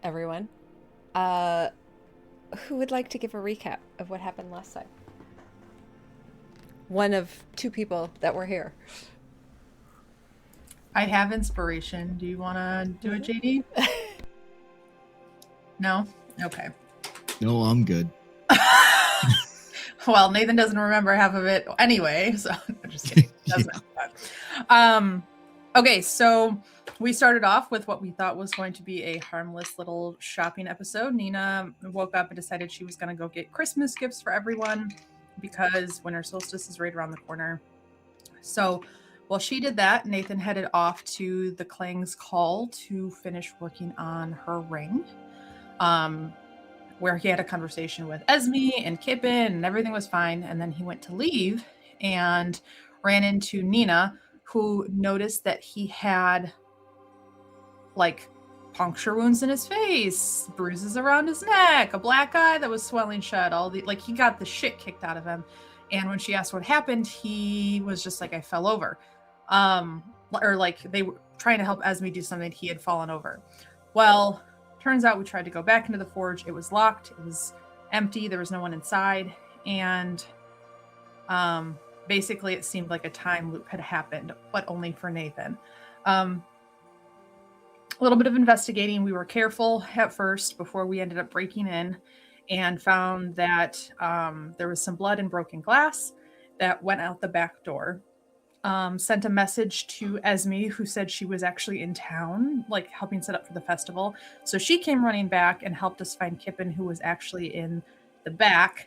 everyone. Uh, who would like to give a recap of what happened last time? One of two people that were here. I have inspiration. Do you want to do it, Mhm. JD? No? Okay. No, I'm good. Well, Nathan doesn't remember half of it anyway, so I'm just kidding. Yeah. Doesn't. Um, okay, so we started off with what we thought was going to be a harmless little shopping episode. Nina woke up and decided she was going to go get Christmas gifts for everyone because winter solstice is right around the corner. So while she did that, Nathan headed off to the Klang's Call to finish working on her ring. Um, where he had a conversation with Esme and Kippen and everything was fine. And then he went to leave and ran into Nina, who noticed that he had like puncture wounds in his face, bruises around his neck, a black eye that was swelling shut, all the like he got the shit kicked out of him. And when she asked what happened, he was just like, I fell over. Or like they were trying to help Esme do something, he had fallen over. Well, turns out we tried to go back into the forge. It was locked. It was empty. There was no one inside. And basically, it seemed like a time loop had happened, but only for Nathan. A little bit of investigating. We were careful at first before we ended up breaking in and found that there was some blood and broken glass that went out the back door. Sent a message to Esme, who said she was actually in town, like helping set up for the festival. So she came running back and helped us find Kippen, who was actually in the back,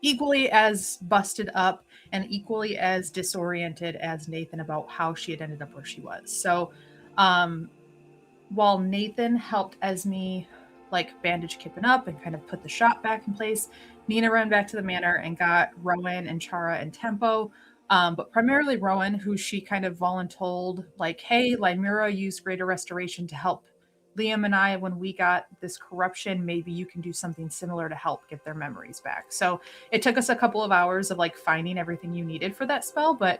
equally as busted up and equally as disoriented as Nathan about how she had ended up where she was. So um, while Nathan helped Esme like bandage Kippen up and kind of put the shot back in place, Nina ran back to the manor and got Rowan and Chara and Tempo. But primarily Rowan, who she kind of voluntold, like, hey, Lymira used Greater Restoration to help Liam and I when we got this corruption. Maybe you can do something similar to help get their memories back. So it took us a couple of hours of like finding everything you needed for that spell, but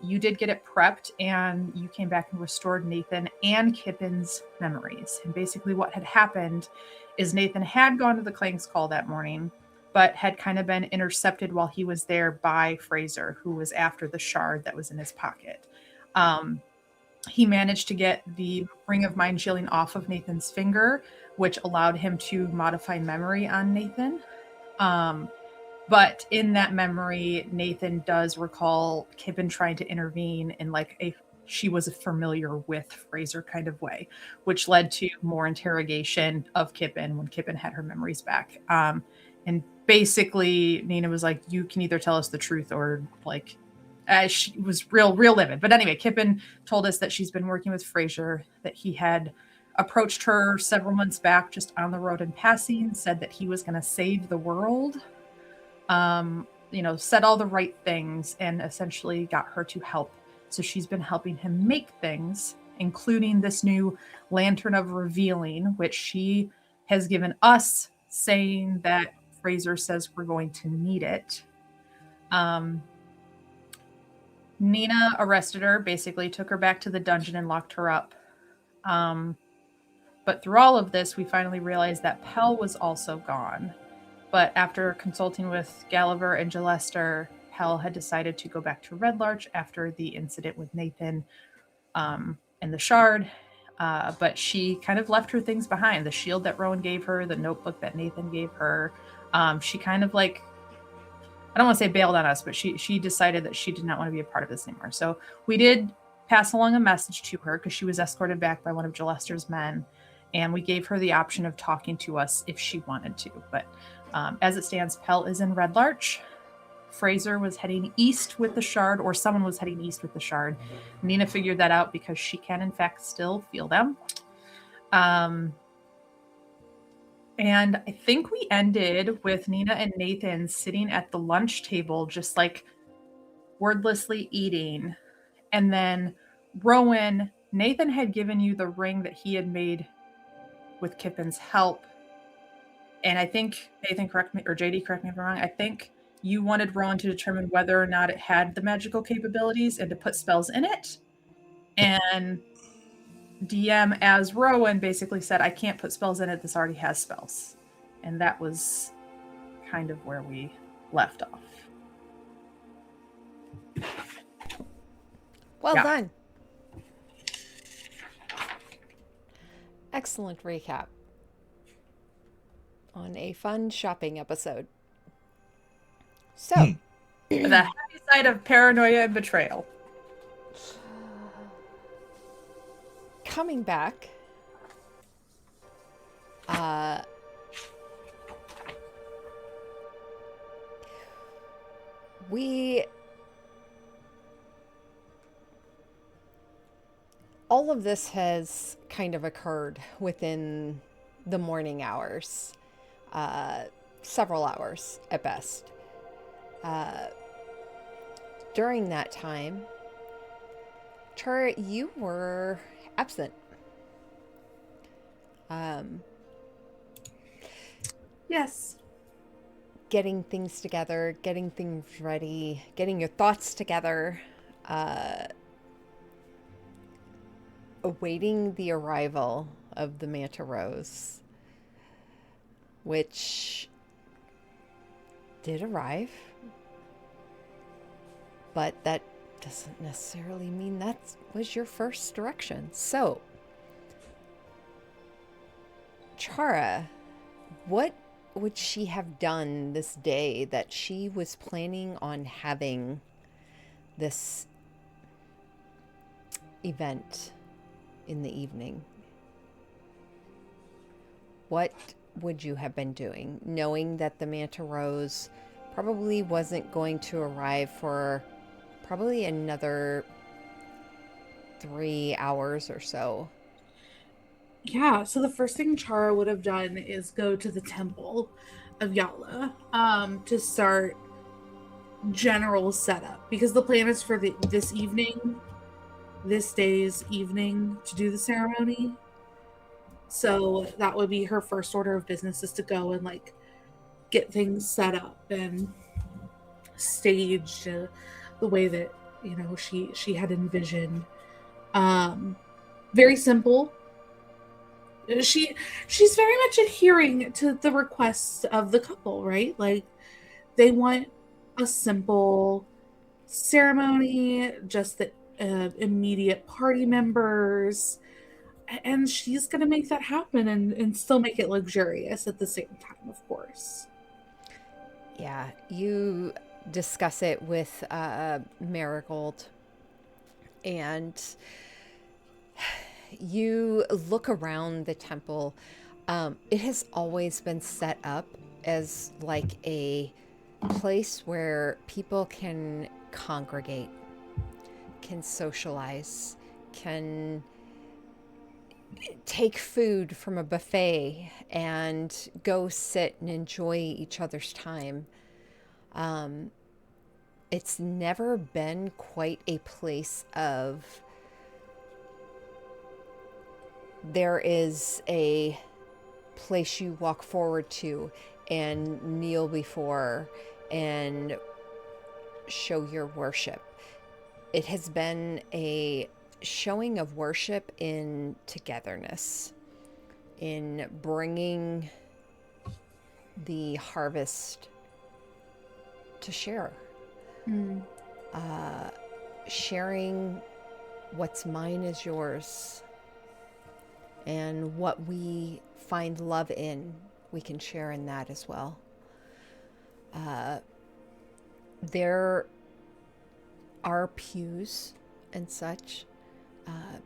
you did get it prepped and you came back and restored Nathan and Kippen's memories. And basically, what had happened is Nathan had gone to the Klang's Call that morning, but had kind of been intercepted while he was there by Fraser, who was after the shard that was in his pocket. He managed to get the Ring of Mind Shielding off of Nathan's finger, which allowed him to modify memory on Nathan. But in that memory, Nathan does recall Kippen trying to intervene in like a she was familiar with Fraser kind of way, which led to more interrogation of Kippen when Kippen had her memories back. And basically, Nina was like, "You can either tell us the truth or like." She was real livid. But anyway, Kippen told us that she's been working with Fraser, that he had approached her several months back just on the road in passing, said that he was going to save the world, said all the right things and essentially got her to help. So she's been helping him make things, including this new Lantern of Revealing, which she has given us, saying that Fraser says we're going to need it. Nina arrested her, basically took her back to the dungeon and locked her up. But through all of this, we finally realized that Pell was also gone. But after consulting with Gulliver and Gelester, Pell had decided to go back to Red Larch after the incident with Nathan and the shard. But she kind of left her things behind. The shield that Rowan gave her, the notebook that Nathan gave her. She kind of like, I don't want to say bailed on us, but she decided that she did not want to be a part of this anymore. So we did pass along a message to her because she was escorted back by one of Gelester's men. And we gave her the option of talking to us if she wanted to. But as it stands, Pell is in Red Larch. Fraser was heading east with the shard, or someone was heading east with the shard. Nina figured that out because she can, in fact, still feel them. And I think we ended with Nina and Nathan sitting at the lunch table, just like wordlessly eating. And then Rowan, Nathan had given you the ring that he had made with Kippen's help. And I think, Nathan, correct me, or JD, correct me if I'm wrong, I think you wanted Rowan to determine whether or not it had the magical capabilities and to put spells in it. And DM as Rowan basically said, I can't put spells in it. This already has spells. And that was kind of where we left off. Well Yeah. done. Excellent recap on a fun shopping episode. So, The heavy side of paranoia and betrayal. coming back, we all of this has kind of occurred within the morning hours, several hours at best. During that time, Chara, you were absent. Yes. Getting things together, getting things ready, getting your thoughts together, awaiting the arrival of the Manta Rose, which did arrive, but that doesn't necessarily mean that was your first direction. So, Chara, what would she have done this day that she was planning on having this event in the evening? What would you have been doing, knowing that the Manta Rose probably wasn't going to arrive for probably another 3 hours or so? Yeah, so the first thing Chara would have done is go to the temple of Yala to start general setup, because the plan is for this day's evening, to do the ceremony. So that would be her first order of business, is to go and like get things set up and staged the way that she had envisioned. Very simple. She's very much adhering to the requests of the couple, right? Like, they want a simple ceremony, just the immediate party members, and she's gonna make that happen and still make it luxurious at the same time, of course. Yeah, you discuss it with Marigold, and you look around the temple. It has always been set up as like a place where people can congregate, can socialize, can take food from a buffet and go sit and enjoy each other's time. It's never been quite a place of, there is a place you walk forward to and kneel before and show your worship. It has been a showing of worship in togetherness, in bringing the harvest to share. Sharing what's mine is yours, and what we find love in, we can share in that as well. There are pews and such,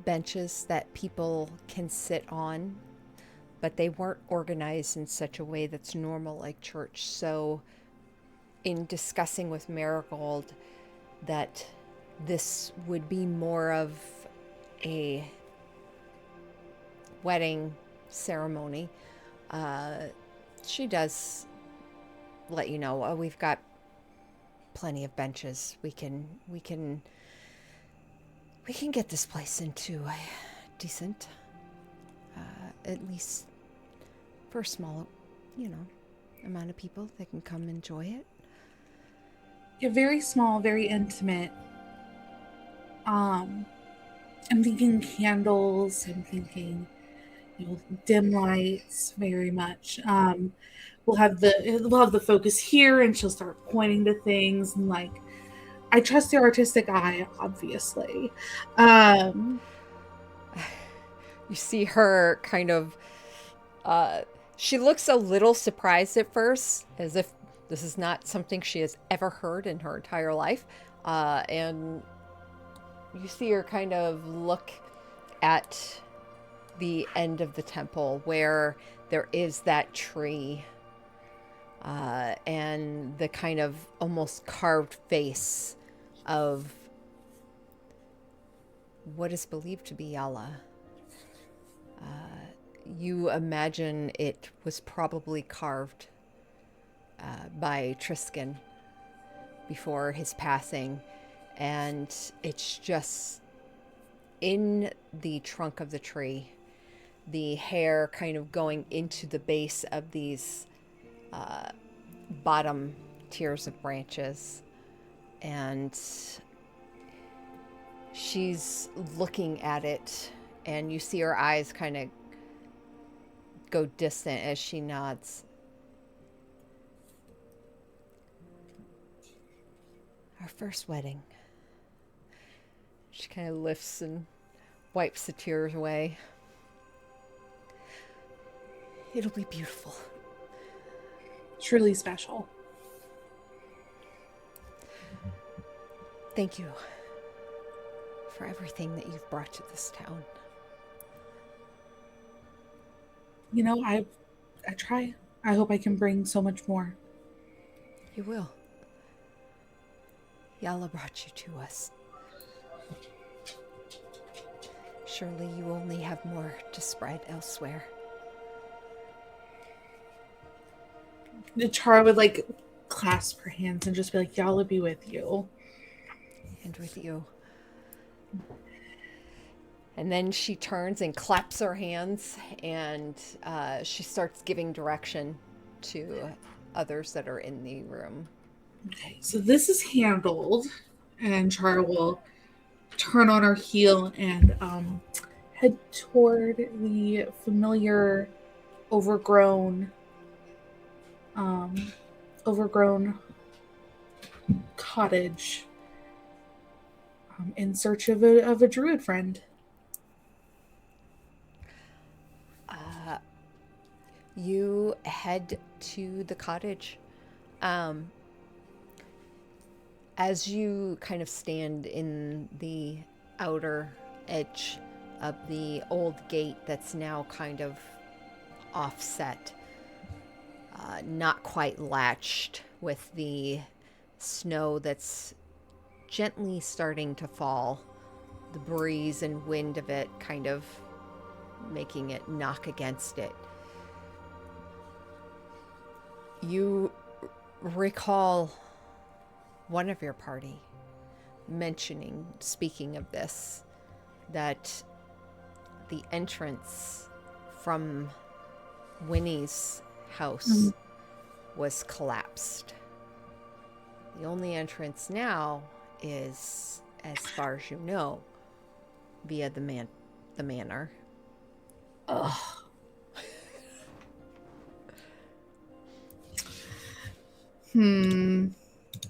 benches that people can sit on, but they weren't organized in such a way that's normal like church. So in discussing with Marigold that this would be more of a wedding ceremony, she does let you know, oh, we've got plenty of benches. We can get this place into a decent, at least for a small, amount of people that can come enjoy it. Yeah, very small, very intimate. And I'm thinking candles. I'm thinking, dim lights, very much. We'll have the focus here, and she'll start pointing to things, and like, I trust your artistic eye, obviously. Um, You see her kind of, she looks a little surprised at first, as if this is not something she has ever heard in her entire life. And you see her kind of look at the end of the temple where there is that tree, and the kind of almost carved face of what is believed to be Yala. You imagine it was probably carved by Tristan before his passing, and it's just in the trunk of the tree, the hair kind of going into the base of these bottom tiers of branches, and she's looking at it, and you see her eyes kind of go distant as she nods. Our first wedding. She kind of lifts and wipes the tears away. It'll be beautiful. Truly special. Thank you for everything that you've brought to this town. I try. I hope I can bring so much more. You will. Yala brought you to us. Surely you only have more to spread elsewhere. Chara would like clasp her hands and just be like, "Y'all be with you." And with you. And then she turns and claps her hands, and she starts giving direction to others that are in the room. Okay, so this is handled, and Chara will turn on her heel and head toward the familiar overgrown cottage in search of a druid friend. You head to the cottage. As you kind of stand in the outer edge of the old gate that's now kind of offset, not quite latched, with the snow that's gently starting to fall, the breeze and wind of it kind of making it knock against it. You recall one of your party speaking of this, that the entrance from Winnie's house was collapsed. The only entrance now is, as far as you know, via the manor. Ugh.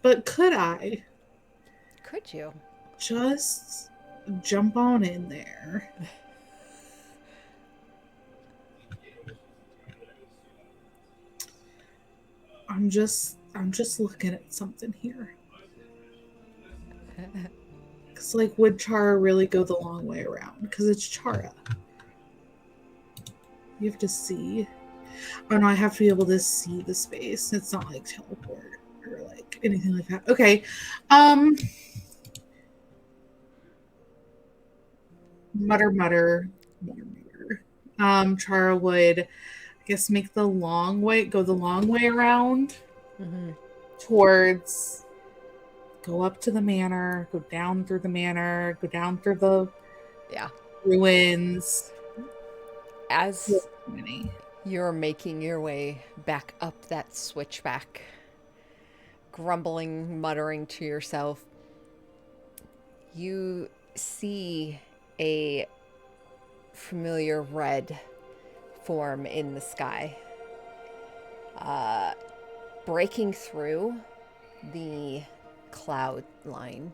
But could I Could you? just jump on in there? I'm just looking at something here. Because, like, would Chara really go the long way around? Because it's Chara. You have to see. Oh no, I have to be able to see the space. It's not like teleport or like anything like that. Okay. Mutter. Chara would, I guess, go the long way around towards, go up to the manor, go down through the manor, go down through the ruins. As you're making your way back up that switchback, grumbling, muttering to yourself, you see a familiar red form in the sky, breaking through the cloud line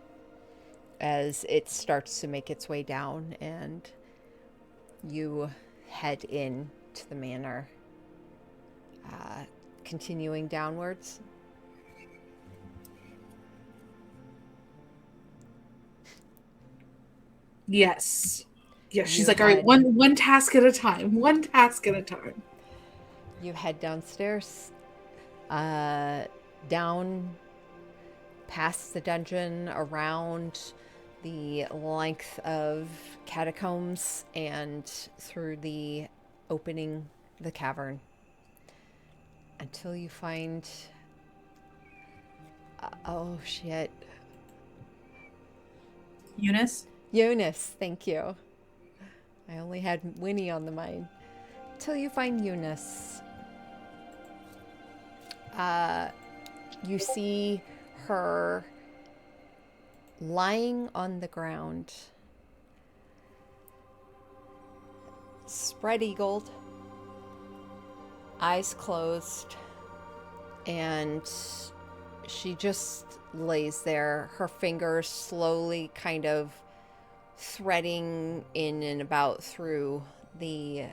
as it starts to make its way down, and you head in to the manor, continuing downwards. Yes. Yes. She's You like, all right, had- one task at a time. One task at a time. You head downstairs, down past the dungeon, around the length of catacombs, and through the opening, the cavern, until you find. Oh shit. Eunice? Eunice, thank you. I only had Winnie on the mind. Till you find Eunice. You see her lying on the ground, spread eagled, eyes closed, and she just lays there, her fingers slowly kind of threading in and about through the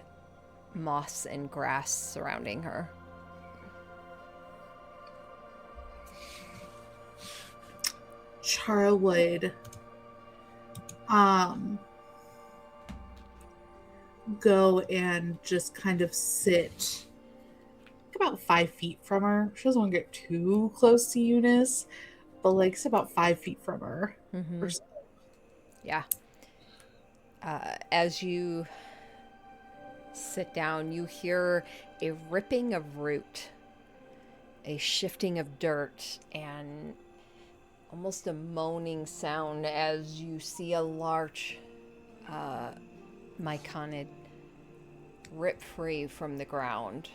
moss and grass surrounding her. Chara would go and just kind of sit about 5 feet from her. She doesn't want to get too close to Eunice, but like it's about 5 feet from her. Mm-hmm. Or so. Yeah. As you sit down, you hear a ripping of root, a shifting of dirt, and almost a moaning sound as you see a large myconid rip free from the ground,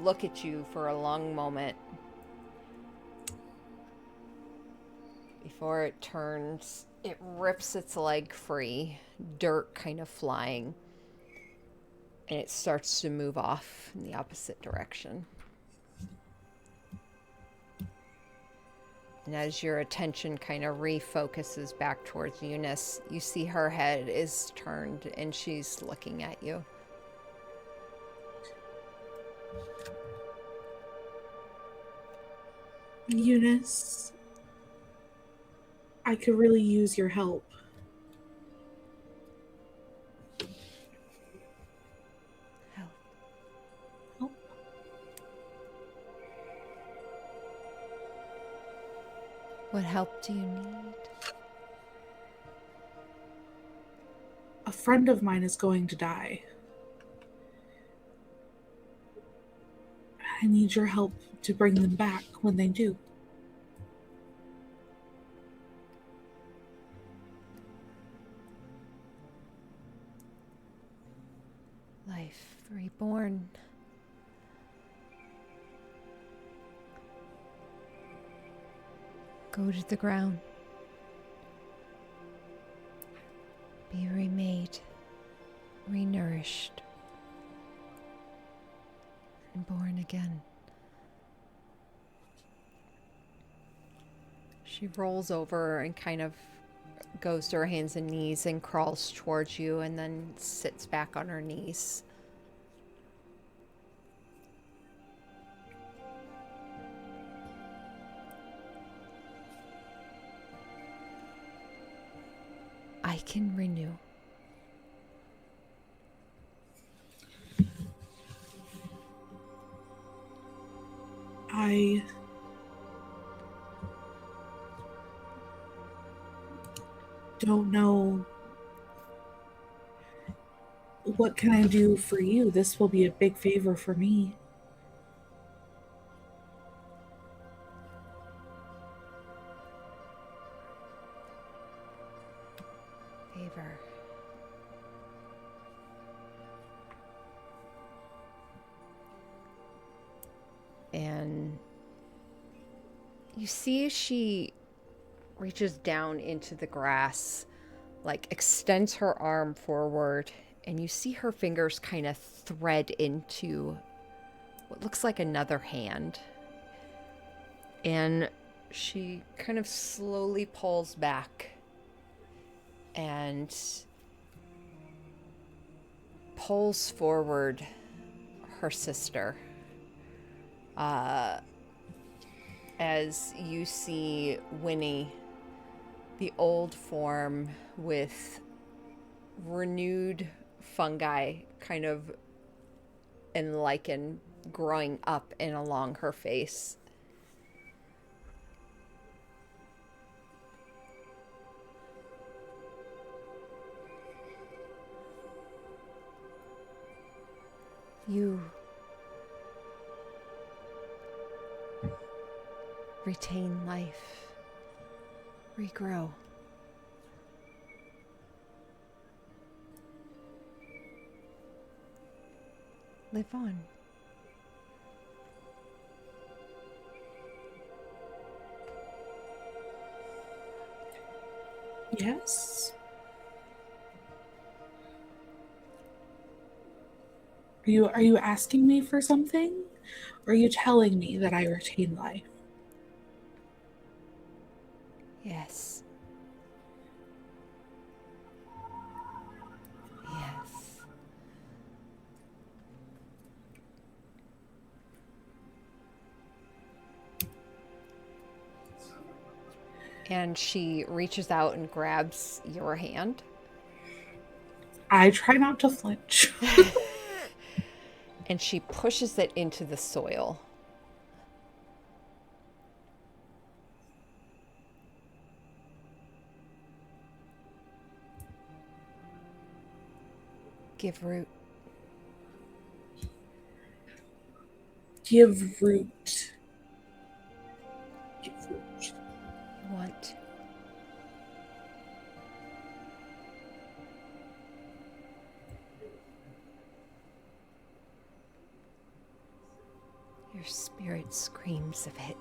look at you for a long moment before it turns. It rips its leg free, dirt kind of flying, and it starts to move off in the opposite direction. And as your attention kind of refocuses back towards Eunice, you see her head is turned and she's looking at you. Eunice, I could really use your help. Help. What help do you need? A friend of mine is going to die. I need your help to bring them back when they do. Life reborn. Go to the ground. Be remade, renourished, and born again. She rolls over and kind of goes to her hands and knees and crawls towards you and then sits back on her knees. I can renew. I don't know. What can I do for you? This will be a big favor for me. Favor. And you see she reaches down into the grass, like extends her arm forward, and you see her fingers kind of thread into what looks like another hand. And she kind of slowly pulls back and pulls forward her sister. As you see Winnie, the old form with renewed fungi kind of and lichen growing up and along her face. You retain life, regrow. Live on. Yes. Are you asking me for something? Or are you telling me that I retain life? Yes. Yes. And she reaches out and grabs your hand. I try not to flinch. And she pushes it into the soil. Give root. Give root. Give root. Want. Your spirit screams of it.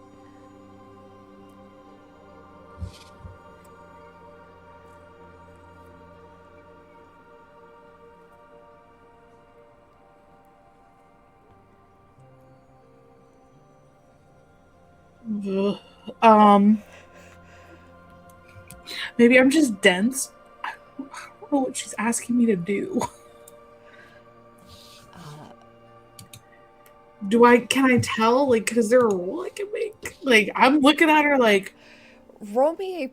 Ugh. Maybe I'm just dense. I don't know what she's asking me to do. Can I tell? Like, is there a rule I can make? Like, I'm looking at her like, Roll me a...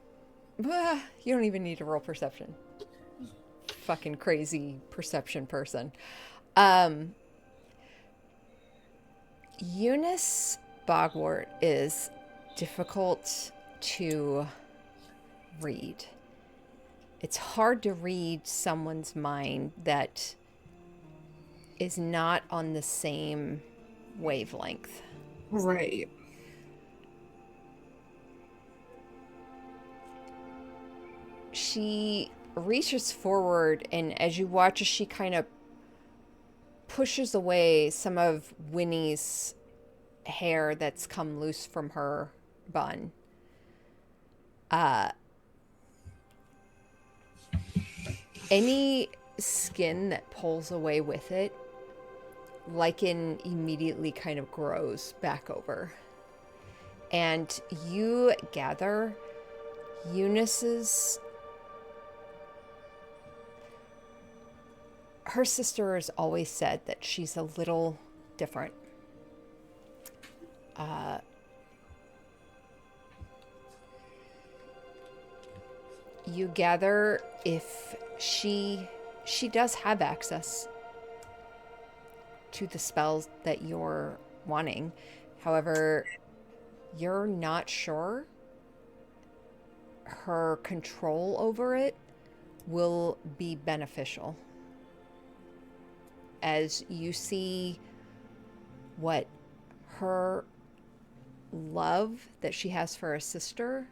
You don't even need to roll perception. Fucking crazy perception person. Eunice Bogwart is difficult to read. It's hard to read someone's mind that is not on the same wavelength. right. She reaches forward, and as you watch as she kind of pushes away some of Winnie's hair that's come loose from her bun. Any skin that pulls away with it, lichen immediately kind of grows back over. And you gather Eunice's... Her sister has always said that she's a little different. You gather if she does have access to the spells that you're wanting. However, you're not sure her control over it will be beneficial. As you see what her love that she has for her sister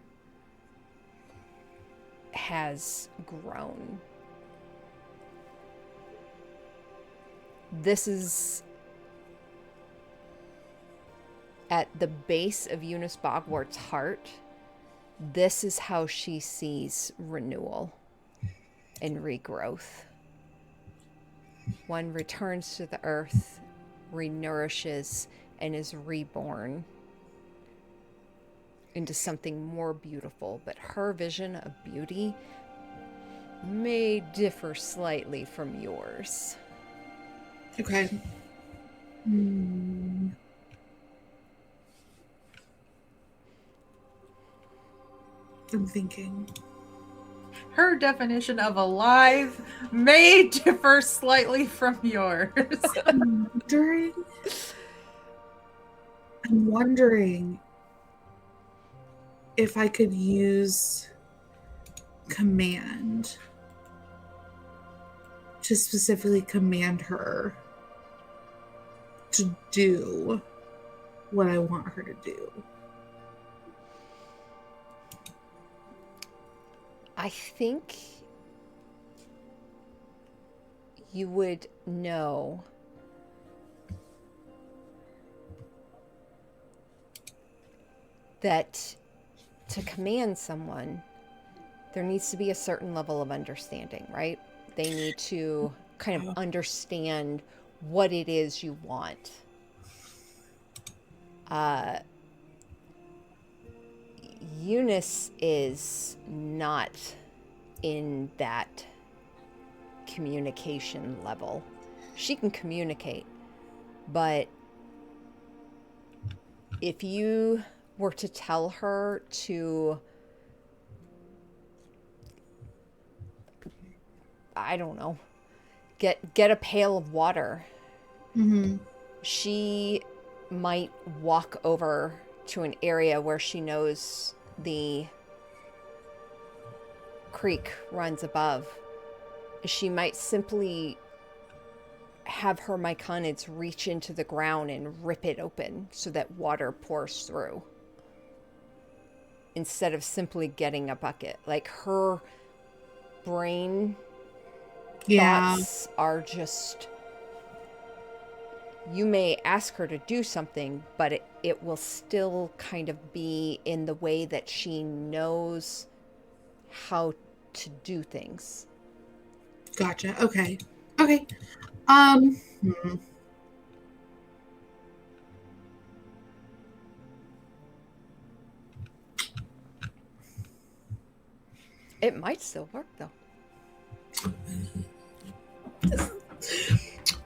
has grown. This is at the base of Eunice Bogwart's heart. This is how she sees renewal. and regrowth. One returns to the earth, renourishes, and is reborn into something more beautiful. But her vision of beauty may differ slightly from yours. Okay. Hmm. I'm thinking. Her definition of alive may differ slightly from yours. I'm wondering if I could use command to specifically command her to do what I want her to do. I think you would know that to command someone, there needs to be a certain level of understanding, right? They need to kind of understand what it is you want. Eunice is not in that communication level. She can communicate, but if you were to tell her to, I don't know, get a pail of water, she might walk over to an area where she knows the creek runs above. She might simply have her myconids reach into the ground and rip it open so that water pours through, instead of simply getting a bucket. Like, her brain thoughts are just, you may ask her to do something, but it will still kind of be in the way that she knows how to do things. Gotcha. Okay. It might still work, though.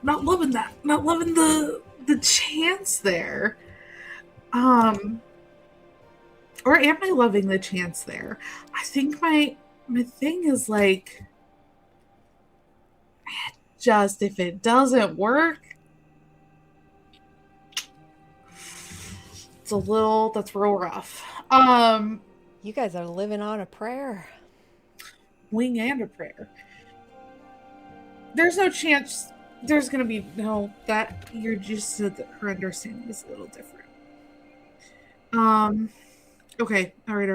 Not loving that. Not loving the chance there. Or am I loving the chance there? I think my thing is like, just if it doesn't work, that's real rough. You guys are living on a prayer. Wing and a prayer. There's no chance there's gonna be that you're just said that her understanding is a little different. Okay. All right.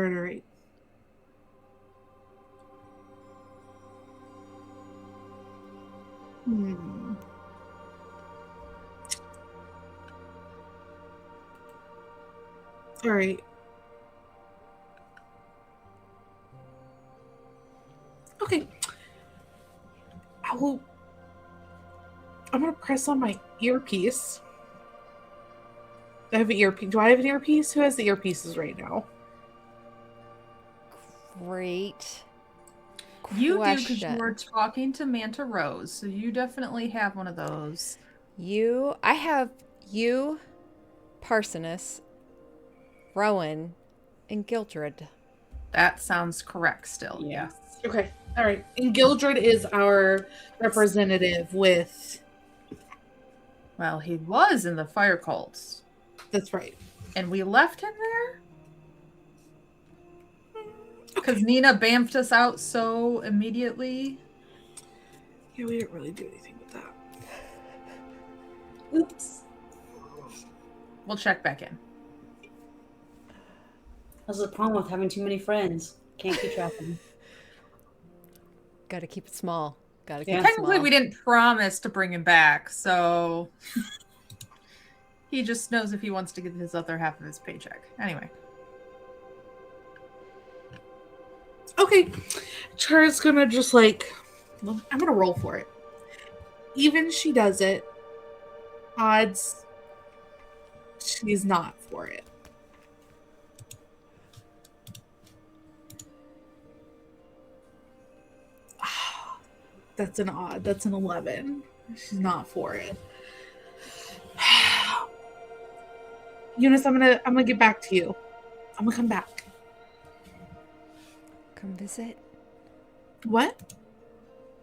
All right. Okay. I'm gonna press on my earpiece. I have an earpiece. Do I have an earpiece? Who has the earpieces right now? Great You question. do, because you were talking to Manta Rose, so you definitely have one of those. I have you, Parsonus, Rowan, and Gildred. That sounds correct still, yes. Okay. All right. And Gildred is our representative with... Well, he was in the fire cults. That's right. And we left him there? Because Nina bamfed us out so immediately. Yeah, we didn't really do anything with that. Oops. We'll check back in. That's the problem with having too many friends. Can't keep track of them. Got to keep it small. Got to keep it Technically, small. we didn't promise to bring him back, so he just knows if he wants to get his other half of his paycheck. Anyway. Okay. Chara's gonna just like I'm gonna roll for it. Even she does it, odds she's not for it. That's an odd. That's an 11. She's not for it. Eunice, I'm gonna get back to you. I'm gonna come back. Come visit. What?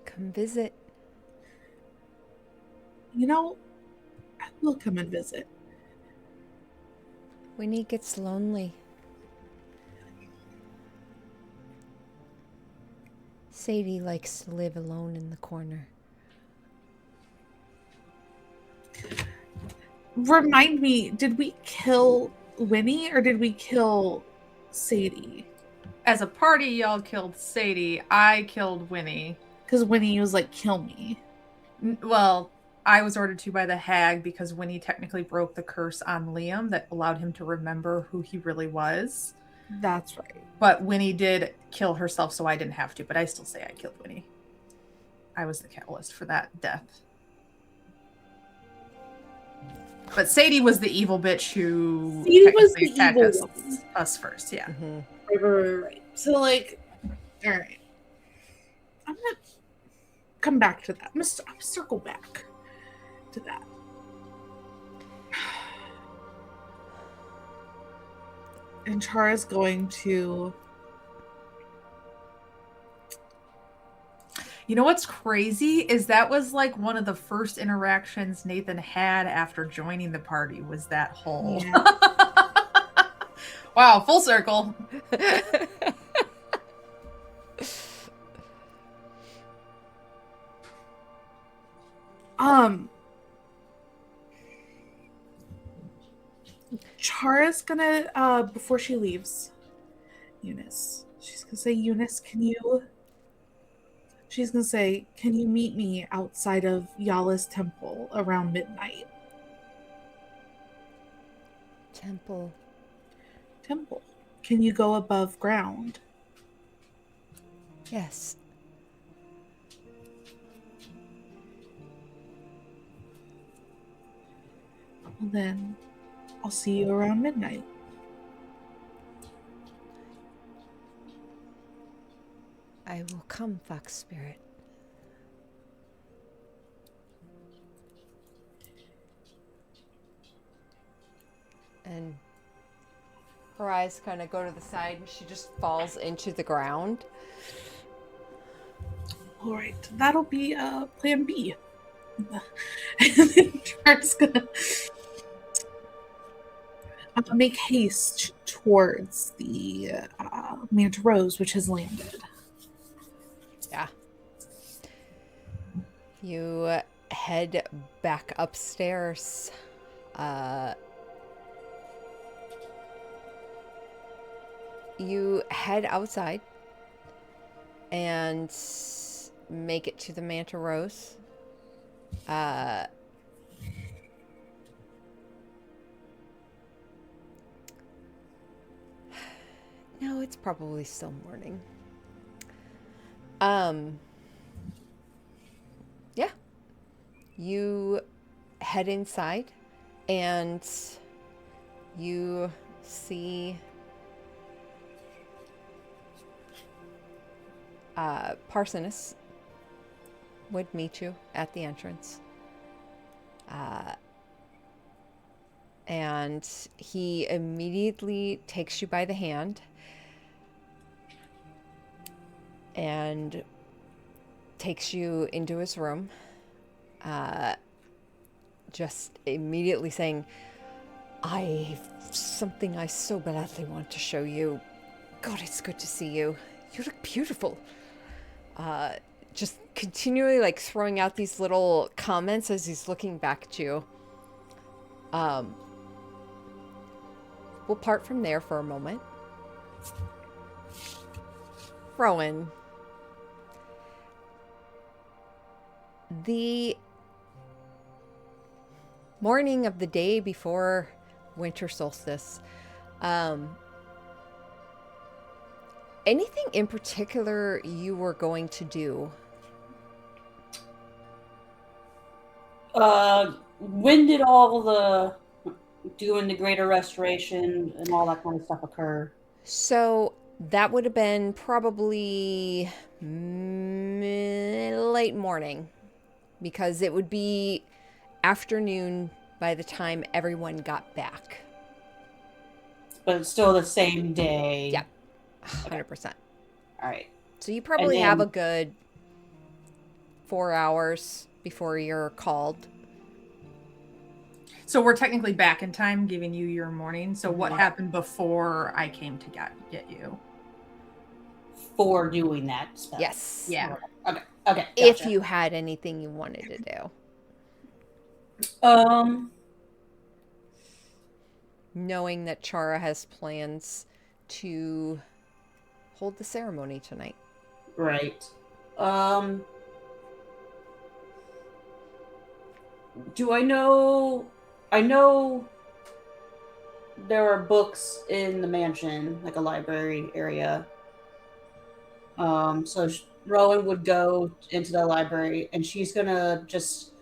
Come visit. You know, I will come and visit. Winnie gets lonely. Sadie likes to live alone in the corner. Remind me, did we kill Winnie or did we kill Sadie? As a party, y'all killed Sadie. I killed Winnie. Because Winnie was like, kill me. Well, I was ordered to by the hag because Winnie technically broke the curse on Liam that allowed him to remember who he really was. That's right. But Winnie did kill herself, so I didn't have to. But I still say I killed Winnie. I was the catalyst for that death. But Sadie was the evil bitch who Sadie was technically the attacked evil us, one. us first. Yeah. Mm-hmm. Right. So, like, all right. I'm gonna come back to that. I'm gonna circle back to that. And Chara's going to. You know what's crazy is that was like one of the first interactions Nathan had after joining the party was that whole. Yeah. Wow, full circle. Chara's gonna before she leaves, Eunice. She's gonna say, Eunice, she's gonna say, can you meet me outside of Yala's temple around midnight? Temple. Can you go above ground? Yes. Well, then I'll see you around midnight. I will come, Fox Spirit. And her eyes kind of go to the side and she just falls into the ground. All right, that'll be plan B. And then Chara's gonna make haste towards the Manta Rose, which has landed. Yeah. You head back upstairs. You head outside and make it to the Manta Rose. No, it's probably still morning. Yeah. You head inside and you see Parsonus would meet you at the entrance. And he immediately takes you by the hand and takes you into his room, just immediately saying, I've something I so badly want to show you. God, it's good to see you. You look beautiful. Just continually like throwing out these little comments as he's looking back at you. We'll part from there for a moment. Rowan. The morning of the day before winter solstice, anything in particular you were going to do When did all the doing the greater restoration and all that kind of stuff occur? So that would have been probably late morning because it would be afternoon by the time everyone got back. But it's still the same day. Yeah, 100%. All right. So you probably have then- a good 4 hours before you're called. So we're technically back in time, giving you your morning. So what Mhm. happened before I came to get you? For doing that spell. Yes. Yeah. Okay. Okay. If Gotcha. you had anything you wanted to do. Knowing that Chara has plans to hold the ceremony tonight. Right. Do I know? I know there are books in the mansion, like a library area. So Rowan would go into the library, and she's gonna just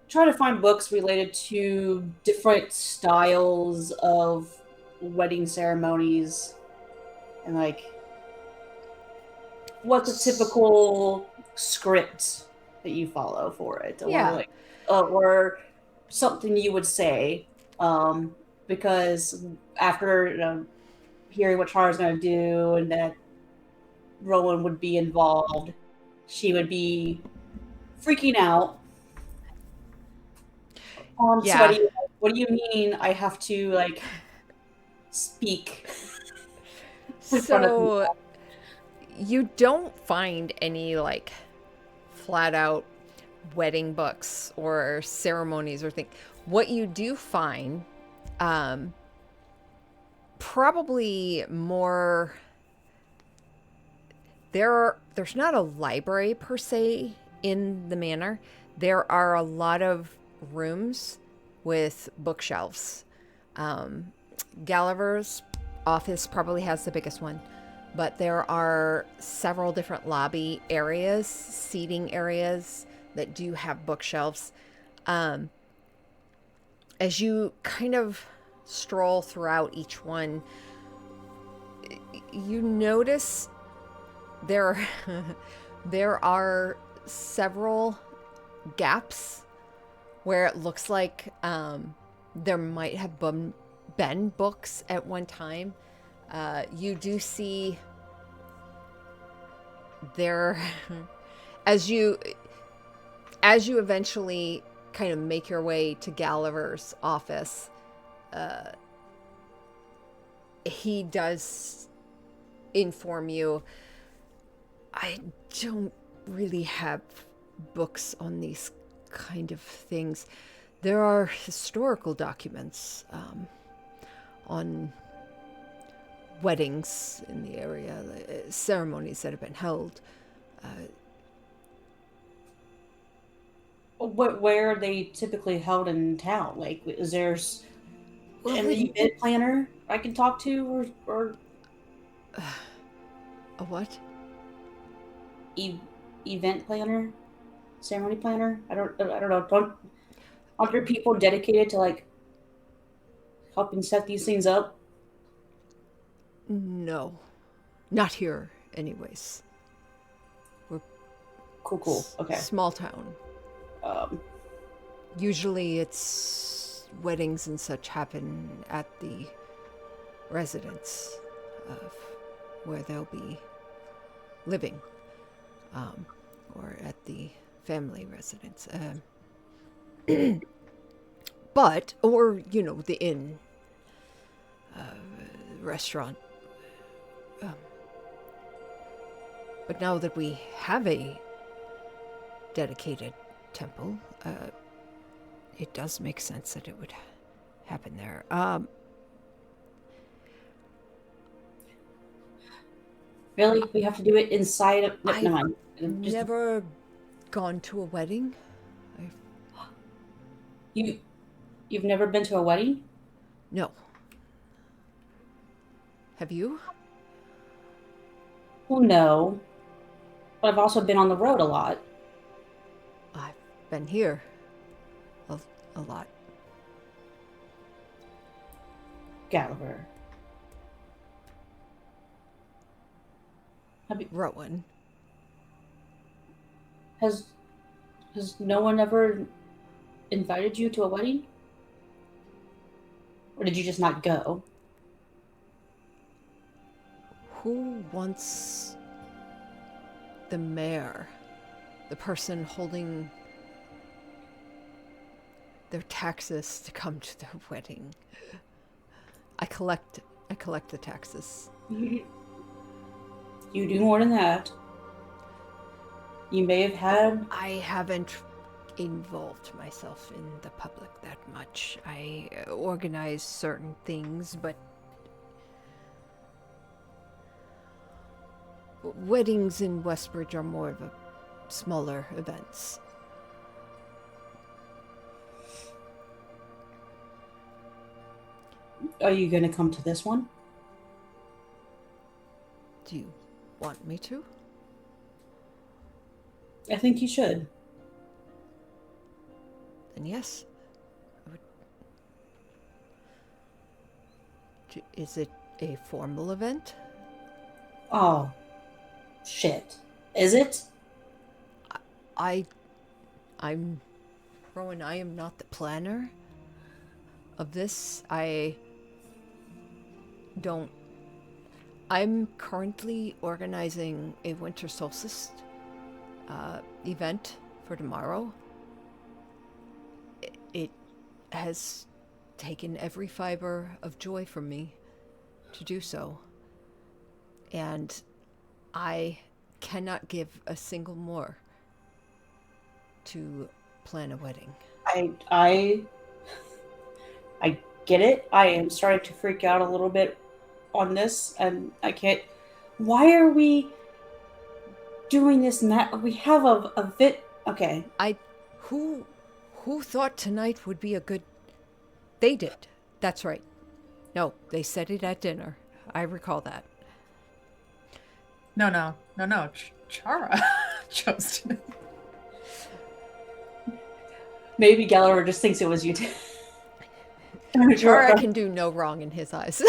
try to find books related to different styles of wedding ceremonies, and like what's a typical script that you follow for it, or Yeah. like, or something you would say, because after hearing what Chara's going to do and that Rowan would be involved, she would be freaking out. Yeah. So what do you mean I have to like speak in front of So people? you don't find any like flat out wedding books or ceremonies or things. What you do find, probably more. There's not a library per se in the manor. There are a lot of rooms with bookshelves. Gulliver's office probably has the biggest one, but there are several different lobby areas, seating areas that do have bookshelves. As you kind of stroll throughout each one, you notice there there are several gaps where it looks like there might have been books at one time. You do see there as you eventually kind of make your way to Gulliver's office, he does inform you, I don't really have books on these kind of things. There are historical documents on weddings in the area, ceremonies that have been held. Where are they typically held in town? Like, is there an event planner I can talk to, or a what? Event planner, ceremony planner? I don't know. Aren't there people dedicated to like helping set these things up? No, not here anyways. Cool. Okay. Small town. Um, Usually it's weddings and such happen at the residence of where they'll be living, or at the family residence. But, or, the inn, restaurant. But now that we have a dedicated temple, it does make sense that it would happen there. Really, we have to do it inside of. No, never mind. Never gone to a wedding. You've never been to a wedding? No. Have you? Well, no. But I've also been on the road a lot. I've been here a, a lot. Gallagher. Rowan. Has no one ever invited you to a wedding? Or did you just not go? Who wants the mayor, the person holding their taxes, to come to their wedding? I collect the taxes. You do more than that. You may have had... I haven't involved myself in the public that much. I organize certain things, but weddings in Westbridge are more of a smaller events. Are you going to come to this one? Do you want me to? I think you should. Then yes. I would... Is it a formal event? Oh, shit. Is it? I'm Rowan, I am not the planner of this. I'm currently organizing a winter solstice event for tomorrow. It has taken every fiber of joy from me to do so. And I cannot give a single more to plan a wedding. I get it. I am starting to freak out a little bit on this, and I can't... Why are we doing this now? We have a bit... Okay. Who thought tonight would be a good... They did. That's right. No, they said it at dinner. I recall that. No. Chara chose to. Maybe Gallagher just thinks it was you. Chara can do no wrong in his eyes.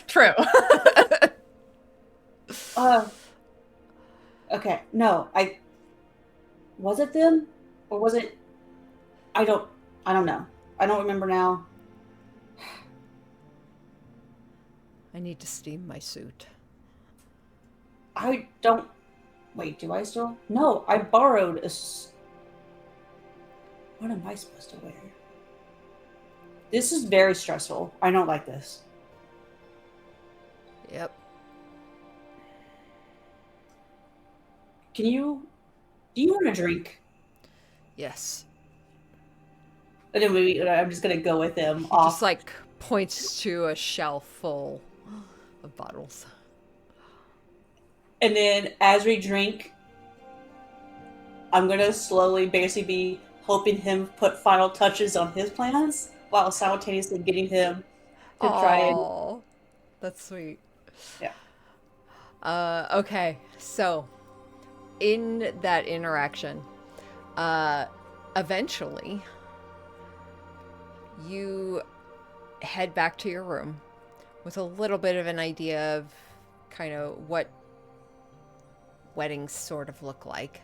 True. Okay. No, was it them? Or was it... I don't know. I don't remember now. I need to steam my suit. I don't... Wait, do I still? No, I borrowed a... What am I supposed to wear? This is very stressful. I don't like this. Yep. Do you want a drink? Yes. And then I'm just gonna go with him He off. just like points to a shelf full of bottles. And then as we drink, I'm gonna slowly basically be helping him put final touches on his plans while simultaneously getting him to try and... Aw, that's sweet. Yeah. Okay, so in that interaction, eventually you head back to your room with a little bit of an idea of kind of what weddings sort of look like,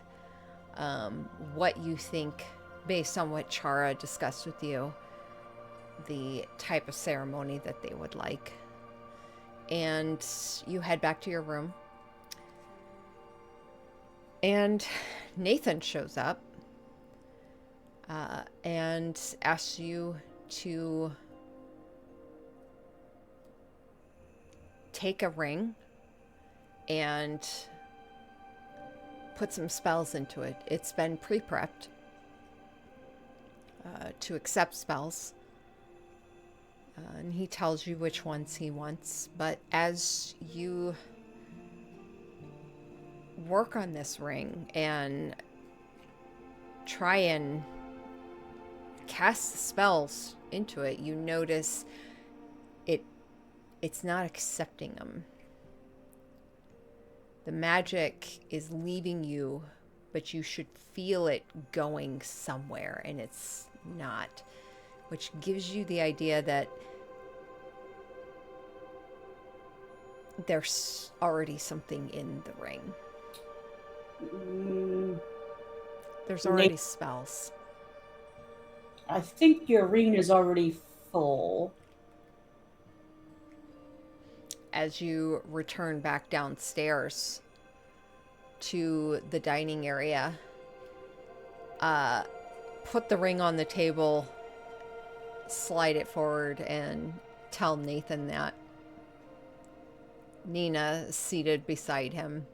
what you think, based on what Chara discussed with you, the type of ceremony that they would like. And you head back to your room. And Nathan shows up and asks you to take a ring and put some spells into it. It's been pre-prepped to accept spells. And he tells you which ones he wants. But as you work on this ring and try and cast the spells into it, you notice it's not accepting them. The magic is leaving you, but you should feel it going somewhere, and it's not, which gives you the idea that there's already something in the ring. There's already spells. I think your ring is already full. As you return back downstairs to the dining area, put the ring on the table, slide it forward, and tell Nathan that. Nina seated beside him.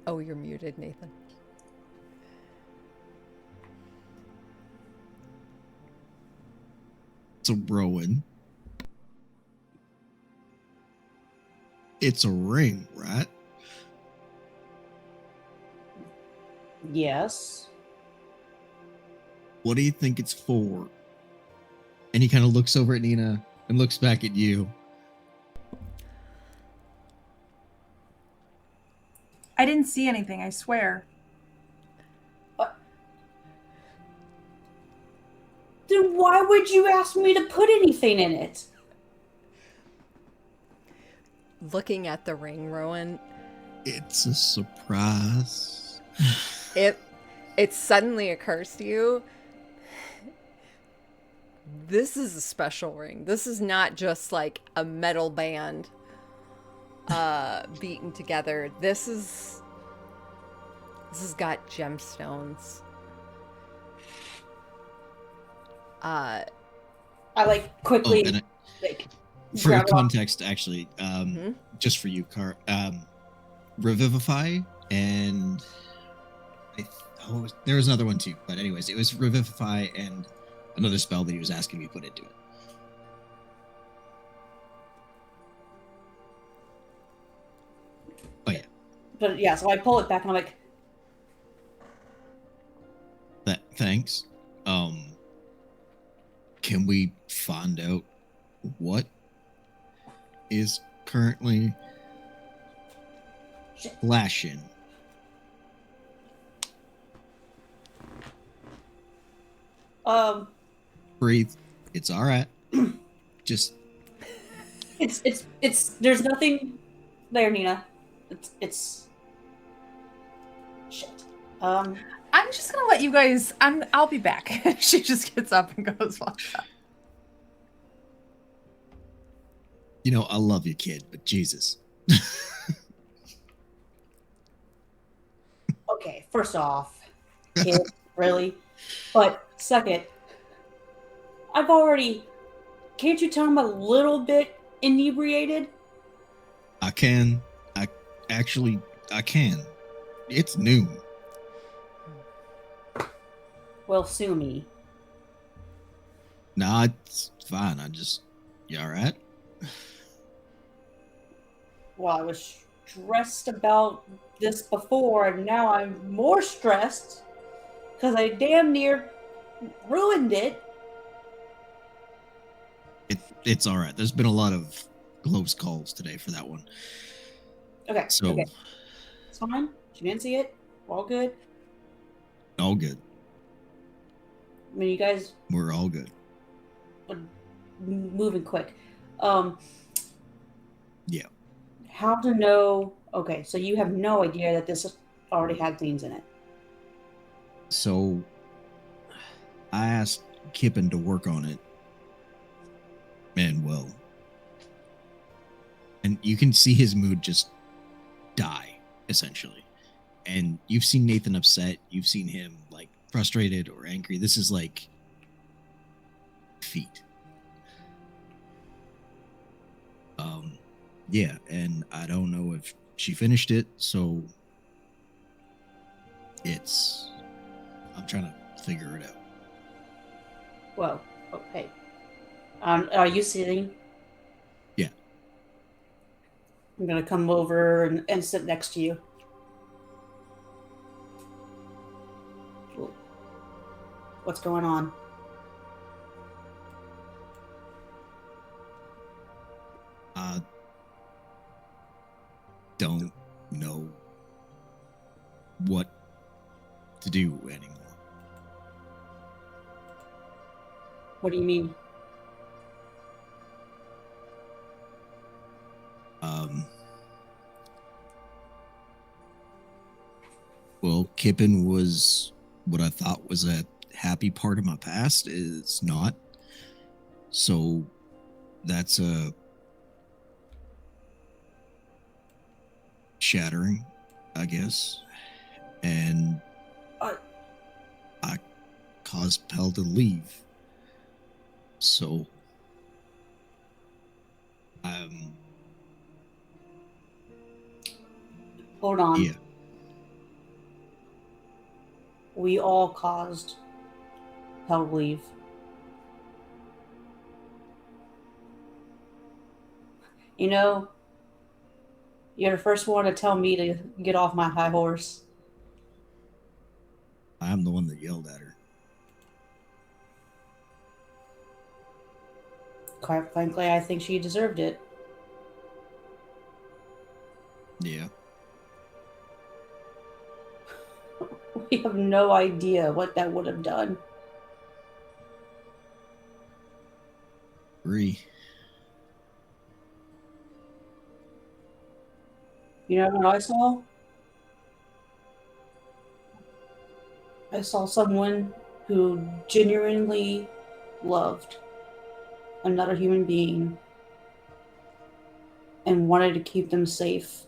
Oh, you're muted, Nathan. So, Rowan, it's a ring, right? Yes. What do you think it's for? And he kind of looks over at Nina and looks back at you. I didn't see anything, I swear. Then why would you ask me to put anything in it? Looking at the ring, Rowan, It's a surprise. it suddenly occurs to you, this is a special ring. This is not just like a metal band beaten together. This has got gemstones. I like quickly Oh, and like for grab it off. context, actually, just for you, Car, Revivify and there was another one too. But anyways, it was Revivify and another spell that he was asking me to put into it. Oh yeah, But yeah, so I pull it back and I'm like, thanks. Can we find out what is currently flashing? Breathe. It's all right. Just it's there's nothing there, Nina. It's shit. I'm just gonna let you guys. I'll be back. She just gets up and goes walks out. You know, I love you, kid, but Jesus. Okay, first off, kid, really? But second, I've already. Can't you tell I'm a little bit inebriated? I can. I can. It's noon. Well, sue me. Nah, it's fine. You all right? Well, I was stressed about this before, and now I'm more stressed because I damn near ruined it. It's all right. There's been a lot of close calls today for that one. Okay, So, okay. It's fine. She didn't see it. All good. all good. I mean, you guys We're all good. are moving quick. Yeah. How to know? Okay, so you have no idea that this already had things in it. So, I asked Kippen to work on it. And you can see his mood just die, essentially. And you've seen Nathan upset. You've seen him like frustrated or angry. This is like feet. Yeah, and I don't know if she finished it, so I'm trying to figure it out. Whoa. Okay. Are you sitting? Yeah. I'm gonna come over and sit next to you. What's going on? what to do anymore. What do you mean? Well, Kippen was what I thought was a happy part of my past. It's not. So that's a shattering, I guess. And I caused Pell to leave. So Hold on. yeah. We all caused Pell to leave. You know, you're the first one to tell me to get off my high horse. I'm the one that yelled at her. Quite frankly, I think she deserved it. Yeah. We have no idea what that would have done. Agree. You know what I saw? I saw someone who genuinely loved another human being and wanted to keep them safe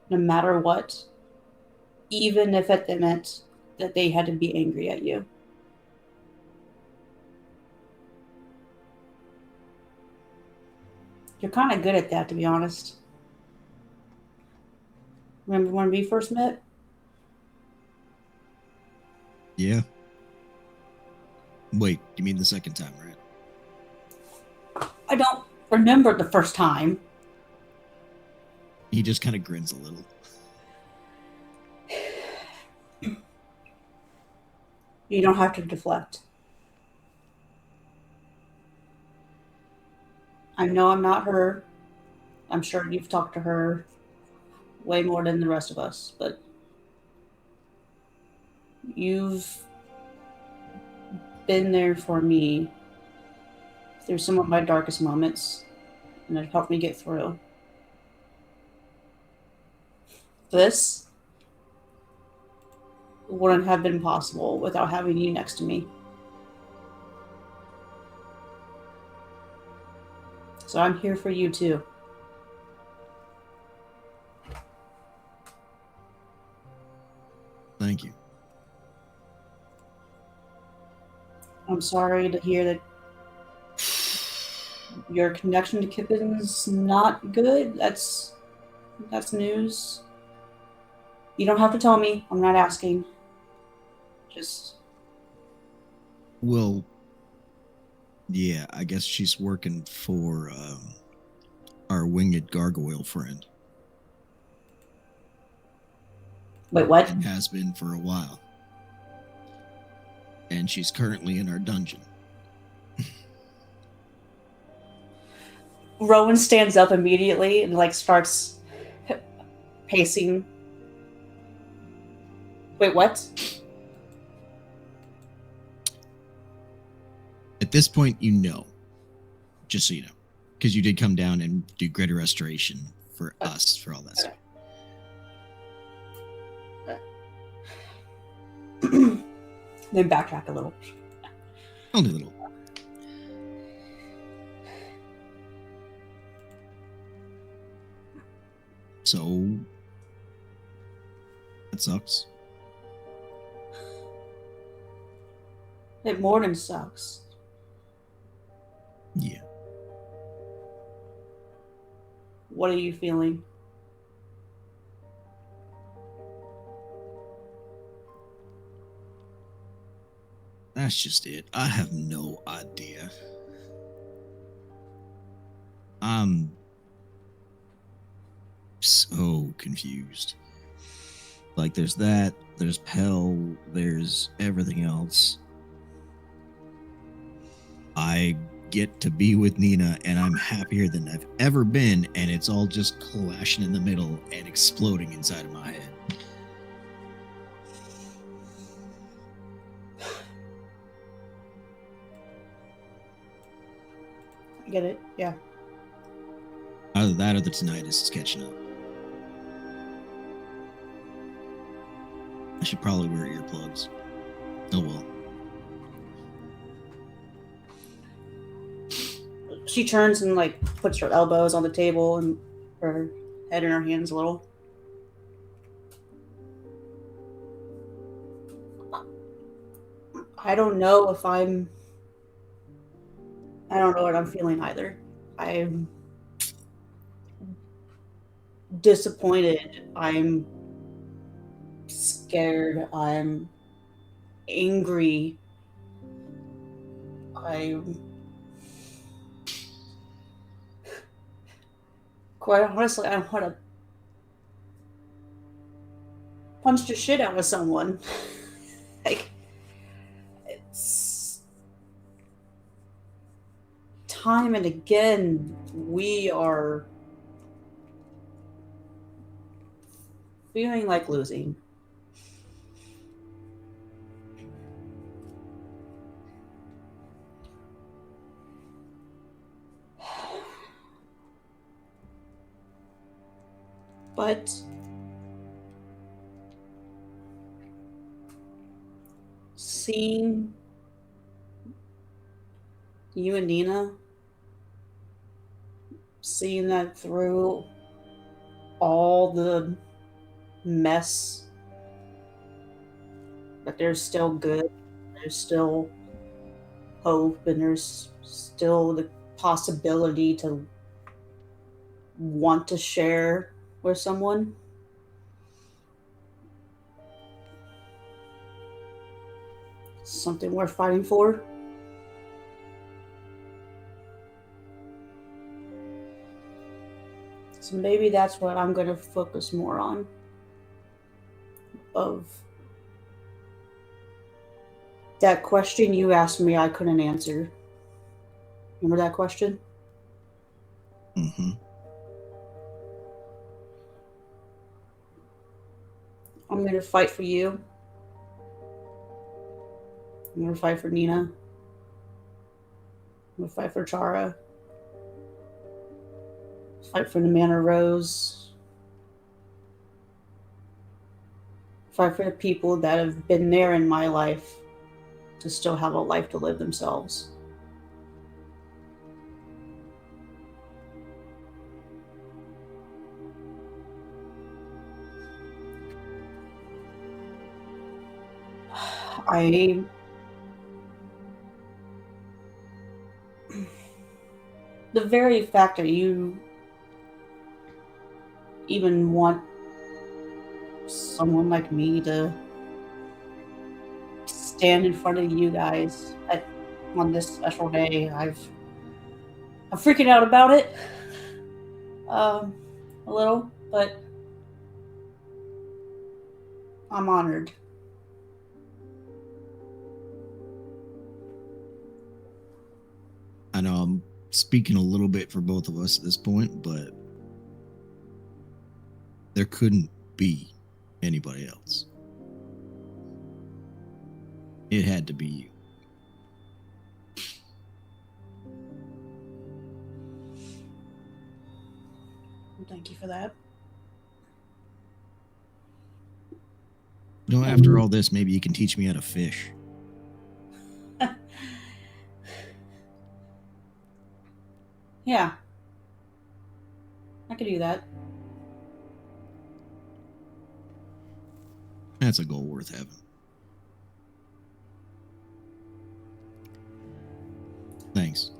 no matter what, even if it meant that they had to be angry at you. You're kind of good at that, to be honest. Remember when we first met? Yeah. Wait, you mean the second time, right? I don't remember the first time. He just kind of grins a little. You don't have to deflect. I know I'm not her. I'm sure you've talked to her way more than the rest of us, but you've been there for me through some of my darkest moments, and it helped me get through. This wouldn't have been possible without having you next to me. So I'm here for you too. Thank you. I'm sorry to hear that your connection to Kippen's not good. That's news. You don't have to tell me. I'm not asking. Just Well, yeah, I guess she's working for our winged gargoyle friend. wait, what? And has been for a while. And she's currently in our dungeon. Rowan stands up immediately and like starts pacing. Wait, what? At this point, you know. Just so you know. Because you did come down and do greater restoration for us, for all that stuff. Then backtrack a little. Only a little. So, that sucks. It more than sucks. Yeah. What are you feeling? That's just it. I have no idea. I'm so confused. Like, there's that, there's Pell, there's everything else. I get to be with Nina, and I'm happier than I've ever been, and it's all just clashing in the middle and exploding inside of my head. Get it? Yeah. Either that or the tinnitus is catching up. I should probably wear earplugs. Oh well. She turns and like puts her elbows on the table and her head in her hands a little. I don't know if I don't know what I'm feeling either. I'm disappointed. I'm scared. I'm angry. I'm quite honestly, I want to punch the shit out of someone. Like, it's time and again we are feeling like losing. But seeing you and Nina, seeing that through all the mess, that there's still good, there's still hope, and there's still the possibility to want to share with someone. Something worth fighting for. So maybe that's what I'm going to focus more on. Of that question you asked me I couldn't answer. Remember that question? Mm-hmm. I'm going to fight for you. I'm going to fight for Nina. I'm going to fight for Chara. Fight for the Manor Rose. Fight for the people that have been there in my life to still have a life to live themselves. The very fact that you even want someone like me to stand in front of you guys on this special day, I'm freaking out about it. A little, but I'm honored. I know I'm speaking a little bit for both of us at this point, but there couldn't be anybody else. It had to be you. Thank you for that. You know, after all this, maybe you can teach me how to fish. Yeah. I could do that. That's a goal worth having. Thanks.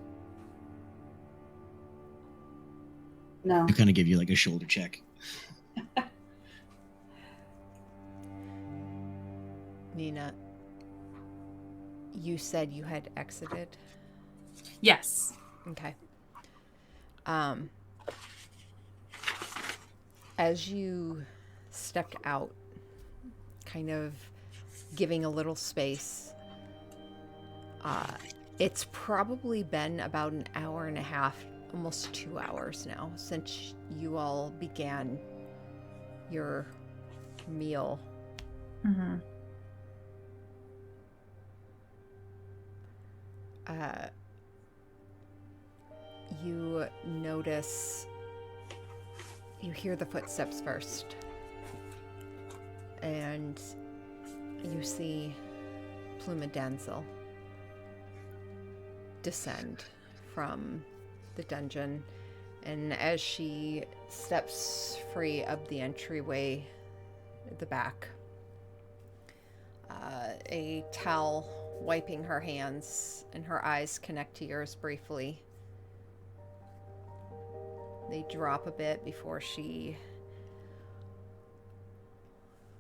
No. I kind of give you like a shoulder check. Nina, you said you had exited. Yes. Okay. As you stepped out, kind of giving a little space, it's probably been about an hour and a half, almost 2 hours now, since you all began your meal. Mm-hmm. you notice, you hear the footsteps first, and you see Pluma Damsel descend from the dungeon, and as she steps free of the entryway at the back, a towel wiping her hands, and her eyes connect to yours briefly. They drop a bit before she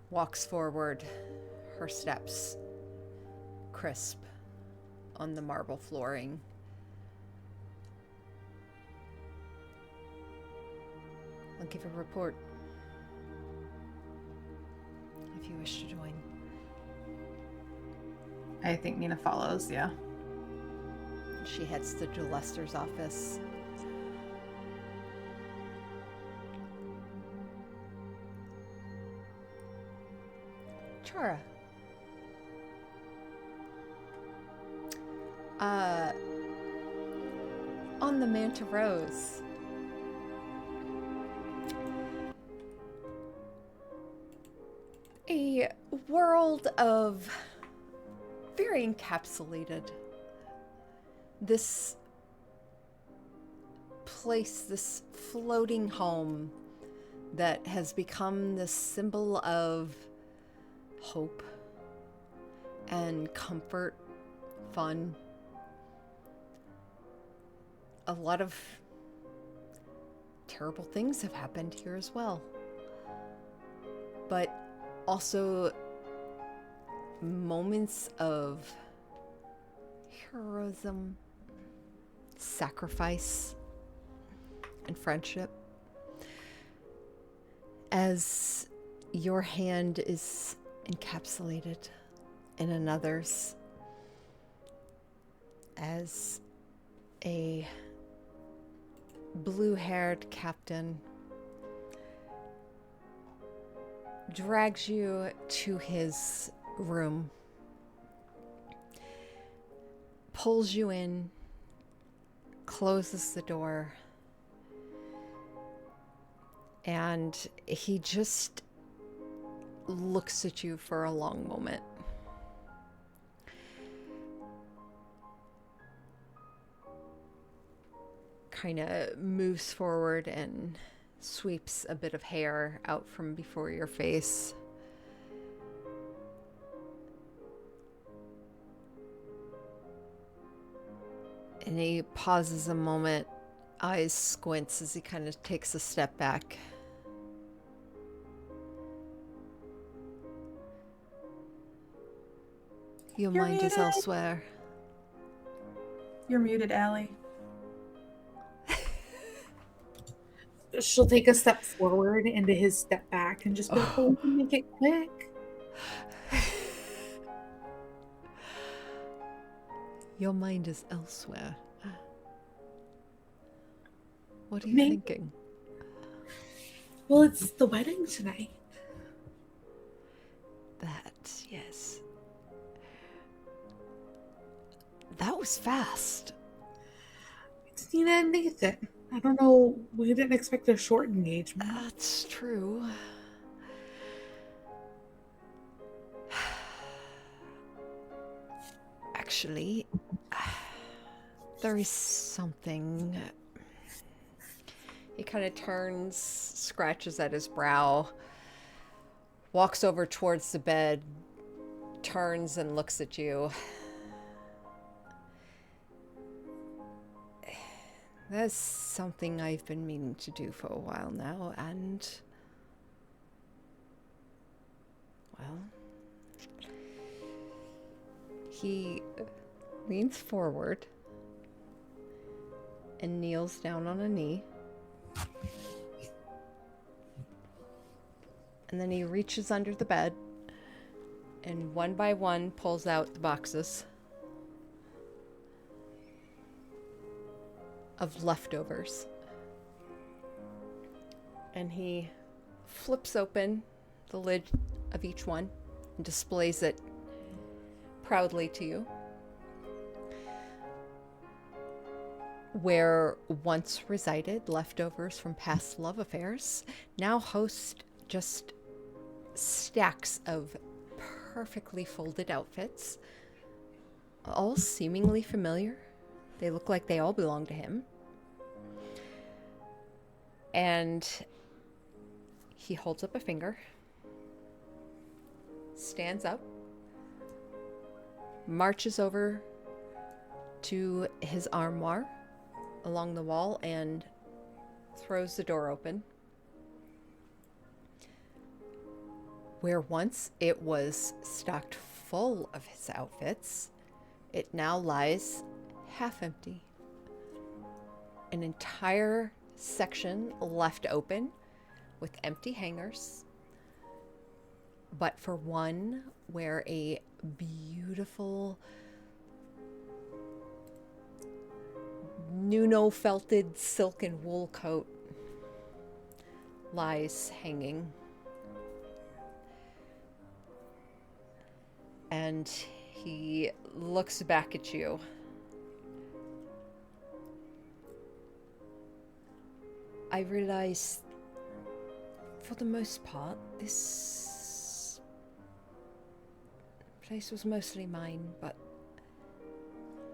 walks forward, her steps crisp on the marble flooring. I'll give a report if you wish to join. I think Nina follows, yeah. She heads to Lester's office. Chara. On the Manta Rose. A world of very encapsulated. This place, this floating home that has become the symbol of hope and comfort, fun. A lot of terrible things have happened here as well. But also moments of heroism, sacrifice, and friendship. As your hand is encapsulated in another's, as a blue-haired captain drags you to his room, pulls you in, closes the door, and he just looks at you for a long moment. Kind of moves forward and sweeps a bit of hair out from before your face. And he pauses a moment, eyes squints as he kind of takes a step back. Your You're mind is muted. elsewhere. You're muted, Allie. She'll take a step forward into his step back and just be like, oh, make it quick. Your mind is elsewhere. What are you Maybe. thinking? Well, it's the wedding tonight. That, yes. That was fast. It's Nina and Nathan. I don't know. We didn't expect a short engagement. That's true. Actually, there is something. He kind of turns, scratches at his brow, walks over towards the bed, turns and looks at you. That's something I've been meaning to do for a while now, and well, he leans forward and kneels down on a knee. And then he reaches under the bed and one by one pulls out the boxes of leftovers. And he flips open the lid of each one and displays it proudly to you. where once resided leftovers from past love affairs, now host just stacks of perfectly folded outfits, all seemingly familiar. They look like they all belong to him. And he holds up a finger, stands up, marches over to his armoire along the wall and throws the door open. Where once it was stocked full of his outfits, it now lies half empty. An entire section left open with empty hangers, but for one where a beautiful Nuno felted silk and wool coat lies hanging. And he looks back at you. I realize, for the most part, this place was mostly mine, but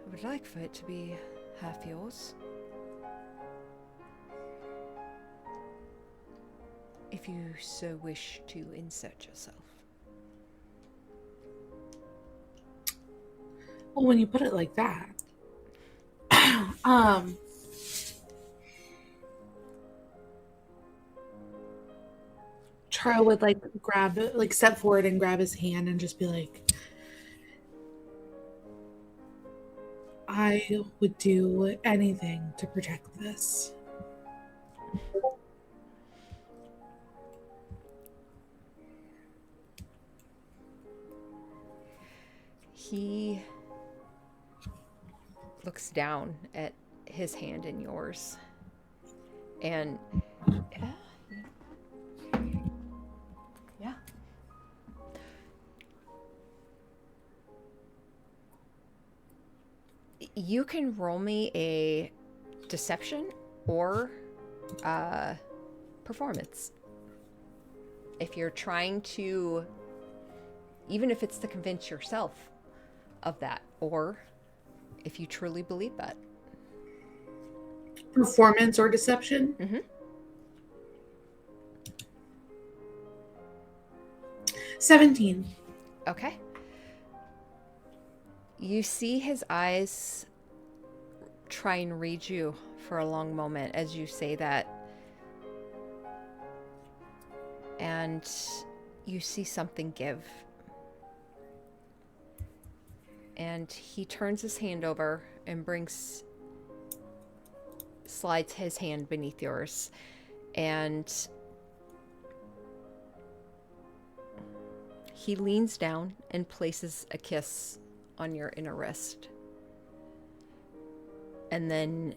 I would like for it to be half yours. If you so wish to insert yourself. Well, when you put it like that, Charo would step forward and grab his hand and just be like, I would do anything to protect this. He looks down at his hand in yours and yeah. You can roll me a deception or performance. If you're trying to, even if it's to convince yourself of that, or if you truly believe that. Performance or deception? Mm-hmm. 17. Okay. You see his eyes try and read you for a long moment as you say that. And you see something give. And he turns his hand over and slides his hand beneath yours. And he leans down and places a kiss on your inner wrist. And then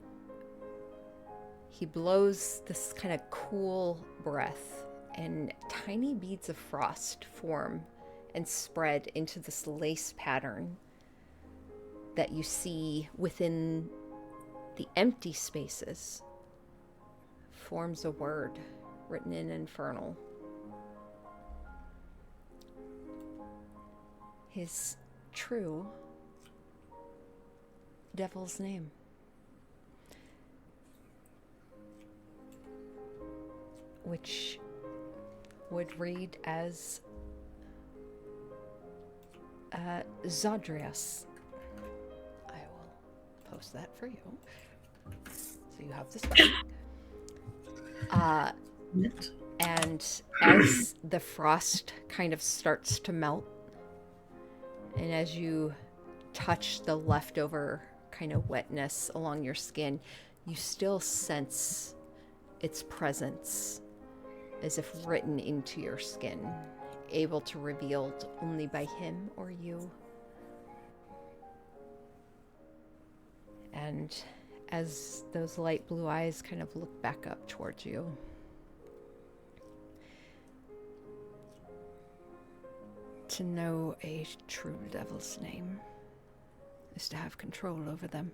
he blows this kind of cool breath, and tiny beads of frost form and spread into this lace pattern that you see within the empty spaces. Forms a word written in Infernal. His true devil's name. Which would read as Zodrias. I will post that for you. So you have this back. And as the frost kind of starts to melt, and as you touch the leftover kind of wetness along your skin, you still sense its presence as if written into your skin, able to revealed only by him or you. And as those light blue eyes kind of look back up towards you, to know a true devil's name is to have control over them.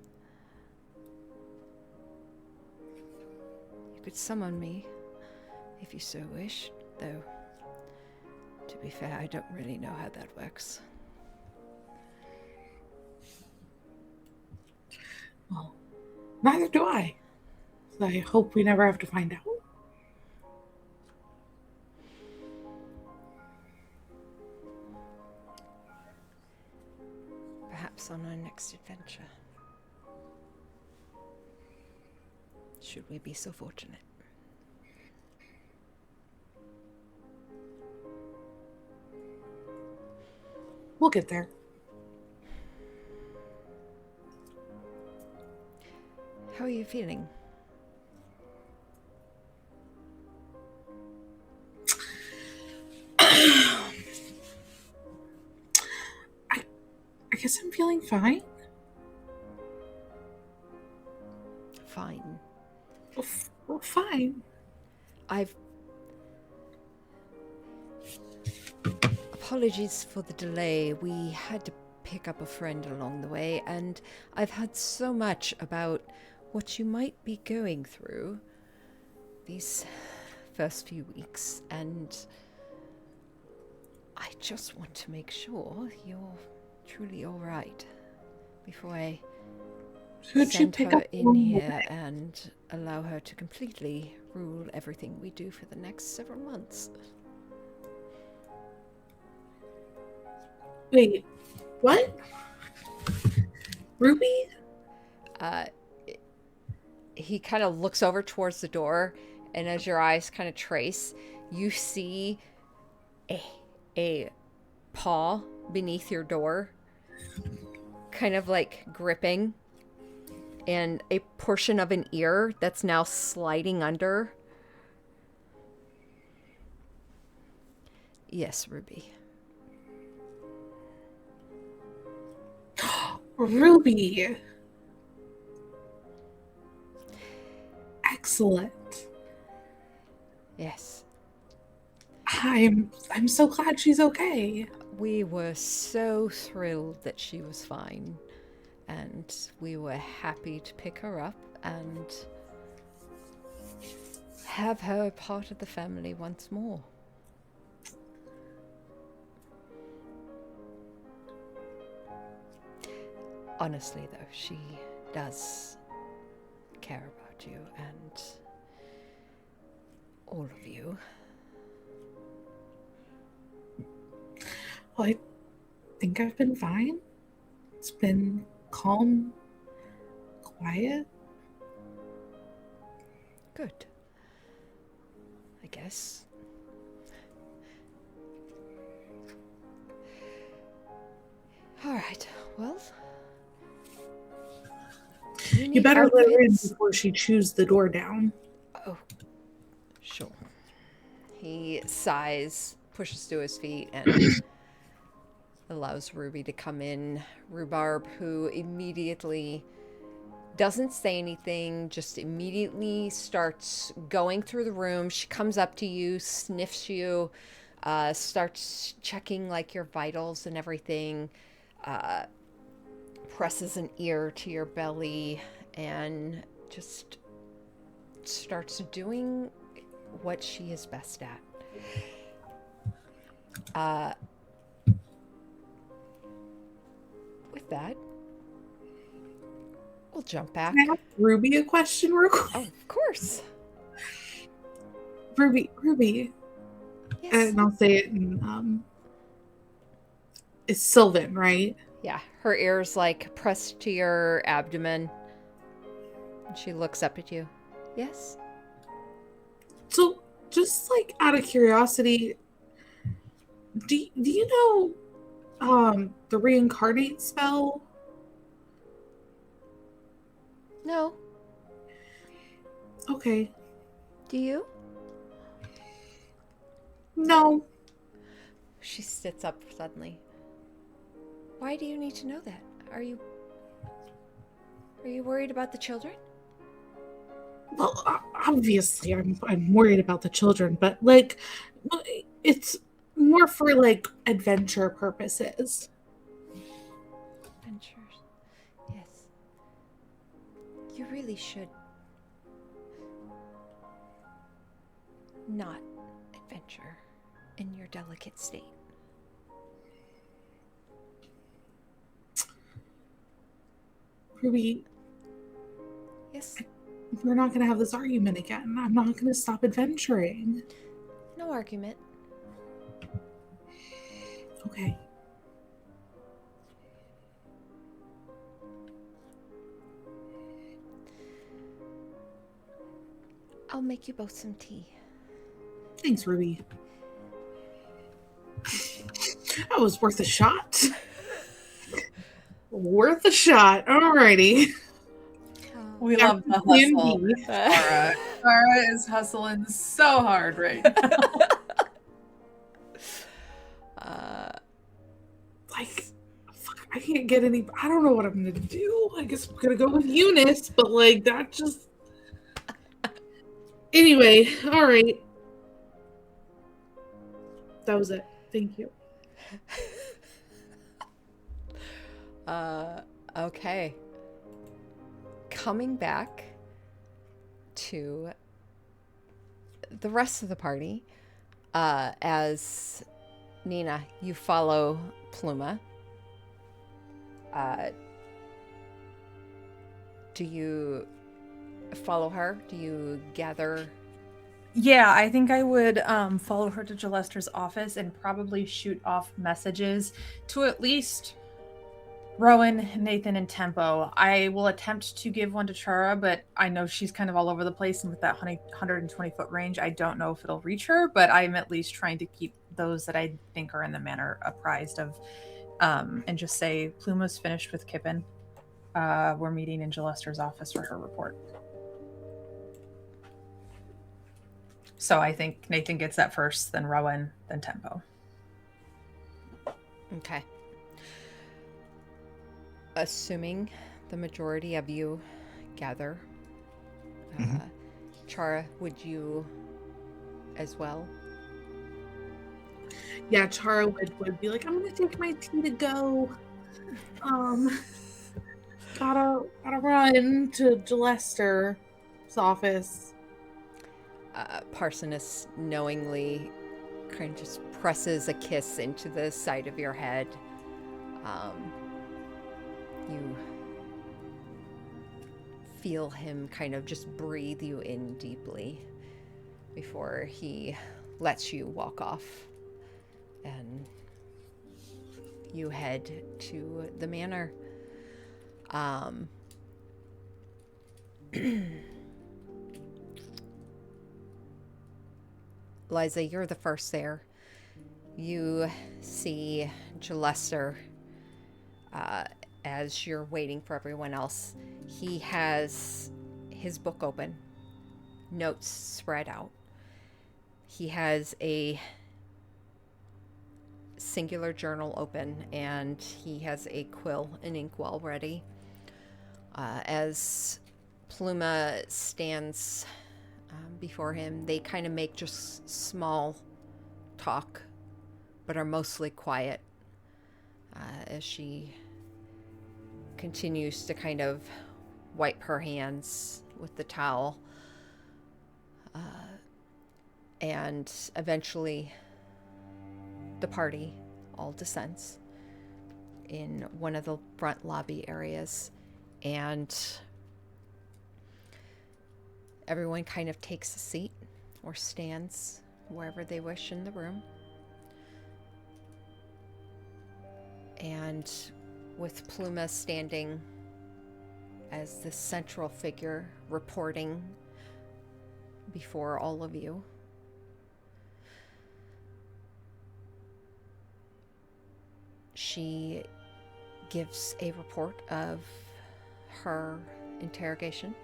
could summon me if you so wish, though, to be fair, I don't really know how that works. Well, neither do I. So I hope we never have to find out. Perhaps on our next adventure. Should we be so fortunate. We'll get there. How are you feeling? I guess I'm feeling fine. Fine. Well, fine. Apologies for the delay. We had to pick up a friend along the way, and I've heard so much about what you might be going through these first few weeks, and I just want to make sure you're truly all right before I Who'd you send pick her up in along the here way? and allow her to completely rule everything we do for the next several months. Wait, what? Ruby? He kind of looks over towards the door, and as your eyes kind of trace, you see a paw beneath your door, kind of like gripping, and a portion of an ear that's now sliding under. Yes, Ruby. Ruby. Excellent. Yes. I'm so glad she's okay. We were so thrilled that she was fine, and we were happy to pick her up and have her part of the family once more. Honestly, though, she does care about you and all of you. Well, I think I've been fine. It's been calm, quiet. Good. I guess. All right. Well, You better let her in outfits? before she chews the door down. Oh, sure. He sighs, pushes to his feet, and allows Ruby to come in. Rhubarb, who immediately doesn't say anything, just immediately starts going through the room. She comes up to you, sniffs you, starts checking like your vitals and everything, presses an ear to your belly, and just starts doing what she is best at. With that, we'll jump back. Can I ask Ruby a question real quick? Oh, of course. Ruby, Yes. and I'll say it in it's Sylvan, right? Yeah, her ears like pressed to your abdomen. And she looks up at you. Yes? So, just like out of curiosity, do you know the reincarnate spell? No. Okay. Do you? No. She sits up suddenly. Why do you need to know that? Are you worried about the children? Well, obviously I'm worried about the children, but like it's more for like adventure purposes. Adventures. Yes. You really should not adventure in your delicate state. Ruby, Yes, we're not going to have this argument again. I'm not going to stop adventuring. no argument. Okay. I'll make you both some tea. Thanks, Ruby. That was worth a shot. Worth a shot. Alrighty. We Yeah, love the Plan hustle. B. Tara. Tara is hustling so hard right now. Like, fuck, I can't get any. I don't know what I'm gonna do. I guess I'm gonna go with Eunice, but like that just. Anyway, all right. That was it. Thank you. Okay. Coming back to the rest of the party, as Nina, you follow Pluma. Do you follow her? Do you gather? Yeah, I think I would follow her to Jalester's office and probably shoot off messages to at least Rowan, Nathan, and Tempo. I will attempt to give one to Chara, but I know she's kind of all over the place, and with that 120-foot range, I don't know if it'll reach her, but I'm at least trying to keep those that I think are in the manor apprised of, and just say, Pluma's finished with Kippen. We're meeting in Jalester's office for her report. So I think Nathan gets that first, then Rowan, then Tempo. Okay. Assuming the majority of you gather, Chara, would you as well? Yeah, Chara would be like, I'm gonna take my tea to go. Gotta run to Jalester's office. Parsonus knowingly kind of just presses a kiss into the side of your head. You feel him kind of just breathe you in deeply before he lets you walk off, and you head to the manor. Liza, you're the first there. You see Jalester as you're waiting for everyone else. He has his book open, notes spread out. He has a singular journal open, and he has a quill and inkwell ready. As Pluma stands before him, they kind of make just small talk, but are mostly quiet as she continues to kind of wipe her hands with the towel. And eventually the party all descends in one of the front lobby areas, and everyone kind of takes a seat or stands wherever they wish in the room. And with Pluma standing as the central figure, reporting before all of you, she gives a report of her interrogation.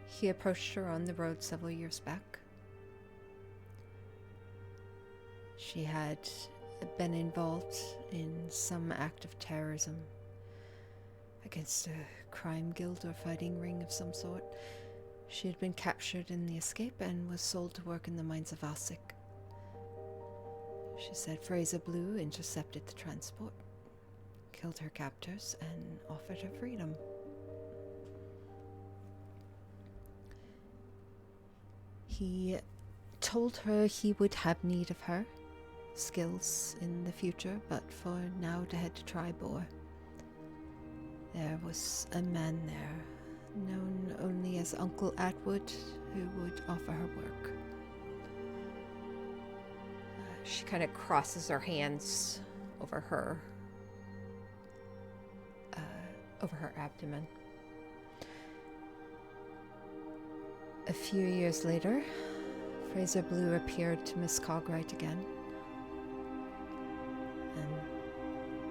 He approached her on the road several years back. She had been involved in some act of terrorism against a crime guild or fighting ring of some sort. She had been captured in the escape and was sold to work in the mines of Arsik. She said Fraser Blue intercepted the transport, killed her captors, and offered her freedom. He told her he would have need of her skills in the future, but for now to head to Tribor. There was a man there, known only as Uncle Atwood, who would offer her work. She kind of crosses her hands over her abdomen. A few years later, Fraser Blue appeared to Miss Cogwright again. And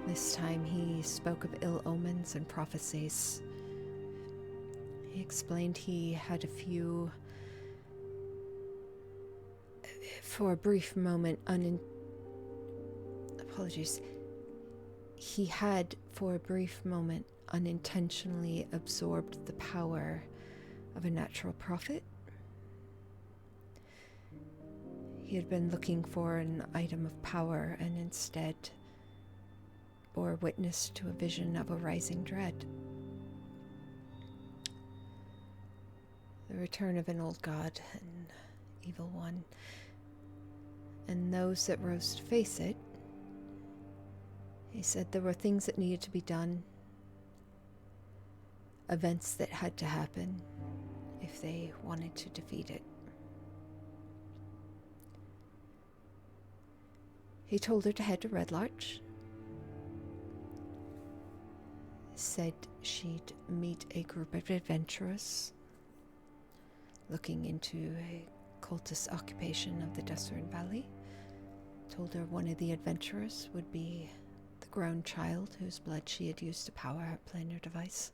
this time he spoke of ill omens and prophecies. He explained he had for a brief moment, he had, for a brief moment, unintentionally absorbed the power of a natural prophet. He had been looking for an item of power and instead bore witness to a vision of a rising dread. The return of an old god, an evil one, and those that rose to face it. He said there were things that needed to be done, events that had to happen if they wanted to defeat it. He told her to head to Red Larch, said she'd meet a group of adventurers looking into a cultist occupation of the Dusthorn Valley. Told her one of the adventurers would be the grown child whose blood she had used to power her planar device.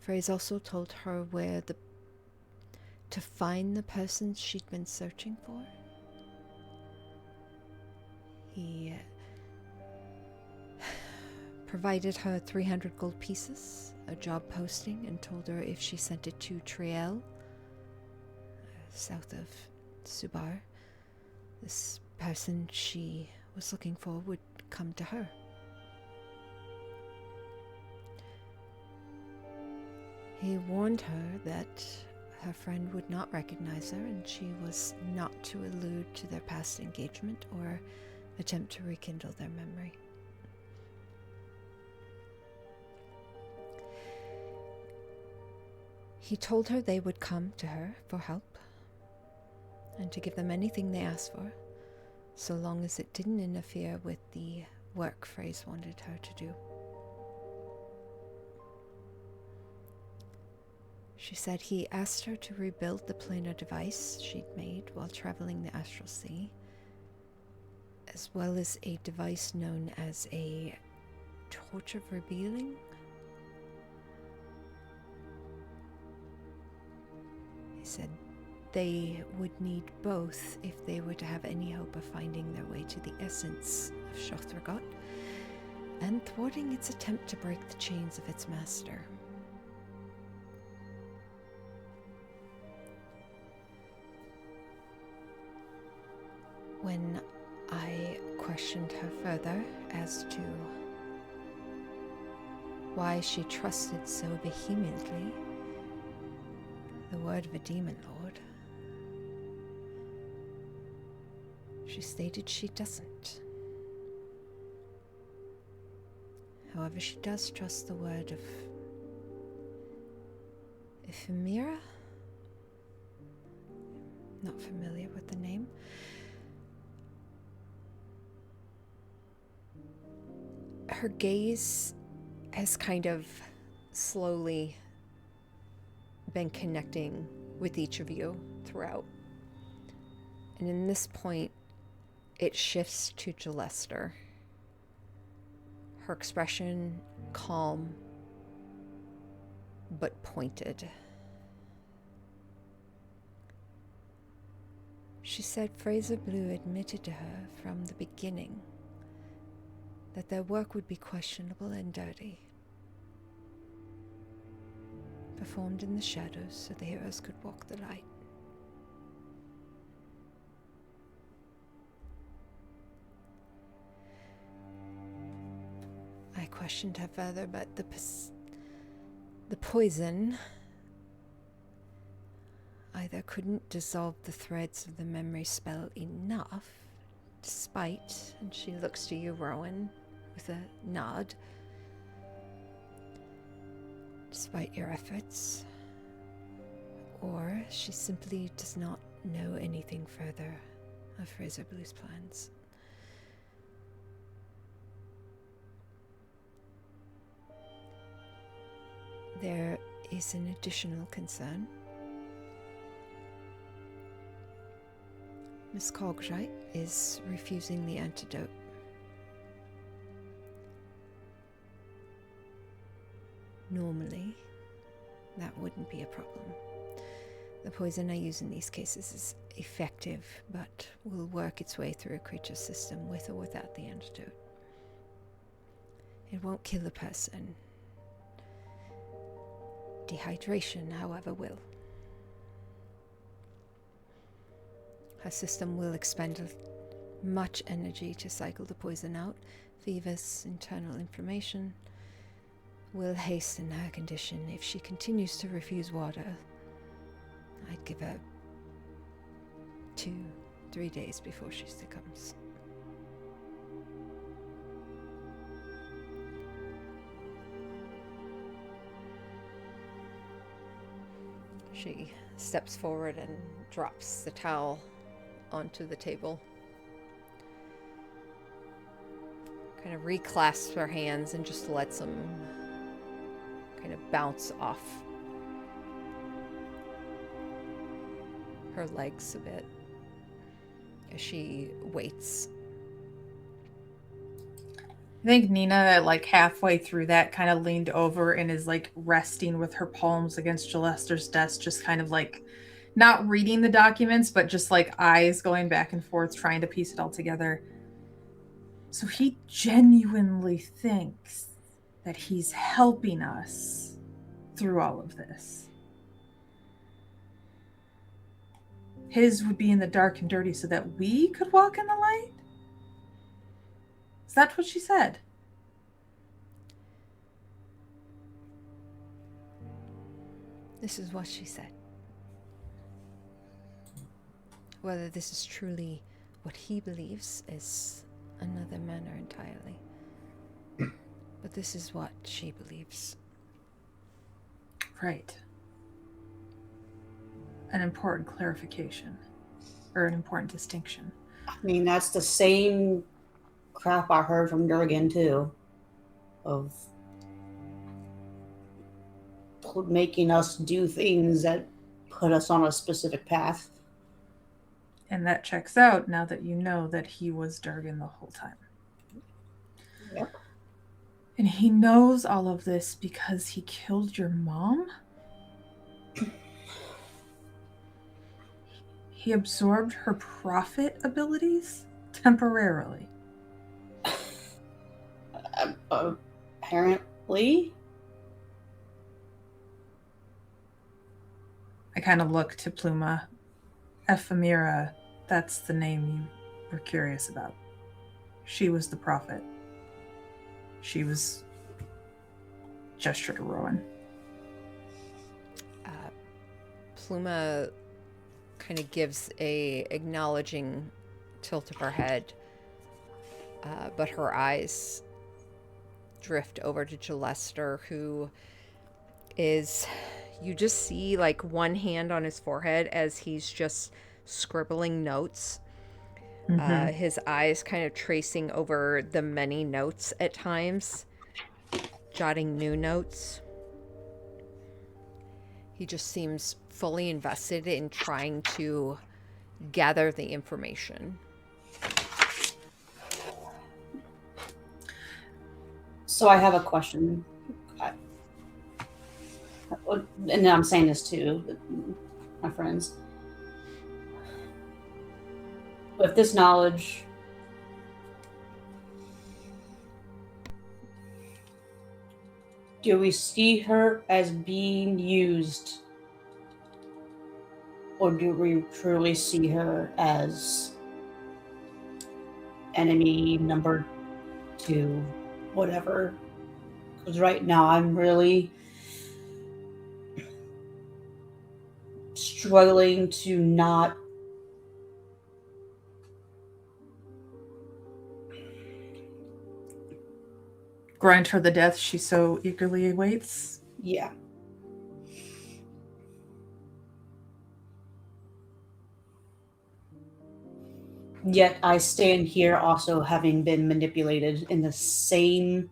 Fraze also told her where to find the person she'd been searching for. He provided her 300 gold pieces, a job posting, and told her if she sent it to Triel, south of Subar, this person she was looking for would come to her. He warned her that her friend would not recognize her and she was not to allude to their past engagement or attempt to rekindle their memory. He told her they would come to her for help and to give them anything they asked for, so long as it didn't interfere with the work Fraze wanted her to do. She said he asked her to rebuild the planar device she'd made while traveling the Astral Sea, as well as a device known as a Torch of Revealing. He said they would need both if they were to have any hope of finding their way to the essence of Shothrgot and thwarting its attempt to break the chains of its master. When I questioned her further as to why she trusted so vehemently the word of a demon lord, she stated she doesn't. However, she does trust the word of Ephemera. Not familiar with the name. Her gaze has kind of slowly been connecting with each of you throughout. And in this point, it shifts to Gelester. Her expression calm, but pointed. She said Fraser Blue admitted to her from the beginning that their work would be questionable and dirty, performed in the shadows so the heroes could walk the light. I questioned her further, but the poison either couldn't dissolve the threads of the memory spell enough, despite, and she looks to you, Rowan, with a nod, despite your efforts, or she simply does not know anything further of Razor Blue's plans. There is an additional concern. Miss Cogshite is refusing the antidote. Normally, that wouldn't be a problem. The poison I use in these cases is effective, but will work its way through a creature's system with or without the antidote. It won't kill a person. Dehydration, however, will. Her system will expend much energy to cycle the poison out. Fevers, internal inflammation will hasten her condition. If she continues to refuse water, I'd give her 2-3 days before she succumbs. She steps forward and drops the towel onto the table. Kind of reclasps her hands and just lets them kind of bounce off her legs a bit as she waits. I think Nina, like halfway through that, kind of leaned over and is like resting with her palms against Jalester's desk, just kind of like not reading the documents, but just like eyes going back and forth, trying to piece it all together. So he genuinely thinks that he's helping us through all of this. His would be in the dark and dirty so that we could walk in the light? Is that what she said? This is what she said. Whether this is truly what he believes is another matter entirely. But this is what she believes. Right. An important clarification. Or an important distinction. I mean, that's the same crap I heard from Durgan, too. Of making us do things that put us on a specific path. And that checks out now that you know that he was Durgan the whole time. Yep. And he knows all of this because he killed your mom? He absorbed her prophet abilities temporarily. Apparently. I kind of look to Pluma. Ephemera, that's the name you were curious about. She was the prophet. She was gesture to Rowan. Pluma kind of gives a acknowledging tilt of her head, but her eyes drift over to Jalester, who is, you just see like one hand on his forehead as he's just scribbling notes. His eyes kind of tracing over the many notes at times, jotting new notes. He just seems fully invested in trying to gather the information. So I have a question. And I'm saying this to my friends. With this knowledge, do we see her as being used? Or do we truly see her as enemy number 2, whatever? Because right now I'm really struggling to not Grind her the death she so eagerly awaits. yeah. Yet I stand here also having been manipulated in the same.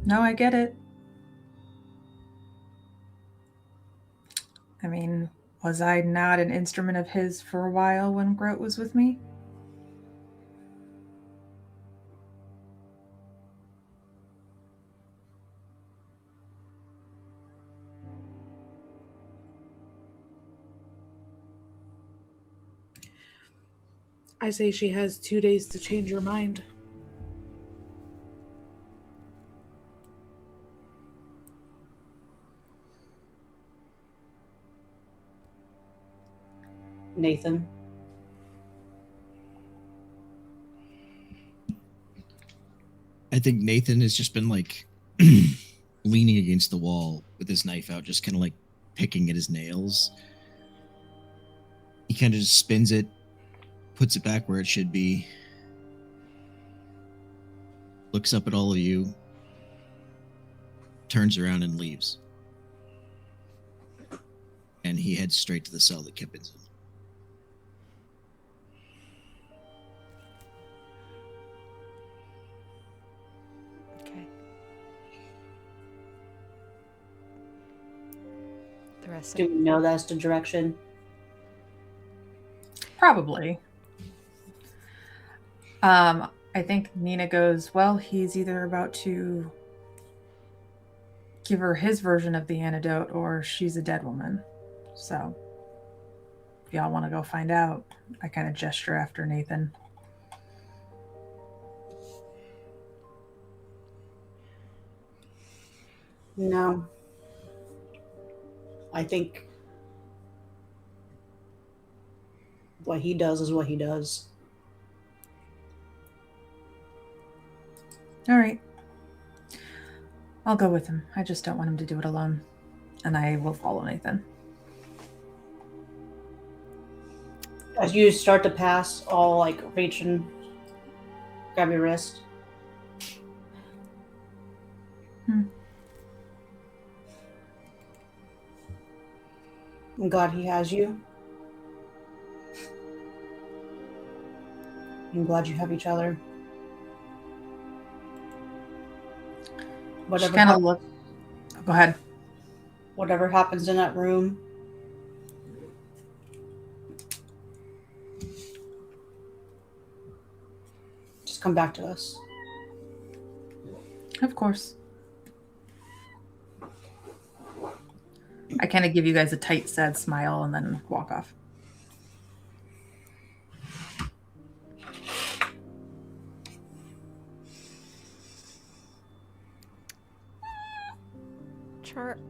No, I get it. I mean, was I not an instrument of his for a while when Groat was with me? I say she has 2 days to change her mind. Nathan. I think Nathan has just been like leaning against the wall with his knife out, just kind of like picking at his nails. He kind of just spins it, puts it back where it should be, looks up at all of you, turns around and leaves. And he heads straight to the cell that Kippen's in. Okay. The rest Do of we know that's the direction? Probably. I think Nina goes, well, he's either about to give her his version of the antidote or she's a dead woman. So, if y'all want to go find out, I kind of gesture after Nathan. No. I think what he does is what he does. All right. I'll go with him. I just don't want him to do it alone. And I will follow Nathan. As you start to pass, I'll like reach and grab your wrist. I'm glad he has you. I'm glad you have each other. She kind of look. Go ahead. Whatever happens in that room, just come back to us. Of course. I kind of give you guys a tight, sad smile and then walk off.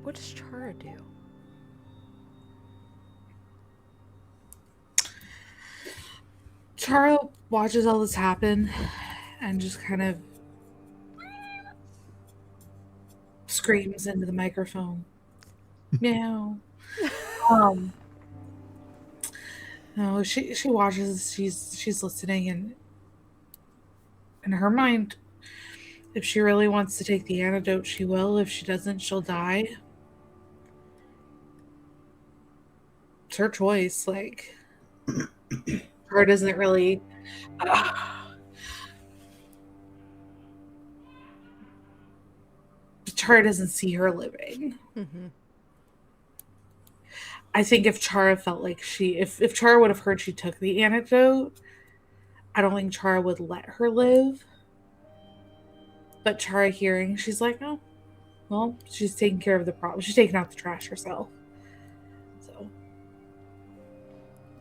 what does Chara do? Chara watches all this happen and just kind of screams into the microphone. Meow. No, she watches, she's listening, and in her mind, if she really wants to take the antidote, she will. If she doesn't, she'll die. It's her choice. Like, her doesn't really. Chara doesn't see her living. Mm-hmm. I think if Chara felt like if Chara would have heard she took the antidote, I don't think Chara would let her live. But Chara hearing, she's like, oh, well, she's taking care of the problem. She's taking out the trash herself. So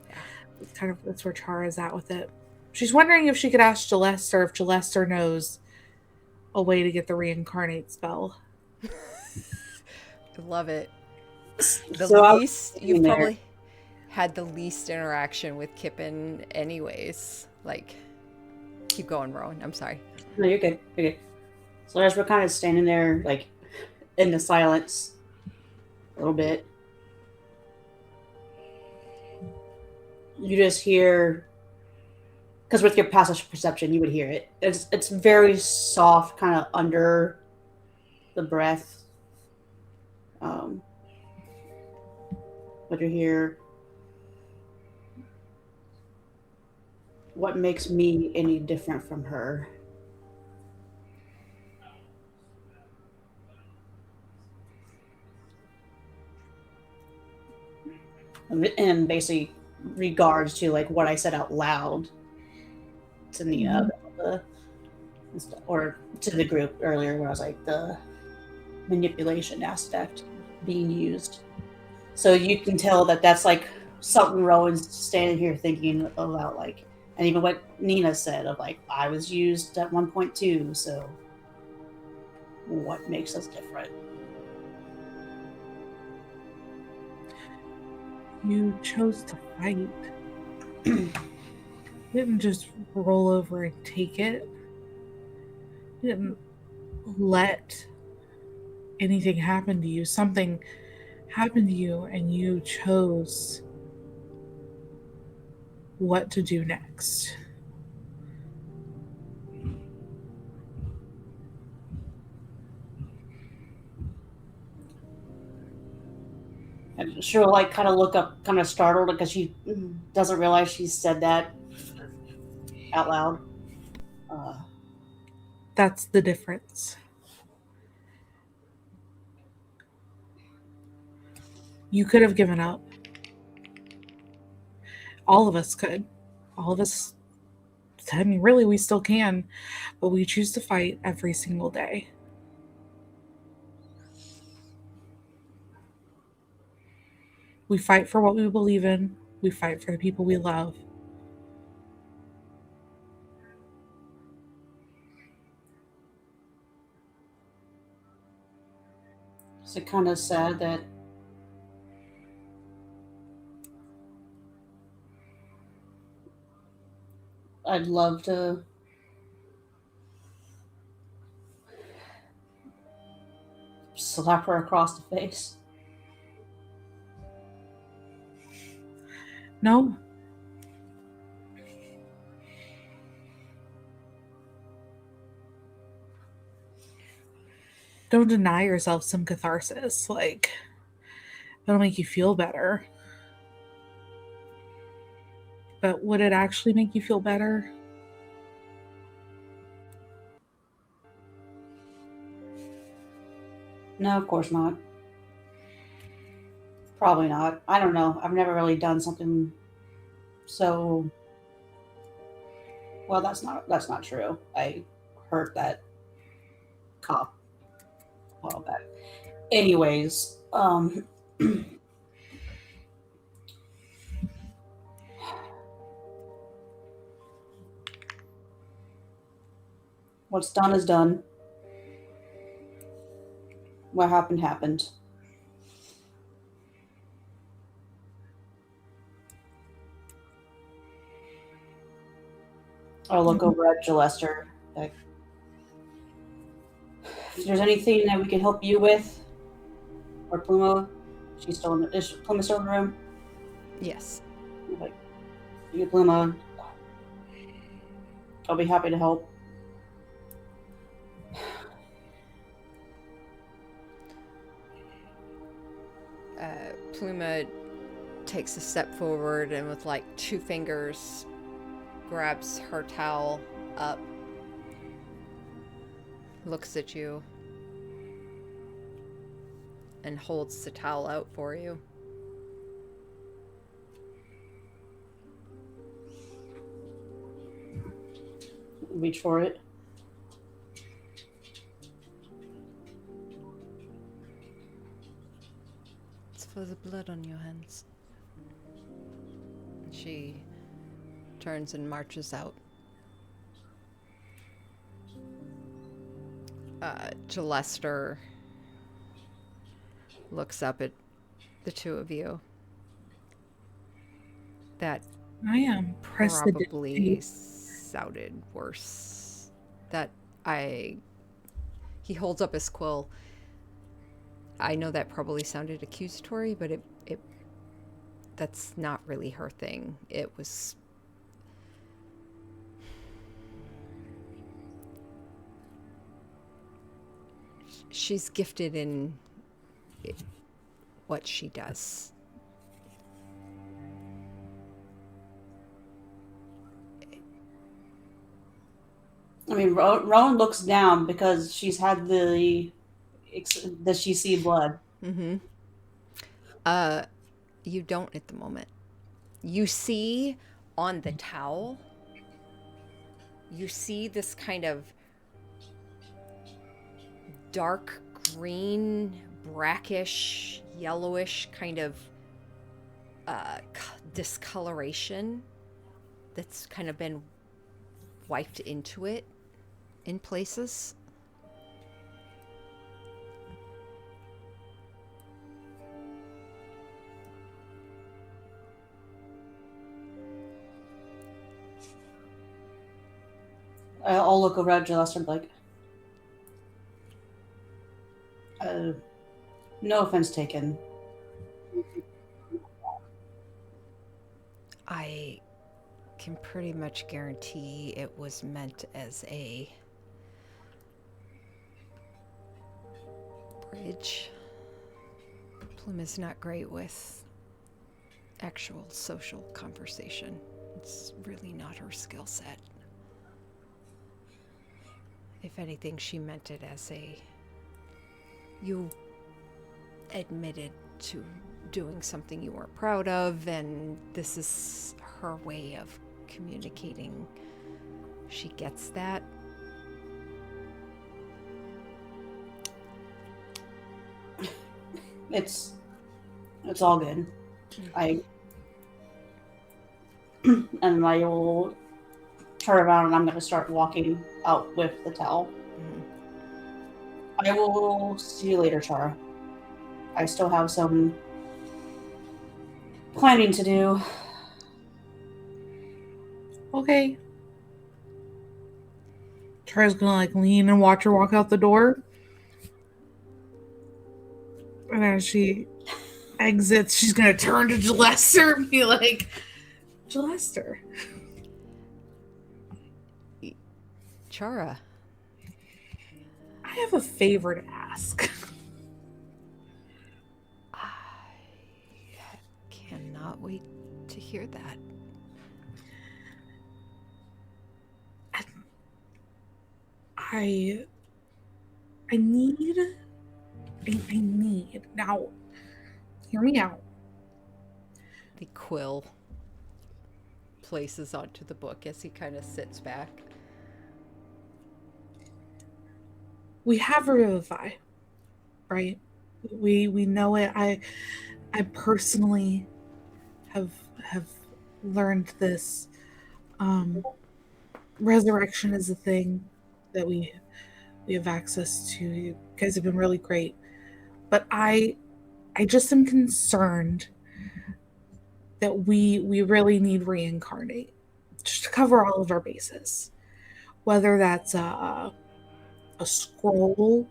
Yeah. that's where Chara's at with it. She's wondering if she could ask Jalester if Jalester knows a way to get the reincarnate spell. I love it. The So least you've probably had the least interaction with Kippen anyways. Like, keep going, Rowan. I'm sorry. No, you're good. You're good. So as we're kind of standing there, like, in the silence, a little bit, you just hear, because with your passive perception, you would hear it. It's very soft, kind of under the breath. But you hear, what makes me any different from her? And basically regards to like what I said out loud to Nina, or to the group earlier, where I was like the manipulation aspect being used. So you can tell that that's like something Rowan's standing here thinking about, like, and even what Nina said of like, I was used at 1.2, so what makes us different? You chose to fight. You didn't just roll over and take it. You didn't let anything happen to you. Something happened to you, and you chose what to do next. And she'll like kind of look up, kind of startled, because she doesn't realize she said that out loud. That's the difference. You could have given up. All of us could. All of us, I mean, really, we still can, but we choose to fight every single day. We fight for what we believe in. We fight for the people we love. Is it kind of sad that I'd love to slap her across the face? No. Don't deny yourself some catharsis. Like, that'll make you feel better. But would it actually make you feel better? No, of course not. Probably not. I don't know. I've never really done something so. Well, that's not true. I hurt that cop a while back. Anyways, what's done is done. What happened happened. I'll look over at Gillester. Like, if there's anything that we can help you with, or Pluma, is Pluma still in the room? Yes. Like, you, Pluma, I'll be happy to help. Pluma takes a step forward and with like 2 fingers grabs her towel up, looks at you, and holds the towel out for you. Reach for it. It's for the blood on your hands. She turns and marches out. Gillester looks up at the 2 of you. That I am probably sounded worse. He holds up his quill. I know that probably sounded accusatory, but it that's not really her thing. It was she's gifted in what she does. I mean, Rowan looks down because she's had does she see blood? Mm-hmm. You don't at the moment. You see on the towel, you see this kind of dark green, brackish, yellowish kind of discoloration that's kind of been wiped into it in places. I'll look over at Jalester and be like, no offense taken. I can pretty much guarantee it was meant as a bridge. Plume is not great with actual social conversation. It's really not her skill set. If anything, she meant it as a... You admitted to doing something you weren't proud of, and this is her way of communicating. She gets that. It's all good. And I will turn around and I'm going to start walking out with the towel. I will see you later, Chara. I still have some planning to do. Okay. Chara's gonna like lean and watch her walk out the door. And as she exits, she's gonna turn to Jalester and be like, Jalester. Chara. I have a favor to ask. I cannot wait to hear that. I need now, hear me out. The quill places onto the book as he kind of sits back. We have Revivify, right? We know it. I personally have learned this. Resurrection is a thing that we have access to. You guys have been really great, but I just am concerned that we really need reincarnate just to cover all of our bases, whether that's a scroll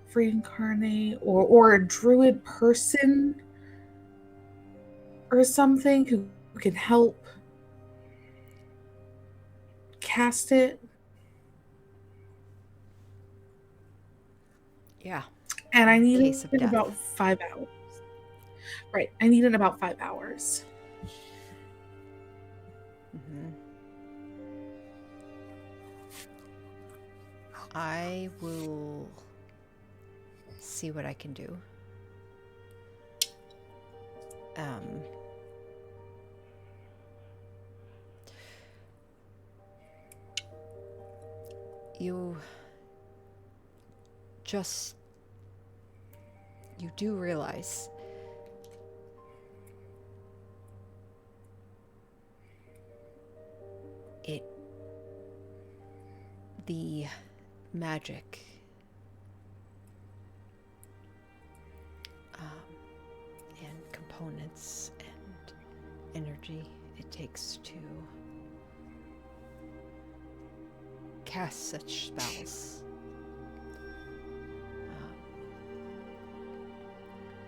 for reincarnate or a druid person or something who can help cast it. Yeah. And I need Case it of in death. about 5 hours. Right. I need it in about 5 hours. Mm-hmm. I will see what I can do. You do realize the magic and components and energy it takes to cast such spells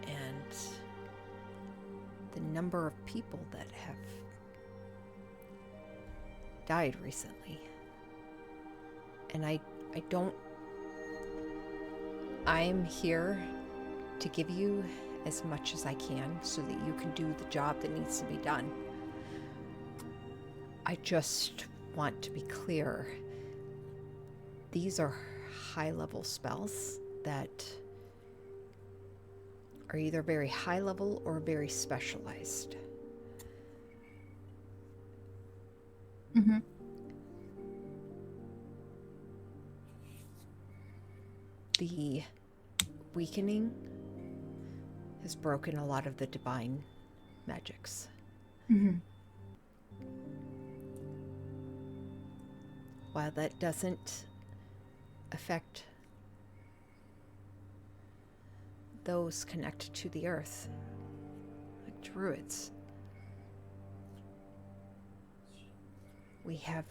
and the number of people that have died recently. And I'm here to give you as much as I can so that you can do the job that needs to be done. I just want to be clear. These are high-level spells that are either very high level or very specialized. Mm-hmm. The weakening has broken a lot of the divine magics. Mm-hmm. While that doesn't affect those connected to the earth, like druids, we have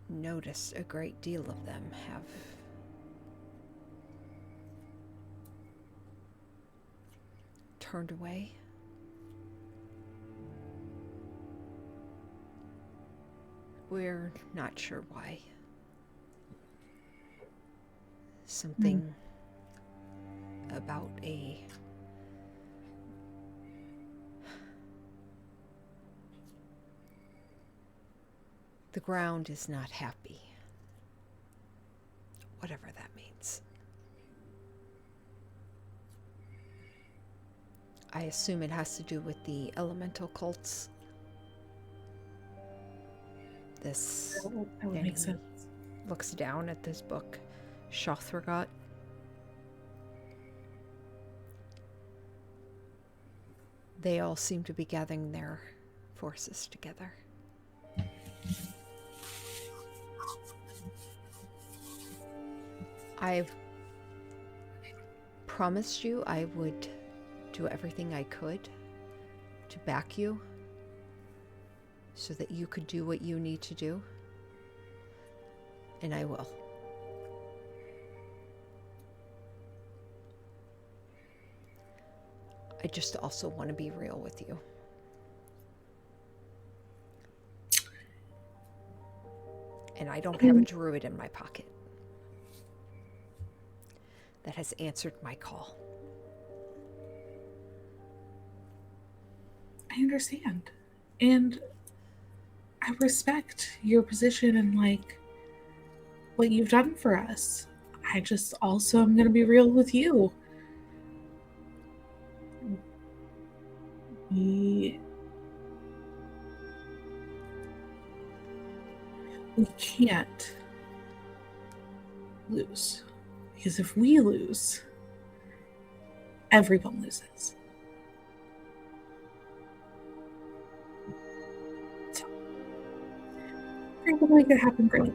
noticed a great deal of them have turned away. We're not sure why. Something about the ground is not happy. Whatever that means. I assume it has to do with the elemental cults. This That would make sense. looks down at this book, Shothragot. They all seem to be gathering their forces together. I've promised you I would do everything I could to back you so that you could do what you need to do. And I will. I just also want to be real with you. And I don't have a druid in my pocket that has answered my call. I understand. And I respect your position and like what you've done for us. I just also am going to be real with you. We can't lose. Because if we lose, everyone loses. So, I think we'll make it happen, great.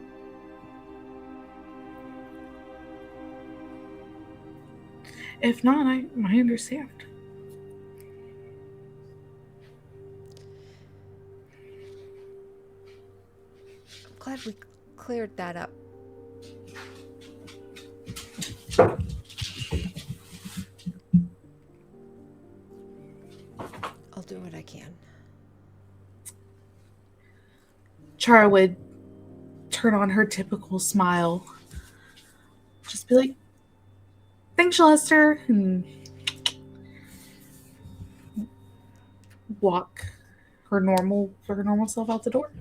If not, I understand. I'm glad we cleared that up. I'll do what I can. Chara would turn on her typical smile. Just be like, thanks, Lester, and walk her normal self out the door.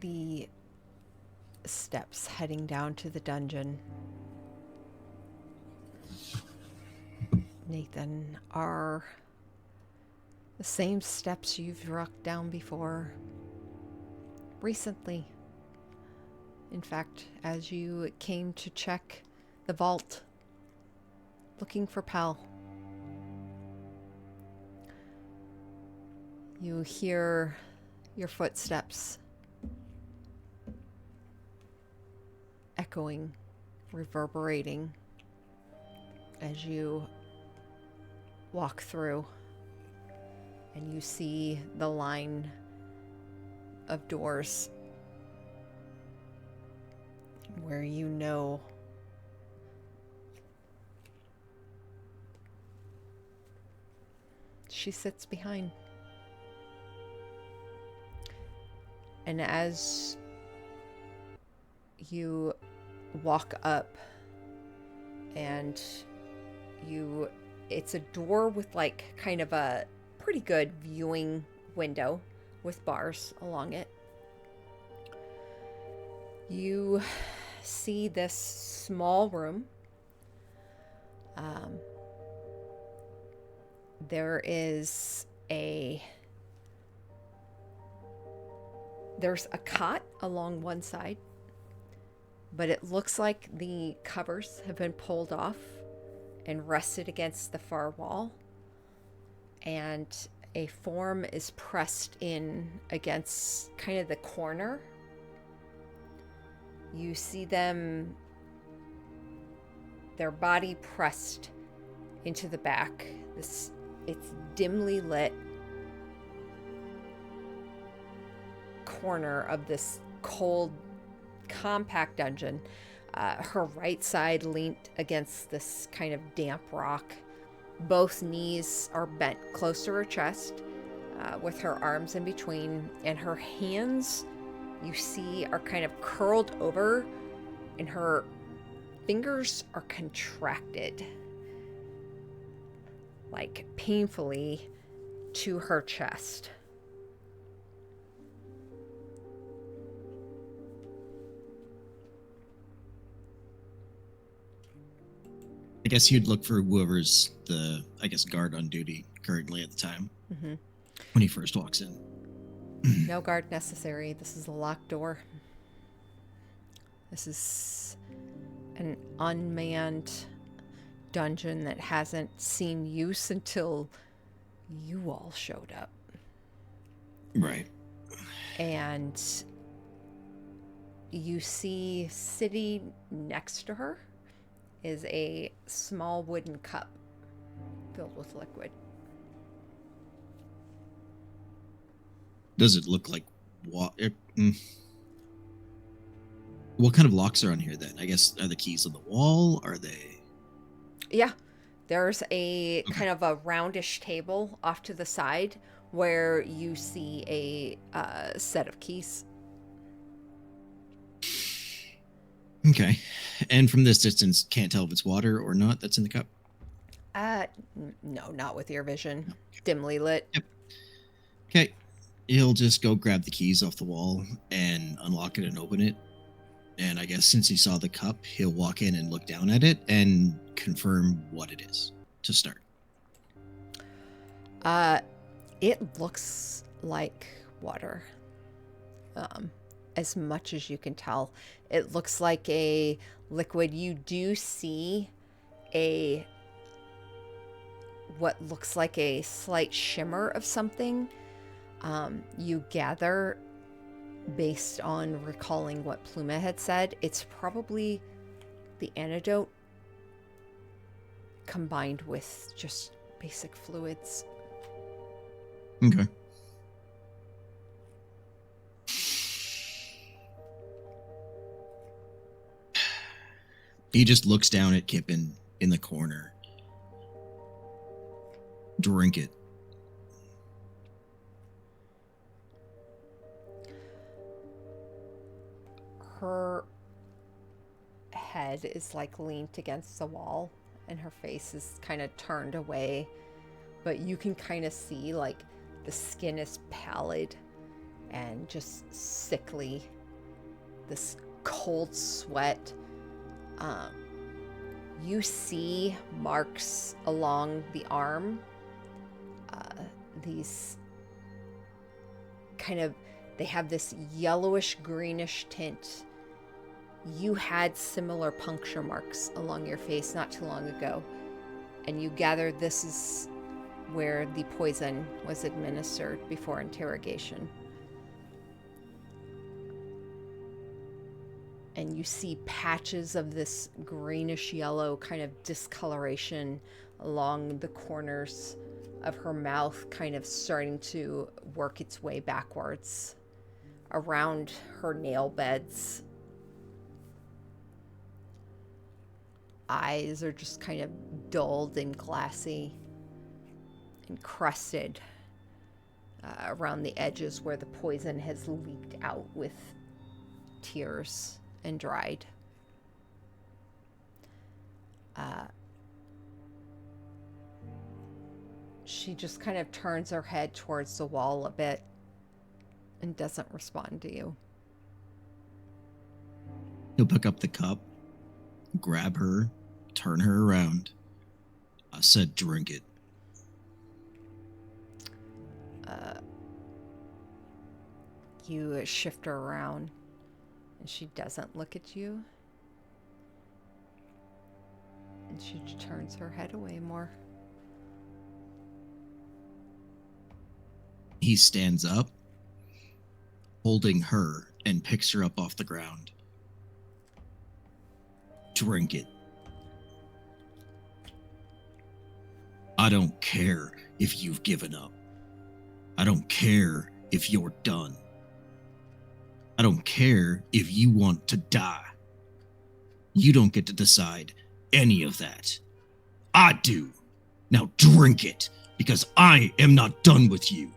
The steps heading down to the dungeon, Nathan, are the same steps you've walked down before recently. In fact, as you came to check the vault, looking for Pal, you hear your footsteps echoing, reverberating as you walk through, and you see the line of doors where you know she sits behind. And as you walk up and it's a door with like kind of a pretty good viewing window with bars along it. You see this small room. There's a cot along one side, but it looks like the covers have been pulled off and rested against the far wall, and a form is pressed in against kind of the corner. You see their body pressed into the back. It's dimly lit corner of this cold, compact dungeon. Her right side leaned against this kind of damp rock. Both knees are bent close to her chest, with her arms in between, and her hands, you see, are kind of curled over, and her fingers are contracted, like painfully, to her chest. I guess you'd look for whoever's guard on duty currently at the time when he first walks in. No guard necessary. This is a locked door. This is an unmanned dungeon that hasn't seen use until you all showed up. Right. And you see sitting next to her is a small wooden cup filled with liquid. Does it look like what kind of locks are on here then? I guess, are the keys on the wall? Are they? Yeah, there's a kind of a roundish table off to the side where you see a set of keys. Okay. And from this distance, can't tell if it's water or not that's in the cup? No, not with your vision. Dimly lit. Yep. Okay. He'll just go grab the keys off the wall and unlock it and open it. And I guess since he saw the cup, he'll walk in and look down at it and confirm what it is to start. It looks like water. As much as you can tell. It looks like a liquid. You do see what looks like a slight shimmer of something. You gather, based on recalling what Pluma had said, it's probably the antidote combined with just basic fluids. Okay. He just looks down at Kippen in the corner. Drink it. Her head is like leaned against the wall and her face is kind of turned away, but you can kind of see like the skin is pallid and just sickly, this cold sweat. You see marks along the arm, these kind of, they have this yellowish greenish tint. You had similar puncture marks along your face not too long ago, and you gather this is where the poison was administered before interrogation. And you see patches of this greenish yellow kind of discoloration along the corners of her mouth, kind of starting to work its way backwards around her nail beds. Eyes are just kind of dulled and glassy. encrusted around the edges where the poison has leaked out with tears and dried. She just kind of turns her head towards the wall a bit and doesn't respond to you. He'll pick up the cup, grab her, turn her around. I said, drink it. You shift her around, and she doesn't look at you. And she turns her head away more. He stands up, holding her, and picks her up off the ground. Drink it. I don't care if you've given up. I don't care if you're done. I don't care if you want to die. You don't get to decide any of that. I do. Now drink it, because I am not done with you.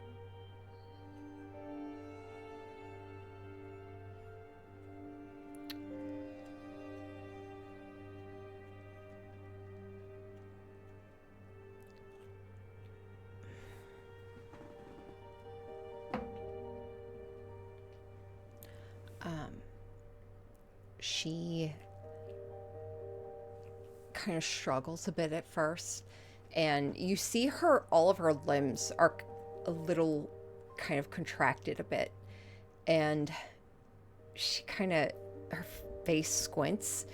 She kind of struggles a bit at first, and you see all of her limbs are a little kind of contracted a bit, and she her face squints.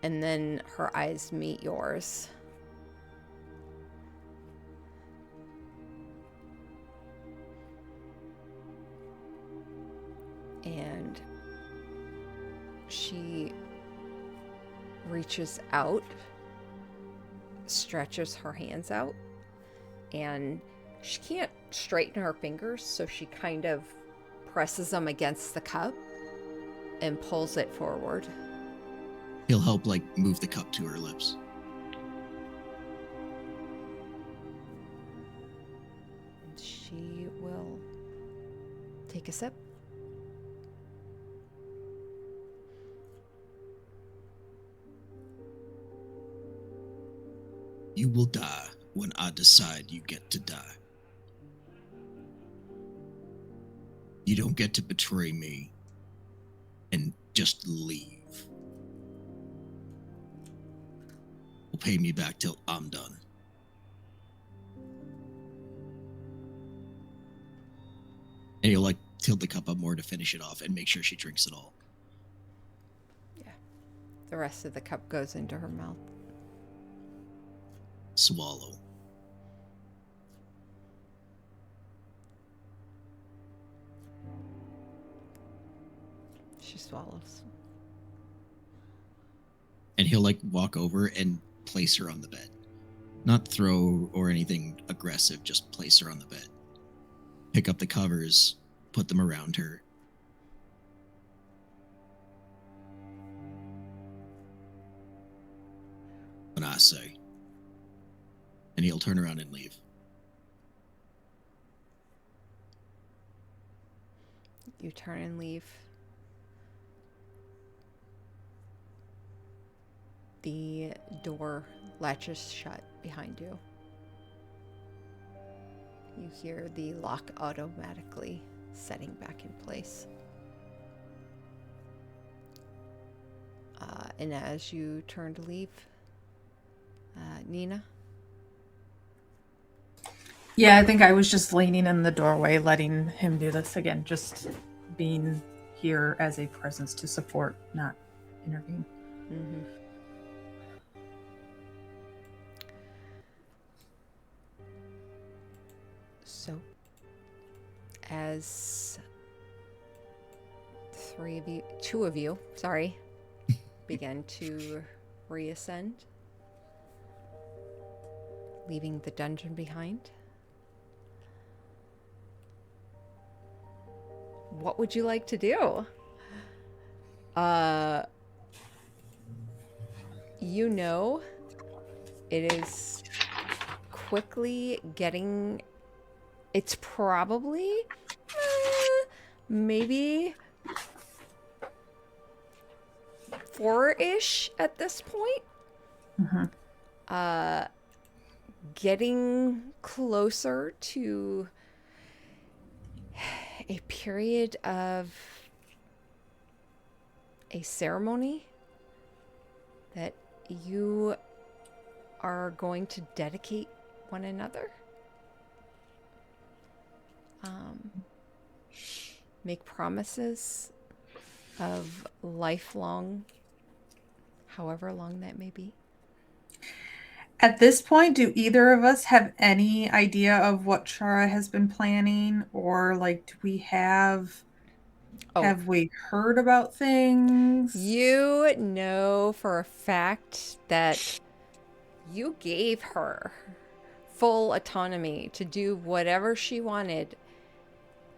And then her eyes meet yours. And she reaches out, stretches her hands out, and she can't straighten her fingers, so she kind of presses them against the cup and pulls it forward. He'll help, move the cup to her lips. She will take a sip. You will die when I decide you get to die. You don't get to betray me and just leave. Will pay me back till I'm done. And he'll tilt the cup up more to finish it off and make sure she drinks it all. Yeah. The rest of the cup goes into her mouth. Swallow. She swallows. And he'll walk over and place her on the bed. Not throw or anything aggressive, just place her on the bed. Pick up the covers, put them around her. When I say. And he'll turn around and leave. You turn and leave. The door latches shut behind you. You hear the lock automatically setting back in place. And as you turn to leave, Nina? Yeah, I think I was just leaning in the doorway, letting him do this again, just being here as a presence to support, not intervene. Mm-hmm. So, as two of you, begin to reascend, leaving the dungeon behind, what would you like to do? you know it is quickly getting. It's probably maybe 4-ish at this point. Mhm. Getting closer to a period of a ceremony that you are going to dedicate one another. Make promises of lifelong, however long that may be. At this point, do either of us have any idea of what Chara has been planning, or like, do we have we heard about things? You know for a fact that you gave her full autonomy to do whatever she wanted,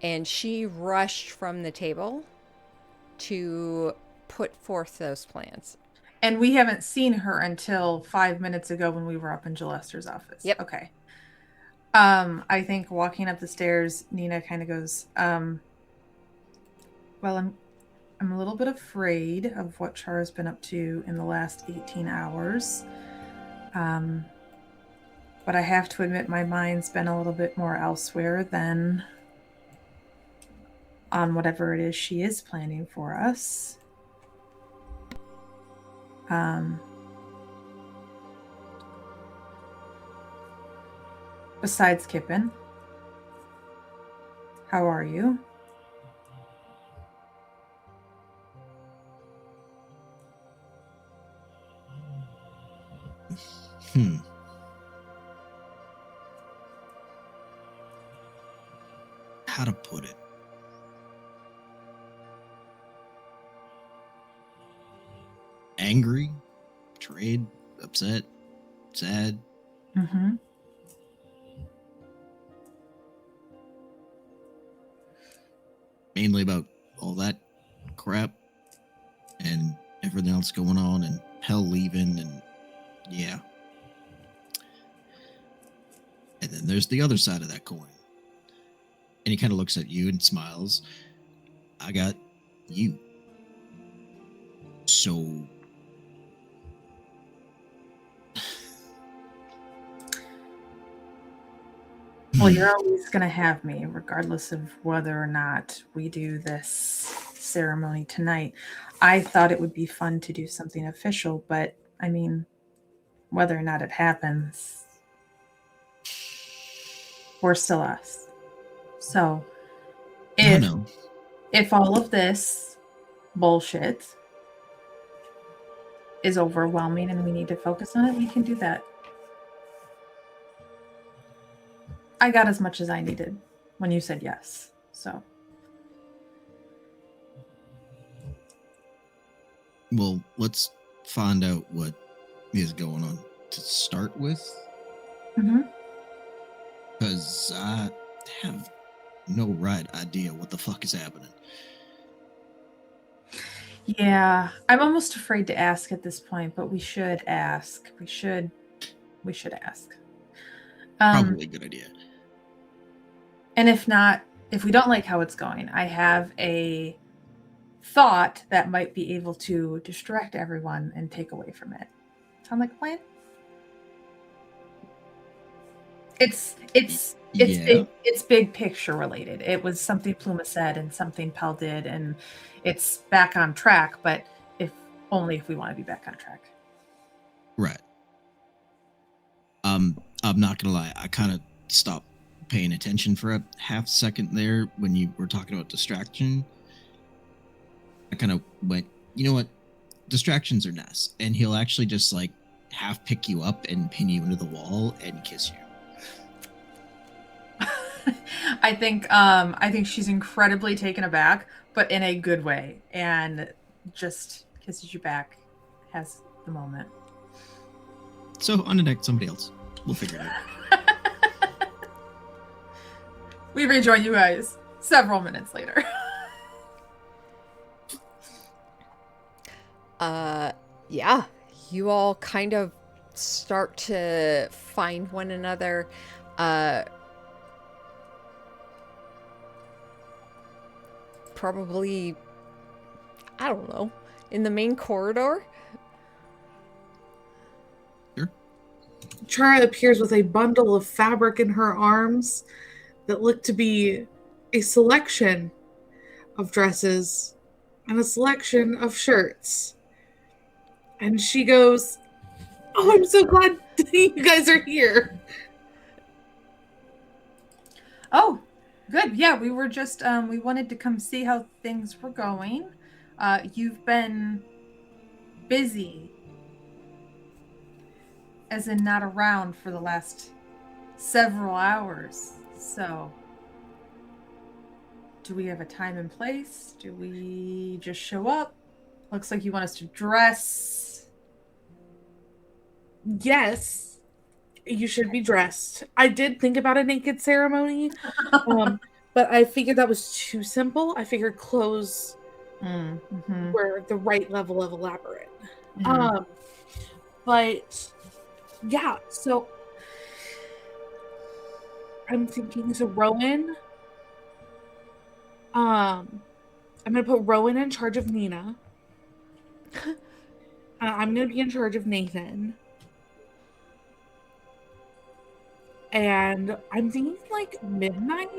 and she rushed from the table to put forth those plans. And we haven't seen her until 5 minutes ago when we were up in Gillester's office. Yep. Okay. I think walking up the stairs, Nina kind of goes, well, I'm a little bit afraid of what Chara's been up to in the last 18 hours. But I have to admit my mind's been a little bit more elsewhere than on whatever it is she is planning for us. Besides Kippen, how are you? How to put it? Angry, betrayed, upset, sad. Mm-hmm. Mainly about all that crap and everything else going on, and Hell leaving, and yeah. And then there's the other side of that coin. And he kind of looks at you and smiles. I got you. So well, you're always going to have me, regardless of whether or not we do this ceremony tonight. I thought it would be fun to do something official, but I mean, whether or not it happens, we're still us. So if all of this bullshit is overwhelming and we need to focus on it, we can do that. I got as much as I needed when you said yes. So. Well, let's find out what is going on to start with. Mm-hmm. Because I have no right idea what the fuck is happening. Yeah, I'm almost afraid to ask at this point, but we should ask. We should ask. Probably a good idea. And if not, if we don't like how it's going, I have a thought that might be able to distract everyone and take away from it. Sound like a plan? It's big picture related. It was something Pluma said and something Pell did, and it's back on track, but only if we want to be back on track. Right. I'm not gonna lie, I kind of stopped paying attention for a half second there when you were talking about distraction. I kind of went, you know what? Distractions are nice. And he'll actually just like half pick you up and pin you into the wall and kiss you. I think she's incredibly taken aback, but in a good way, and just kisses you back, has the moment. So on to next somebody else. We'll figure it out. We rejoin you guys several minutes later. Yeah, you all kind of start to find one another. Probably, I don't know, in the main corridor. Chara appears with a bundle of fabric in her arms that look to be a selection of dresses and a selection of shirts. And she goes, "Oh, I'm so glad you guys are here." Oh, good. Yeah, we were just we wanted to come see how things were going. You've been busy, as in not around for the last several hours. So, do we have a time and place? Do we just show up? Looks like you want us to dress. Yes, you should be dressed. I did think about a naked ceremony, but I figured that was too simple. I figured clothes Mm-hmm. were the right level of elaborate. Mhm. But yeah, so I'm thinking, so Rowan, I'm gonna put Rowan in charge of Nina. I'm gonna be in charge of Nathan. And I'm thinking like midnight.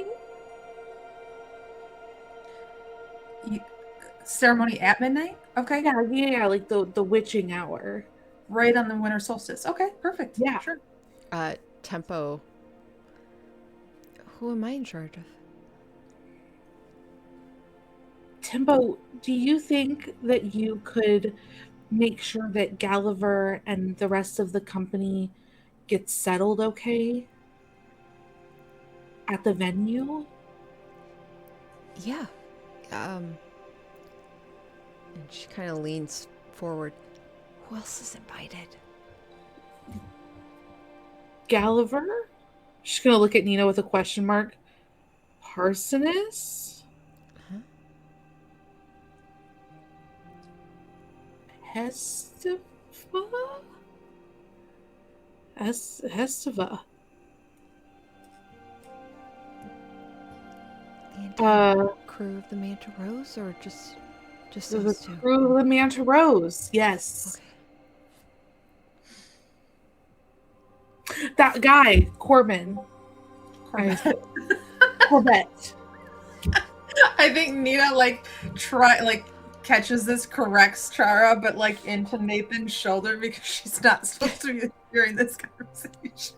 Ceremony at midnight? Okay. Yeah, like the witching hour. Right on the winter solstice. Okay, perfect. Yeah. Sure. Tempo. Who am I in charge of? Timbo, do you think that you could make sure that Gulliver and the rest of the company gets settled okay at the venue? Yeah. And she kind of leans forward. Who else is invited? Gulliver? She's gonna look at Nina with a question mark. Parsoness? Huh? Hestiva? Hestiva. The entire crew of the Manta Rose, or just The those two? crew of the Manta Rose, yes. Okay. That guy, Corbin. Corbett. I think Nina catches this, corrects Chara, but like into Nathan's shoulder because she's not supposed to be hearing this conversation.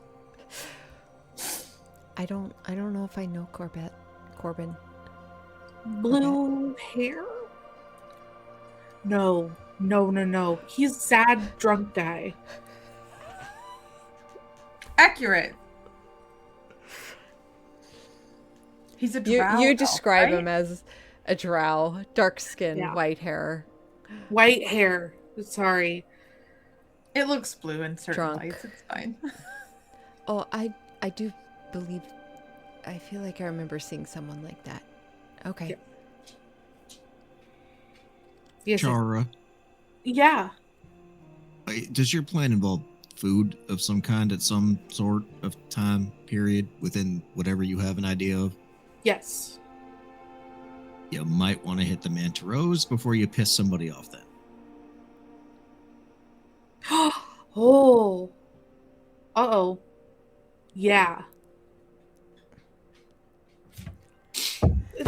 I don't know if I know Corbin. Blue hair? No. He's sad, drunk guy. Accurate. He's a drow. You describe right? him as a drow, dark skin, Yeah. white hair. White hair. Sorry. It looks blue in certain Drunk. lights. It's fine. Oh, I do believe. I feel like I remember seeing someone like that. Okay. Yeah. Yes. Chara, Yeah. does your plan involve food of some kind at some sort of time period within whatever you have an idea of? Yes. You might want to hit the Manta Rose before you piss somebody off then. Oh. Uh-oh. Yeah.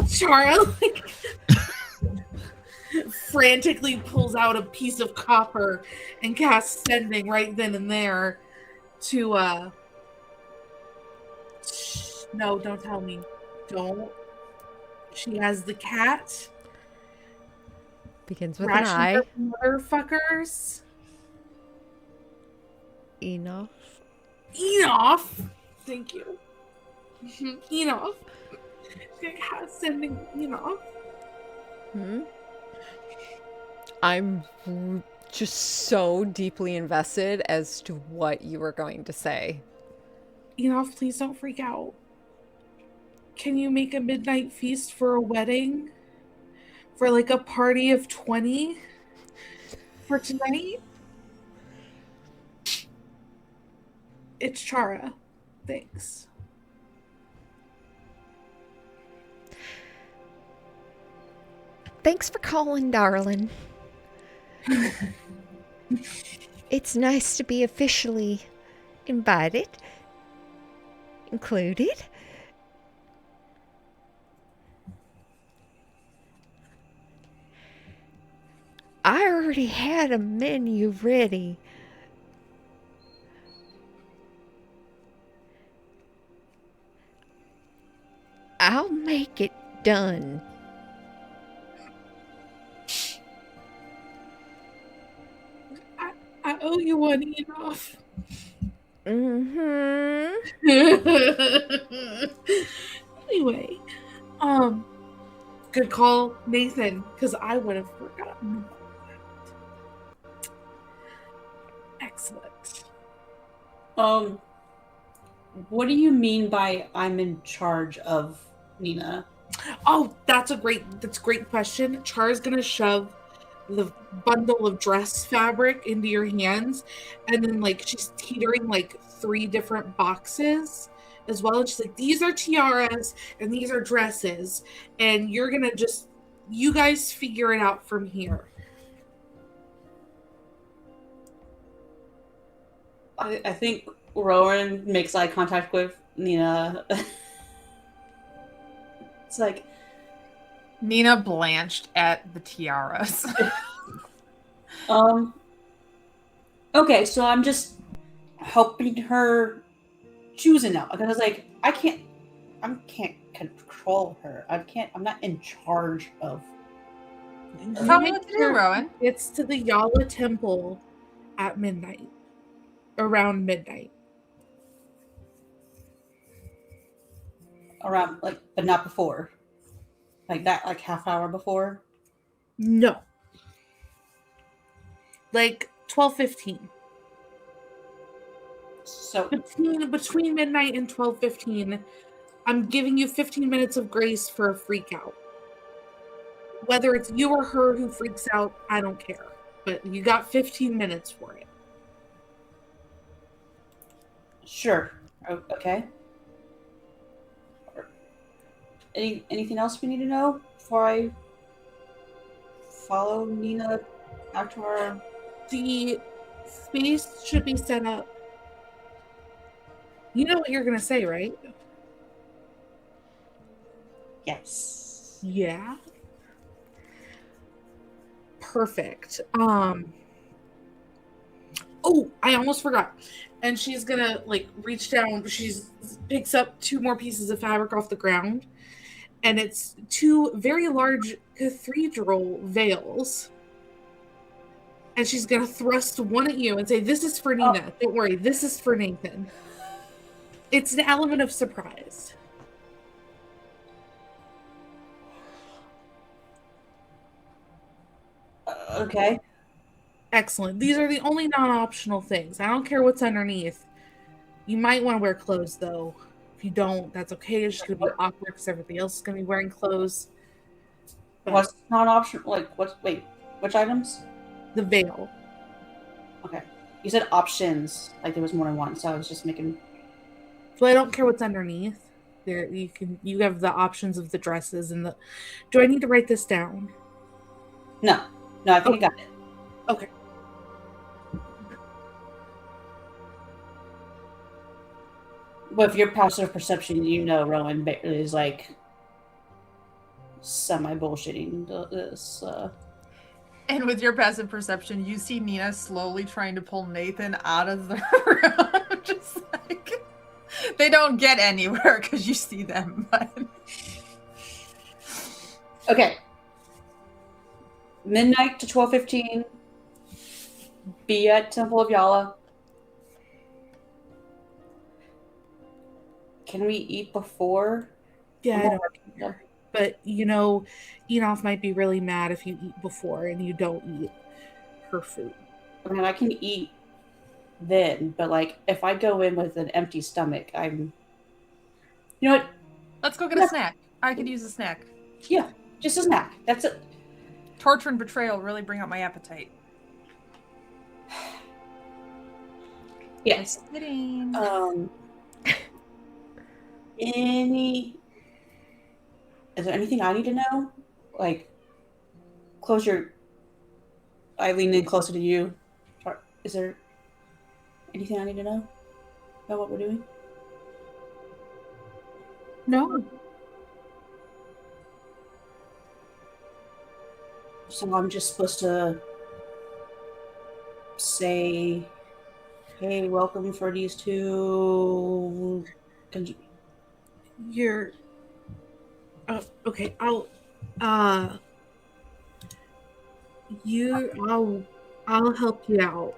Chara frantically pulls out a piece of copper and casts sending right then and there to no, don't tell me. Don't. She has the cat. Begins with an I. Ration motherfuckers. Enough. Enough. Thank you. Enough. Sending enough. I'm just so deeply invested as to what you were going to say. Enough, please don't freak out. Can you make a midnight feast for a wedding? For like a party of 20 for tonight? It's Chara. Thanks. Thanks for calling, darling. It's nice to be officially invited, included. I already had a menu ready. I'll make it done. I owe you one, Enoff. Mm-hmm. Anyway, good call, Nathan, because I would have forgotten about that. Excellent. What do you mean by I'm in charge of Nina? Oh, that's a great question. Char's gonna shove the bundle of dress fabric into your hands, and then like she's teetering like 3 different boxes as well. And she's like, these are tiaras and these are dresses, and you're gonna just, you guys figure it out from here. I think Rowan makes eye contact with Nina. It's like, Nina blanched at the tiaras. okay, so I'm just helping her choose it now. Because I was like, I can't control her. I'm not in charge of Tell me what to do, Rowan. It's to the Yala temple at midnight. Around midnight. around, like, but not before. Like that, like half hour before. No. Like 12:15. So Between midnight and 12:15, I'm giving you 15 minutes of grace for a freak out. Whether it's you or her who freaks out, I don't care. But you got 15 minutes for it. sure, okay. Anything else we need to know before I follow Nina out to our? The space should be set up. You know what you're gonna say, right? Yes. Yeah. Perfect. Oh, I almost forgot. And she's gonna like reach down. Picks up 2 more pieces of fabric off the ground, and it's 2 very large cathedral veils. And she's gonna thrust one at you and say, "This is for Nina. Don't worry, this is for Nathan." It's an element of surprise. Okay. Excellent. These are the only non-optional things. I don't care what's underneath. You might want to wear clothes, though. If you don't, that's okay. It's just going to be awkward because everybody else is going to be wearing clothes. But What's non-optional? Like, what's? Wait, which items? the veil. Okay. You said options. Like there was more than one, so I was just making. So I don't care what's underneath. There, you have the options of the dresses and the. Do I need to write this down? No, I think I got it. Okay. With your passive perception, you know Rowan is like semi-bullshitting this. And with your passive perception, you see Nina slowly trying to pull Nathan out of the room. Just like they don't get anywhere because you see them. But Okay. Midnight to 12:15. Be at Temple of Yala. Can we eat before? Yeah, I I'm don't care. But Enoff might be really mad if you eat before and you don't eat her food. I mean, I can eat then, but like if I go in with an empty stomach, I'm. You know what? let's go get a snack. I could use a snack. Yeah, just a snack. That's it. Torture and betrayal really bring out my appetite. Yes. Sitting. Is there anything I need to know? Like, I lean in closer to you. Is there anything I need to know about what we're doing? No. So I'm just supposed to say, hey, welcome for these two. You're. Oh, okay. I'll help you out.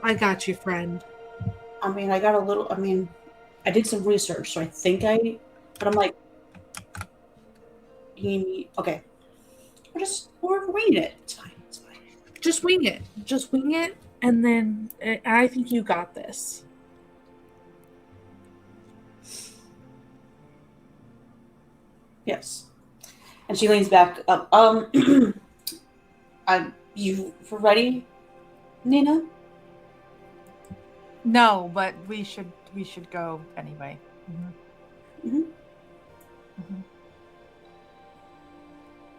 I got you, friend. I mean, I did some research, so I think but I'm like, okay. We're winging it. It's fine. Just wing it, and then I think you got this. Yes. And she leans back up. You ready, Nina? No, but we should go anyway.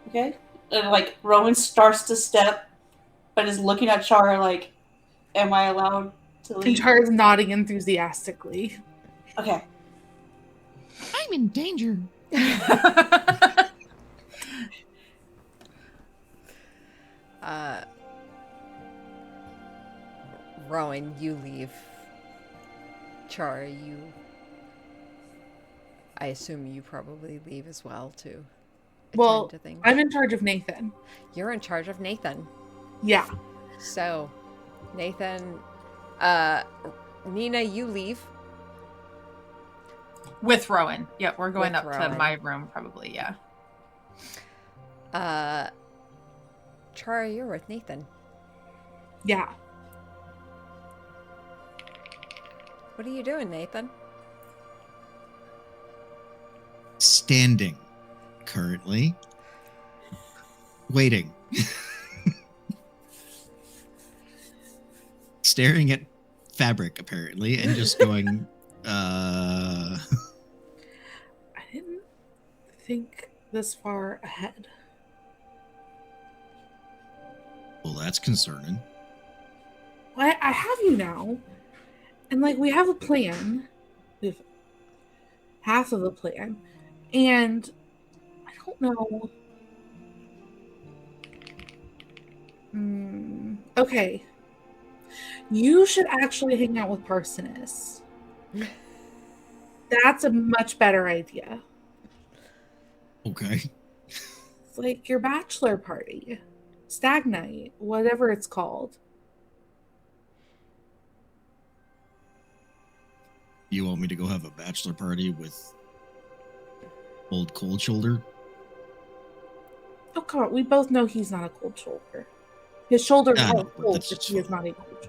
Okay. And like Rowan starts to step, but is looking at Char like, "Am I allowed to leave?" And Char's nodding enthusiastically. Okay. I'm in danger. Rowan, you leave. Char, I assume you probably leave as well to attend to things. I'm in charge of Nathan. You're in charge of Nathan. Yeah. So, Nathan, Nina, you leave. With Rowan. Yeah, we're going With up Rowan. to my room probably, yeah. Char, you're with Nathan. Yeah. What are you doing, Nathan? Standing currently. Waiting. Staring at fabric, apparently, and just going, I didn't think this far ahead. Well, that's concerning. Well, I have you now. And, like, we have a plan. We have half of a plan. And I don't know. Okay. You should actually hang out with Parsonis. That's a much better idea. Okay. It's like your bachelor party. Stag night. Whatever it's called. You want me to go have a bachelor party with old Cold Shoulder? Oh, come on. We both know he's not a cold shoulder. His shoulders I are know, but cold, that's but just he is fine. not a cold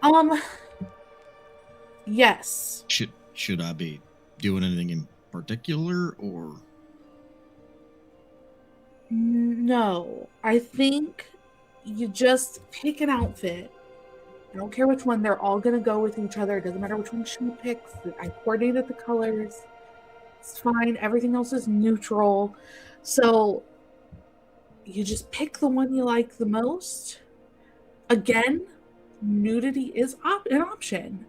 shoulder. Yes. Should I be doing anything in particular, or No. I think you just pick an outfit. I don't care which one. They're all going to go with each other. It doesn't matter which one she picks. I coordinated the colors. It's fine. Everything else is neutral. So you just pick the one you like the most. Again, nudity is an option.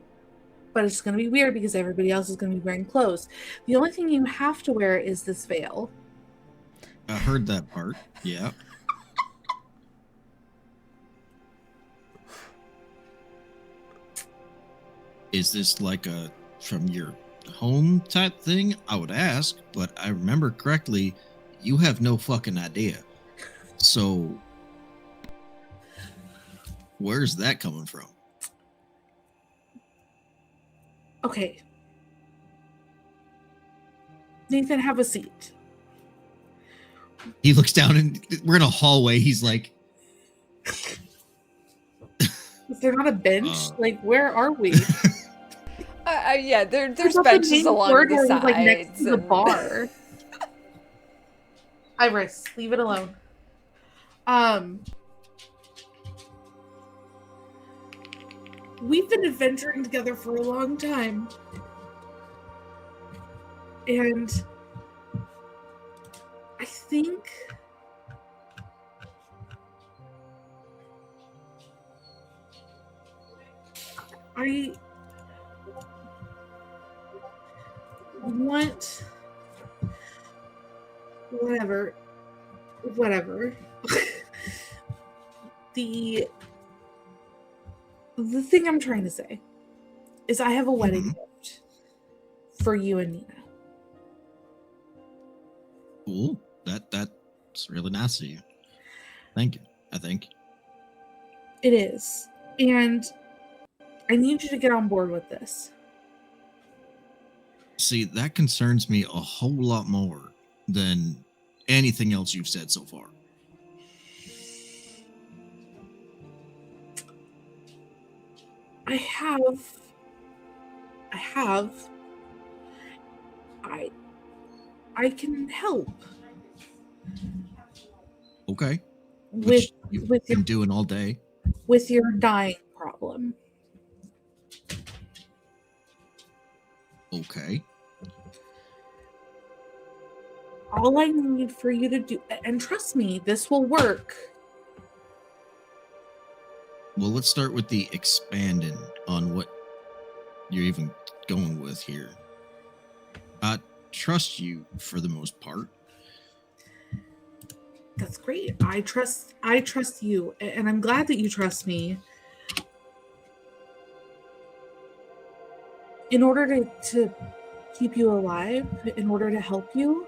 But it's going to be weird because everybody else is going to be wearing clothes. The only thing you have to wear is this veil. I heard that part. Yeah. Is this like a from your home type thing? I would ask, but I remember correctly, you have no fucking idea. So where's that coming from? Okay. Nathan, have a seat. He looks down and we're in a hallway. He's like, Is there not a bench? Like, where are we? Yeah, there's not the benches main along corridor, the sides. like next to the and- bar. Iris, leave it alone. we've been adventuring together for a long time. And I think I want whatever the thing I'm trying to say is I have a wedding gift for you and Nina. Cool. That's really nice of you. Thank you. I think. It is. And I need you to get on board with this. See, that concerns me a whole lot more than anything else you've said so far. I can help Okay. with Which you've with been your doing all day. with your dying problem. Okay. All I need for you to do, and trust me, this will work. Well, let's start with the expanding on what you're even going with here. I trust you for the most part. That's great. I trust you, and I'm glad that you trust me. In order to keep you alive, in order to help you,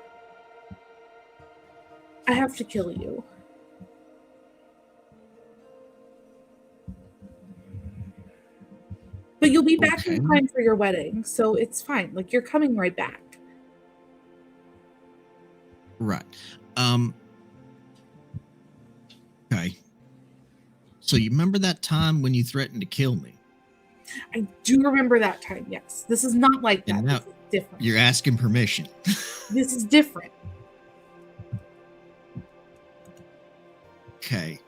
I have to kill you. But you'll be back in Okay. time for your wedding, so it's fine. Like, you're coming right back. Right. Okay. So you remember that time when you threatened to kill me? I do remember that time, yes. This is not like that. And now This is different. you're asking permission. This is different. Okay.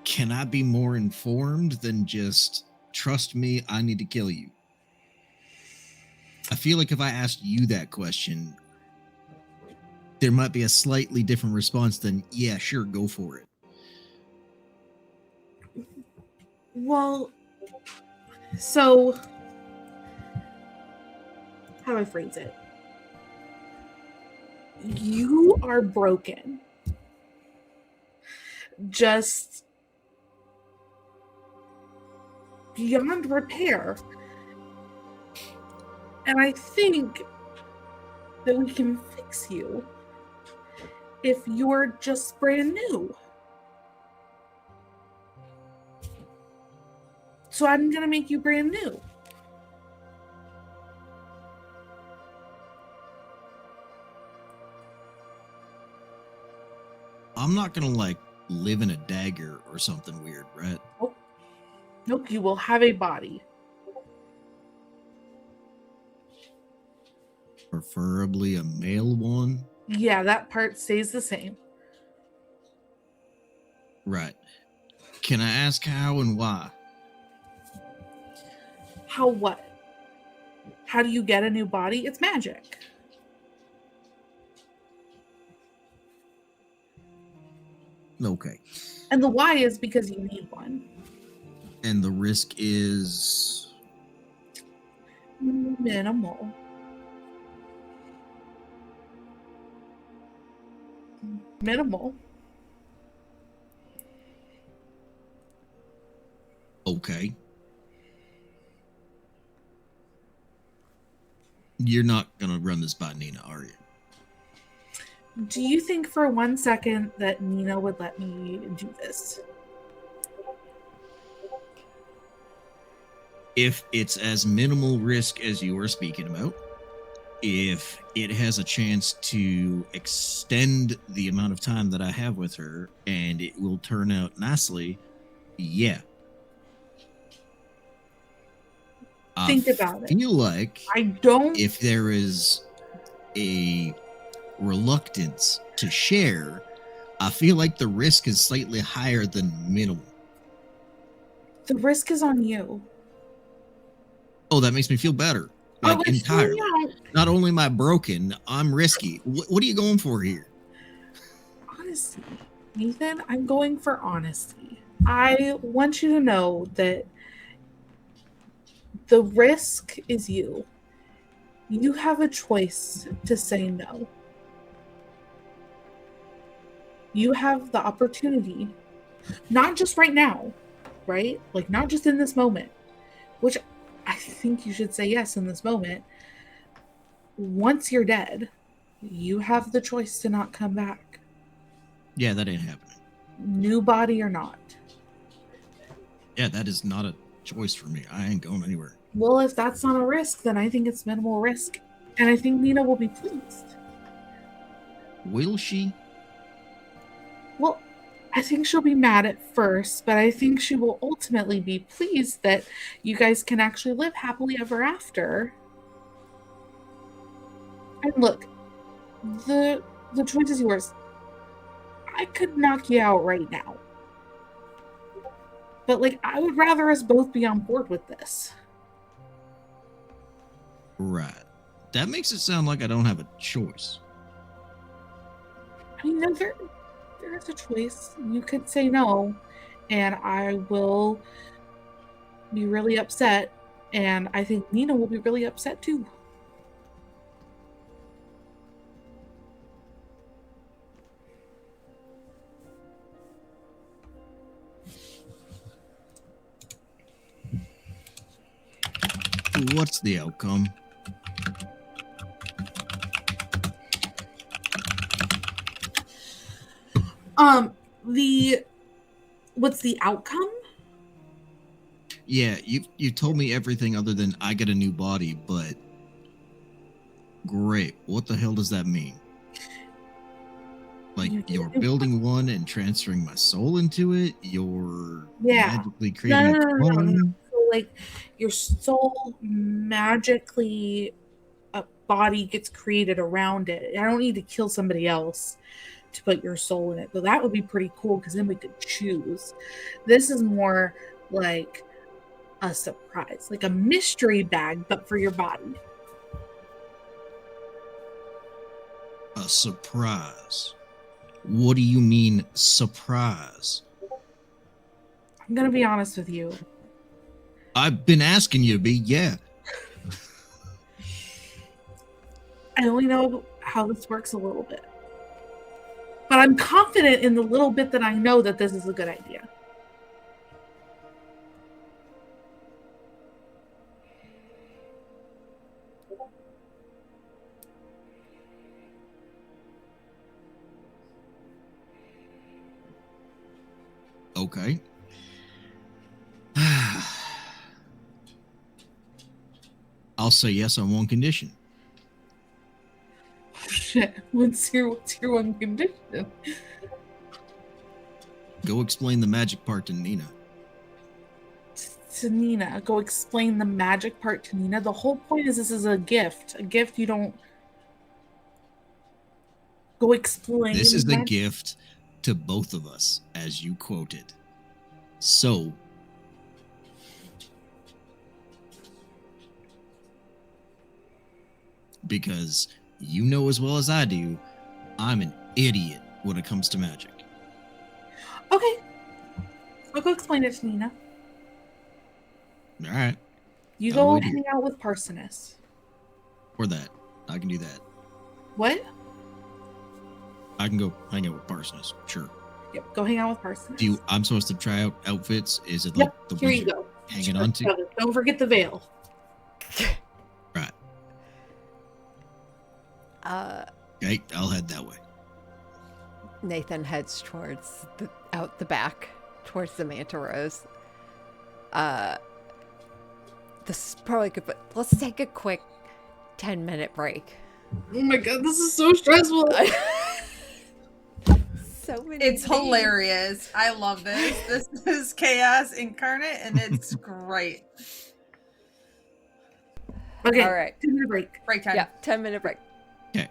Can I be more informed than just trust me, I need to kill you? I feel like if I asked you that question, there might be a slightly different response than, yeah, sure, go for it. Well, so how do I phrase it? You are broken. Just beyond repair. And I think that we can fix you if you're just brand new. So I'm going to make you brand new. I'm not gonna like live in a dagger or something weird, right? Nope, you will have a body. Preferably a male one. Yeah, that part stays the same. Right. Can I ask how and why? How what? How do you get a new body? It's magic. Okay. And the why is because you need one. And the risk is Minimal. Minimal. okay. You're not gonna run this by Nina, are you? Do you think for 1 second that Nina would let me do this? If it's as minimal risk as you were speaking about, if it has a chance to extend the amount of time that I have with her and it will turn out nicely, yeah. Think about it. I feel like I don't. if there is a reluctance to share, I feel like the risk is slightly higher than minimal. The risk is on you. Oh, that makes me feel better. I Like, was entirely. showing out. Not only am I broken, I'm risky. What are you going for here? Honesty. Nathan, I'm going for honesty. I want you to know that the risk is you. You have a choice to say no. You have the opportunity, not just right now, right? Like, not just in this moment, which I think you should say yes in this moment. Once you're dead, you have the choice to not come back, Yeah, that ain't happening. new body or not. Yeah, that is not a choice for me. I ain't going anywhere. Well, if that's not a risk, then I think it's minimal risk. And I think Nina will be pleased. Will she? Well, I think she'll be mad at first, but I think she will ultimately be pleased that you guys can actually live happily ever after. And look, the choice is yours. I could knock you out right now. But like, I would rather us both be on board with this. Right. That makes it sound like I don't have a choice. I mean, no, there is a choice. You could say no, and I will be really upset, and I think Nina will be really upset too. What's the outcome? What's the outcome? Yeah, you told me everything other than I get a new body, but great. What the hell does that mean? Like, You get you're a new building one and transferring my soul into it? You're Yeah. magically creating a No. clone? So, like, your soul magically, a body gets created around it. I don't need to kill somebody else to put your soul in it, though that would be pretty cool because then we could choose. This is more like a surprise, like a mystery bag, but for your body. A surprise. What do you mean, surprise? I'm gonna be honest with you. I've been asking you to be, yeah. I only know how this works a little bit, but I'm confident in the little bit that I know that this is a good idea. Okay. I'll say yes on one condition. Shit, what's your one condition? Go explain the magic part to Nina. To Nina, go explain the magic part to Nina. The whole point is this is a gift. A gift you don't go explain. This is the magic. gift to both of us, as you quoted. So, because you know as well as I do, I'm an idiot when it comes to magic. Okay. I'll go explain it to Nina. All right. You I'll go wait here. hang out with Parsonus. Or that. I can do that. What? I can go hang out with Parsonus. Sure. Yep, go hang out with Parsonus. Do you, I'm supposed to try out outfits? Is it like Yep, the here ones you you're go. hanging on to? Don't forget the veil. Right. Uh, Okay, I'll head that way. Nathan heads towards out the back, towards the Manta Rose. This is probably good, but let's take a quick 10-minute break. Oh my god, this is so stressful. So many. It's names. hilarious. I love this. This is chaos incarnate, and it's great. Okay, All right. 10-minute break. Break time. Yeah, 10-minute break. Okay.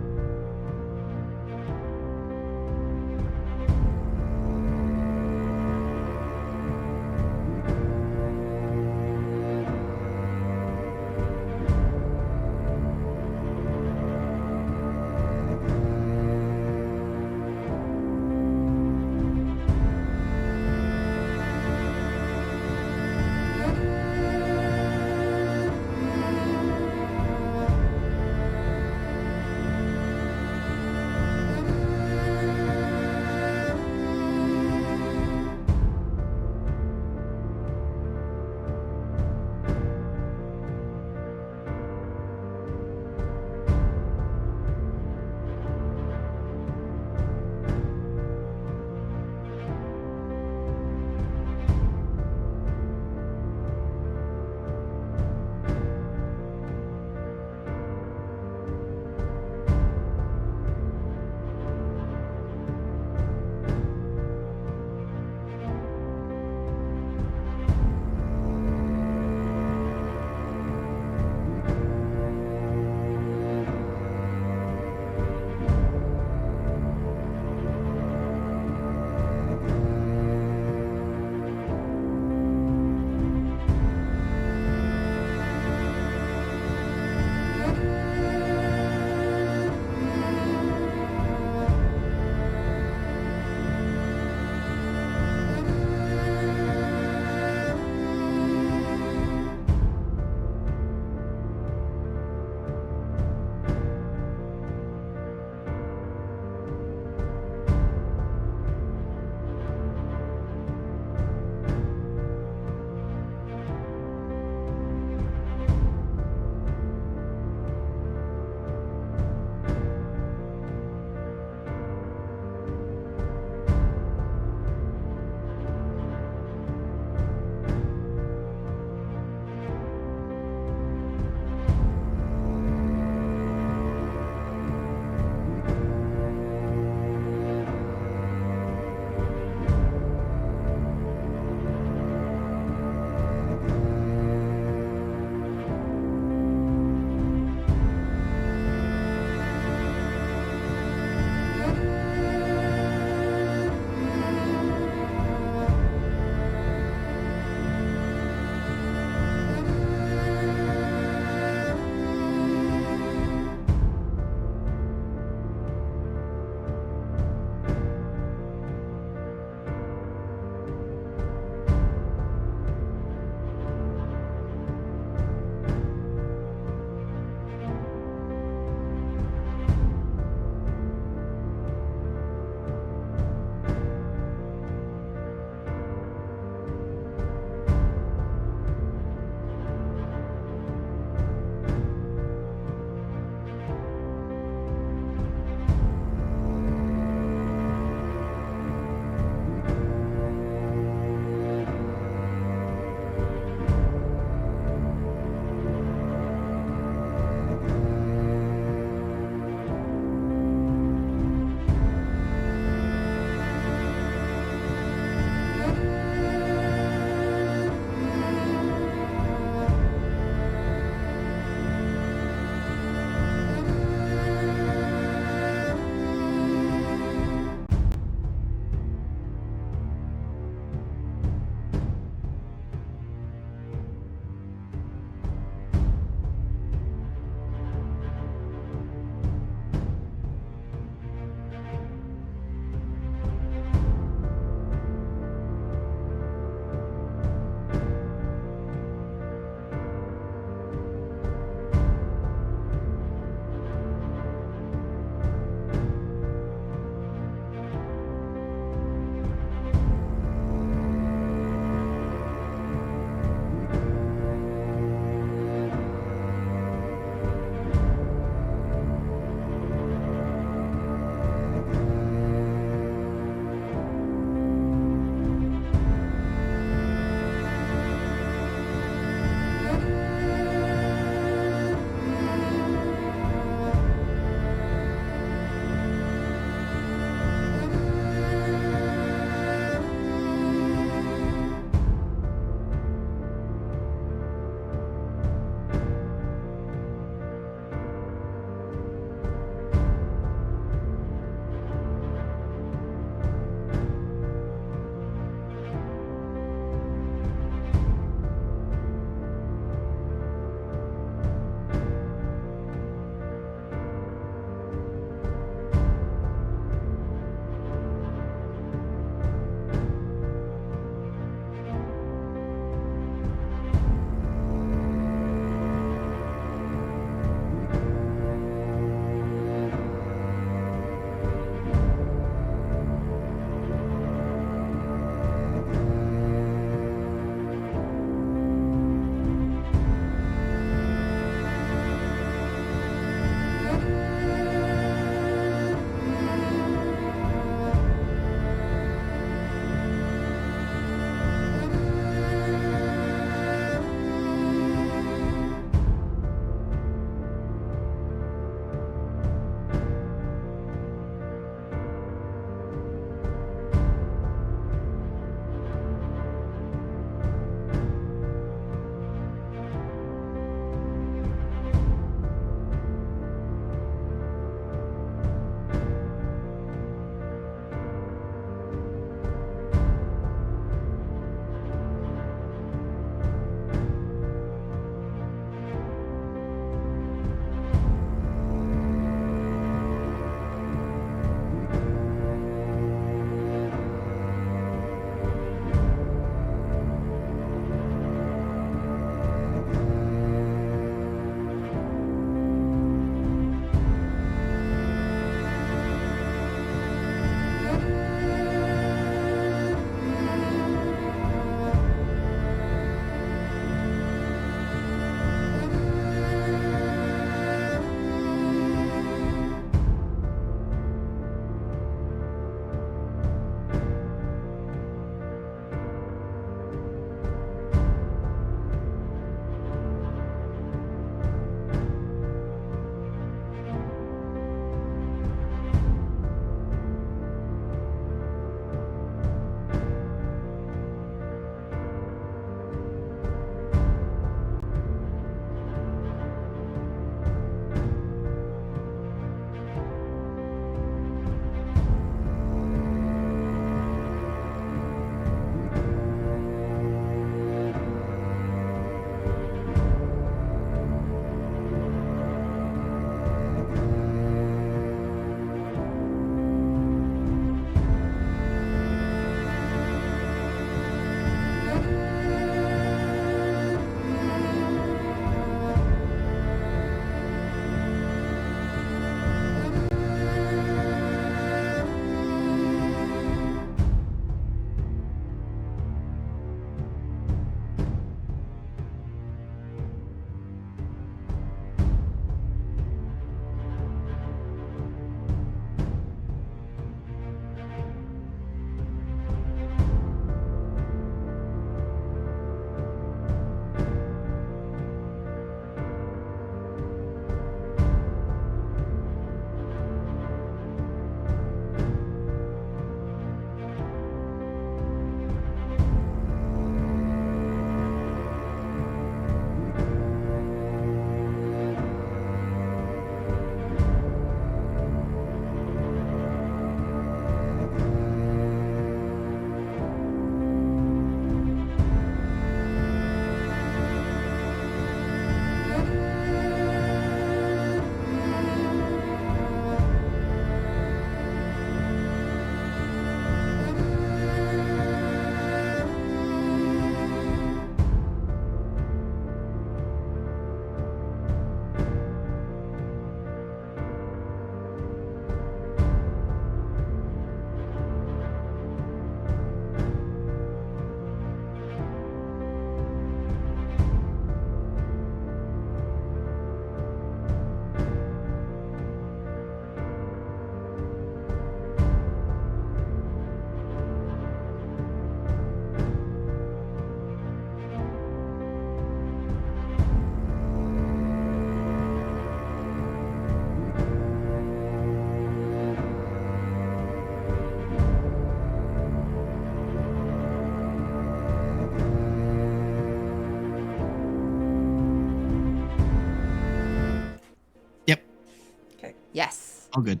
All good.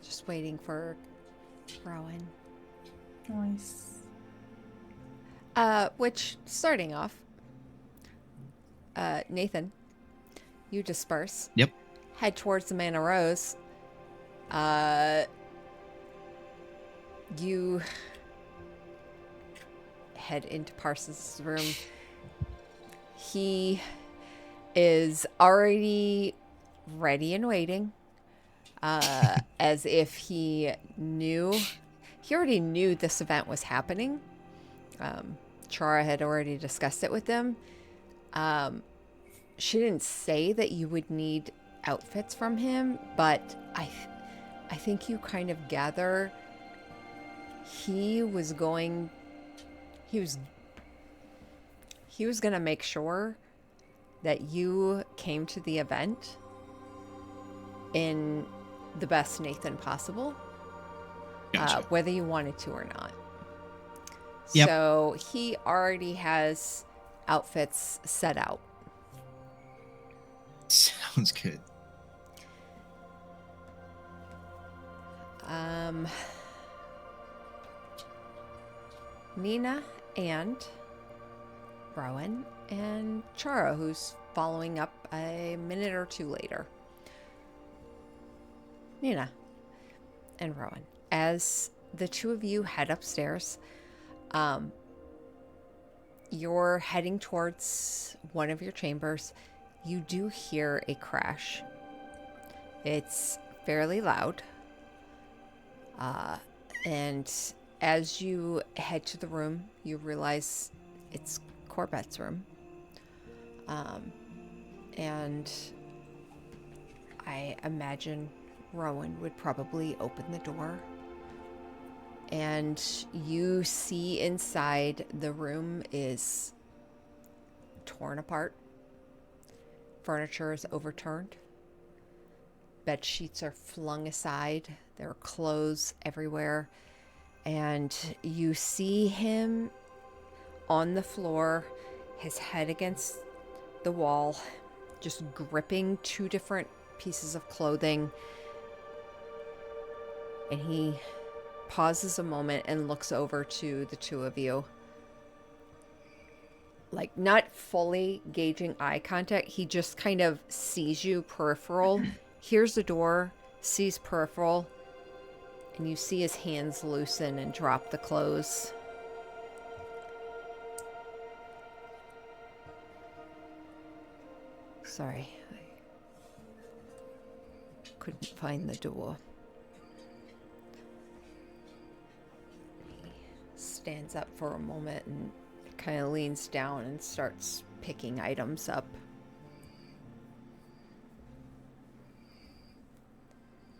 Just waiting for Rowan. Nice. Which, starting off, Nathan, you disperse. Yep. Head towards the Mana Rose. You head into Parsons' room. He is already ready and waiting, as if he already knew this event was happening. Chara had already discussed it with them. She didn't say that you would need outfits from him, but I think you kind of gather he was going to make sure that you came to the event in the best Nathan possible, Gotcha. whether you wanted to or not. Yep. So he already has outfits set out. Sounds good. Nina and Rowan and Chara, who's following up a minute or two later. Nina and Rowan, as the two of you head upstairs, you're heading towards one of your chambers. You do hear a crash. It's fairly loud. And as you head to the room, you realize it's Corbet's room. And I imagine Rowan would probably open the door. And you see inside the room is torn apart. Furniture is overturned. Bed sheets are flung aside. There are clothes everywhere. And you see him on the floor, his head against the wall, just gripping two different pieces of clothing. And he pauses a moment and looks over to the two of you. Like, not fully gauging eye contact. He just kind of sees you peripheral, hears the door, sees peripheral, and you see his hands loosen and drop the clothes. Sorry. I couldn't find the door. He stands up for a moment and kind of leans down and starts picking items up.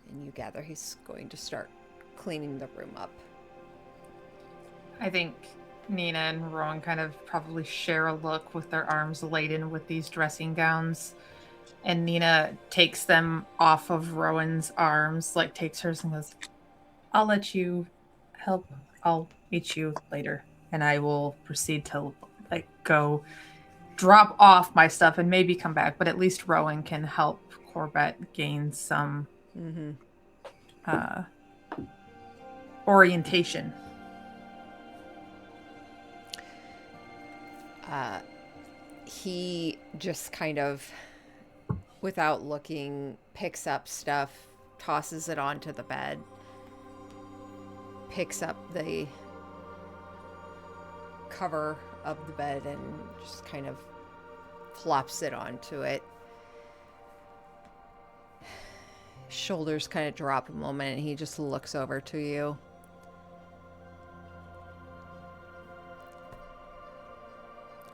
And you gather he's going to start cleaning the room up. I think Nina and Rowan kind of probably share a look with their arms laden with these dressing gowns. And Nina takes them off of Rowan's arms, like takes hers and goes, I'll let you help. I'll meet you later. And I will proceed to go drop off my stuff and maybe come back. But at least Rowan can help Corbett gain some orientation. He just kind of, without looking, picks up stuff, tosses it onto the bed, picks up the cover of the bed and just kind of flops it onto it. Shoulders kind of drop a moment and he just looks over to you.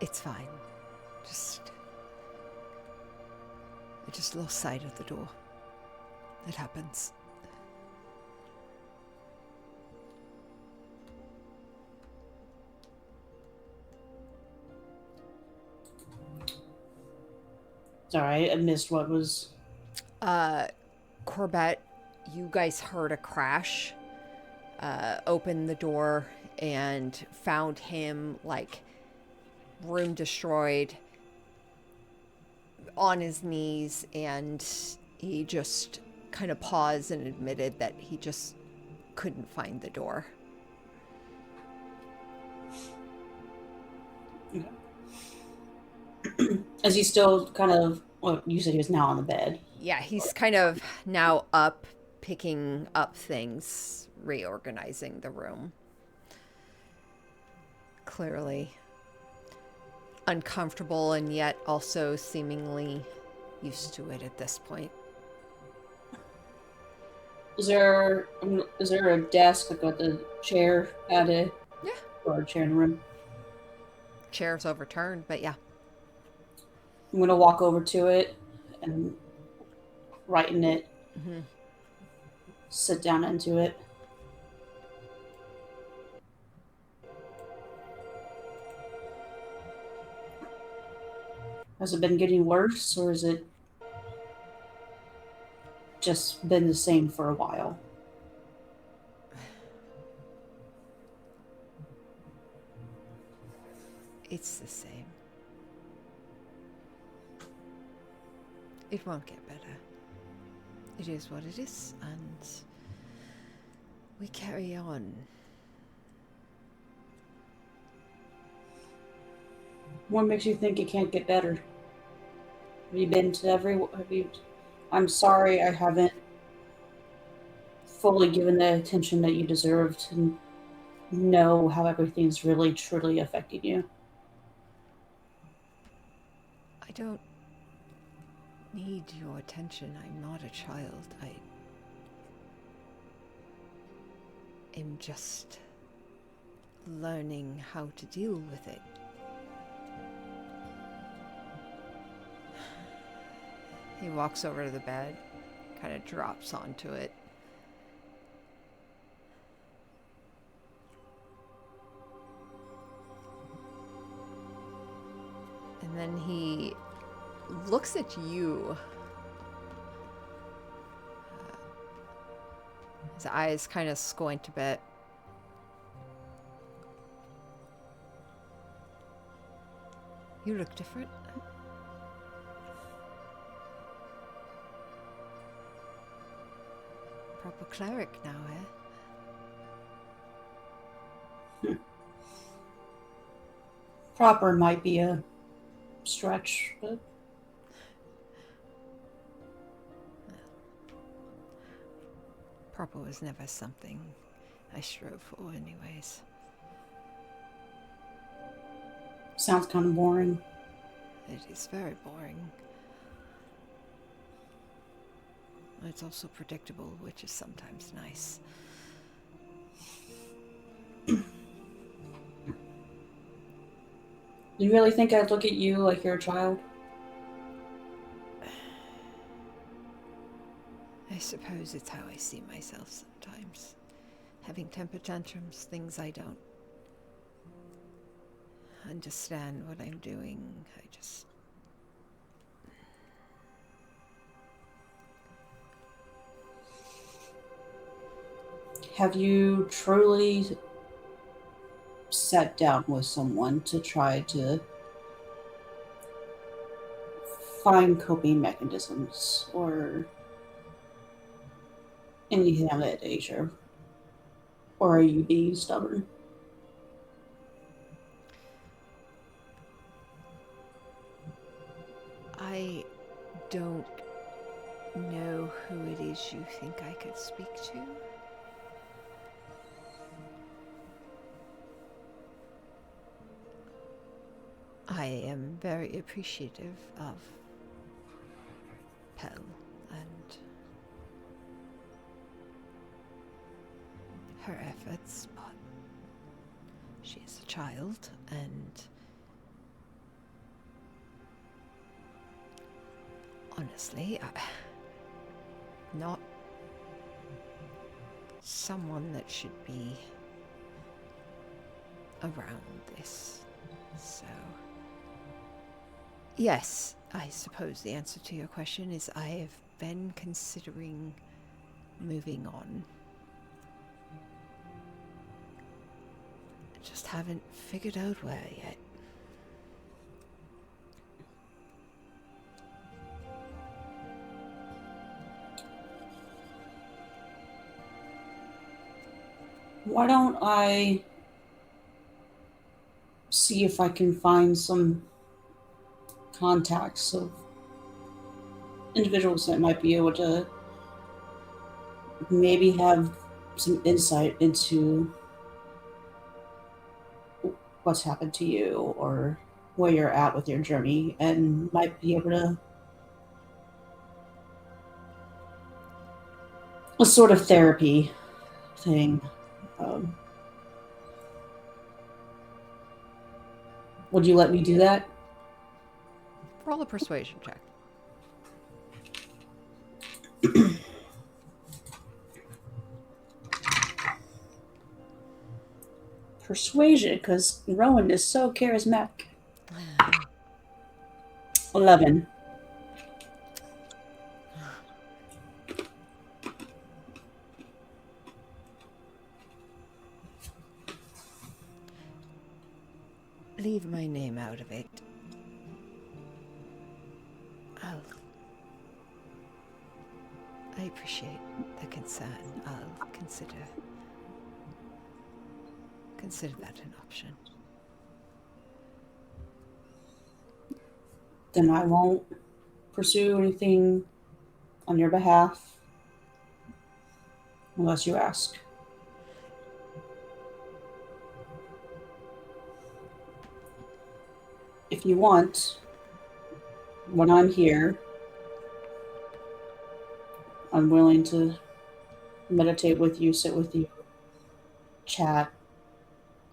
It's fine. I just lost sight of the door. It happens. Sorry, I missed what was. Corbett, you guys heard a crash. Opened the door and found him room destroyed, on his knees, and he just kind of paused and admitted that he just couldn't find the door. Is he still kind of? Well, you said he was now on the bed. Yeah, he's kind of now up, picking up things, reorganizing the room. Clearly uncomfortable and yet also seemingly used to it at this point. Is there a desk like with a chair at it? Yeah. Or a chair in the room? Chair's overturned, but yeah. I'm gonna walk over to it and write in it. Mm-hmm. Sit down into it. Has it been getting worse, or is it just been the same for a while? It's the same. It won't get better. It is what it is, and we carry on. What makes you think it can't get better? Have you been to I'm sorry I haven't fully given the attention that you deserve to know how everything's really truly affecting you. I don't need your attention. I'm not a child. I am just learning how to deal with it. He walks over to the bed, kind of drops onto it. And then he looks at you. His eyes kind of squint a bit. You look different. Proper cleric now, eh? Proper might be a stretch, but Proper was never something I strove for anyways. sounds kind of boring. It is very boring. It's also predictable, which is sometimes nice. Do you really think I'd look at you like you're a child? I suppose it's how I see myself sometimes. Having temper tantrums, things I don't understand what I'm doing. I just... Have you truly sat down with someone to try to find coping mechanisms or anything of that nature? Or are you being stubborn? I don't know who it is you think I could speak to. I am very appreciative of Pell and her efforts, but she is a child and honestly, not someone that should be around this. So, yes, I suppose the answer to your question is I have been considering moving on. I just haven't figured out where yet. Why don't I see if I can find some contacts of individuals that might be able to maybe have some insight into what's happened to you or where you're at with your journey and might be able to a sort of therapy thing. Um, would you let me do that? Roll a persuasion check. Persuasion, because Rowan is so charismatic. 11. Leave my name out of it. I appreciate the concern. I'll consider that an option. Then I won't pursue anything on your behalf unless you ask. If you want, when I'm here, I'm willing to meditate with you, sit with you, chat,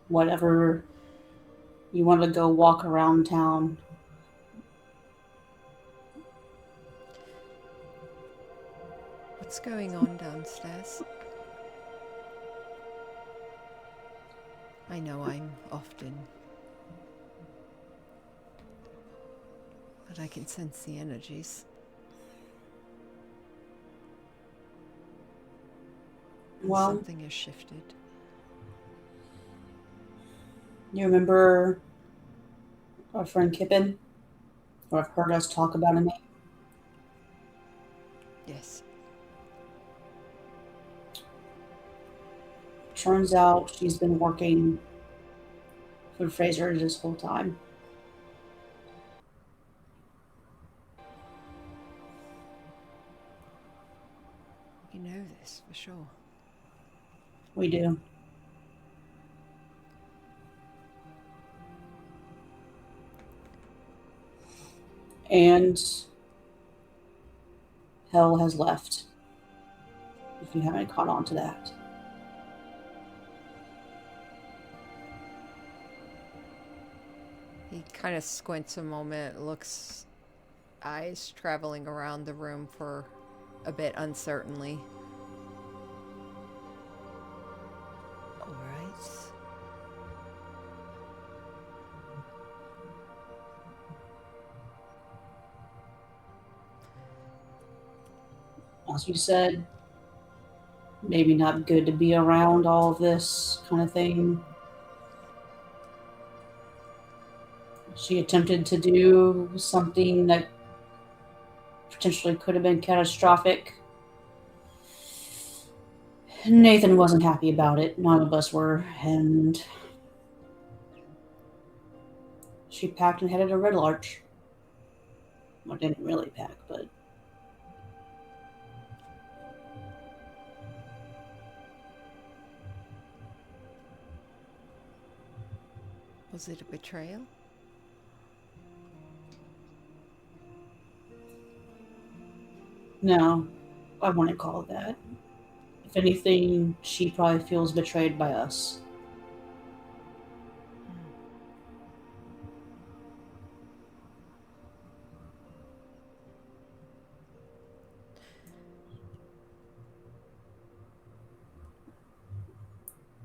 whatever you want to go walk around town. What's going on downstairs? I know I'm often, but I can sense the energies. And Well, something has shifted. you remember our friend Kippen? Or have heard us talk about him? Yes. Turns out she's been working for Fraser this whole time. You know this for sure. We do. And Hell has left, if you haven't caught on to that. He kind of squints a moment, looks, eyes traveling around the room for a bit uncertainly. All right. As you said, maybe not good to be around all of this kind of thing. She attempted to do something that potentially could have been catastrophic. Nathan wasn't happy about it. None of us were. And she packed and headed to Red Larch. Well, didn't really pack, but... Was it a betrayal? No, I wouldn't call it that. If anything, she probably feels betrayed by us.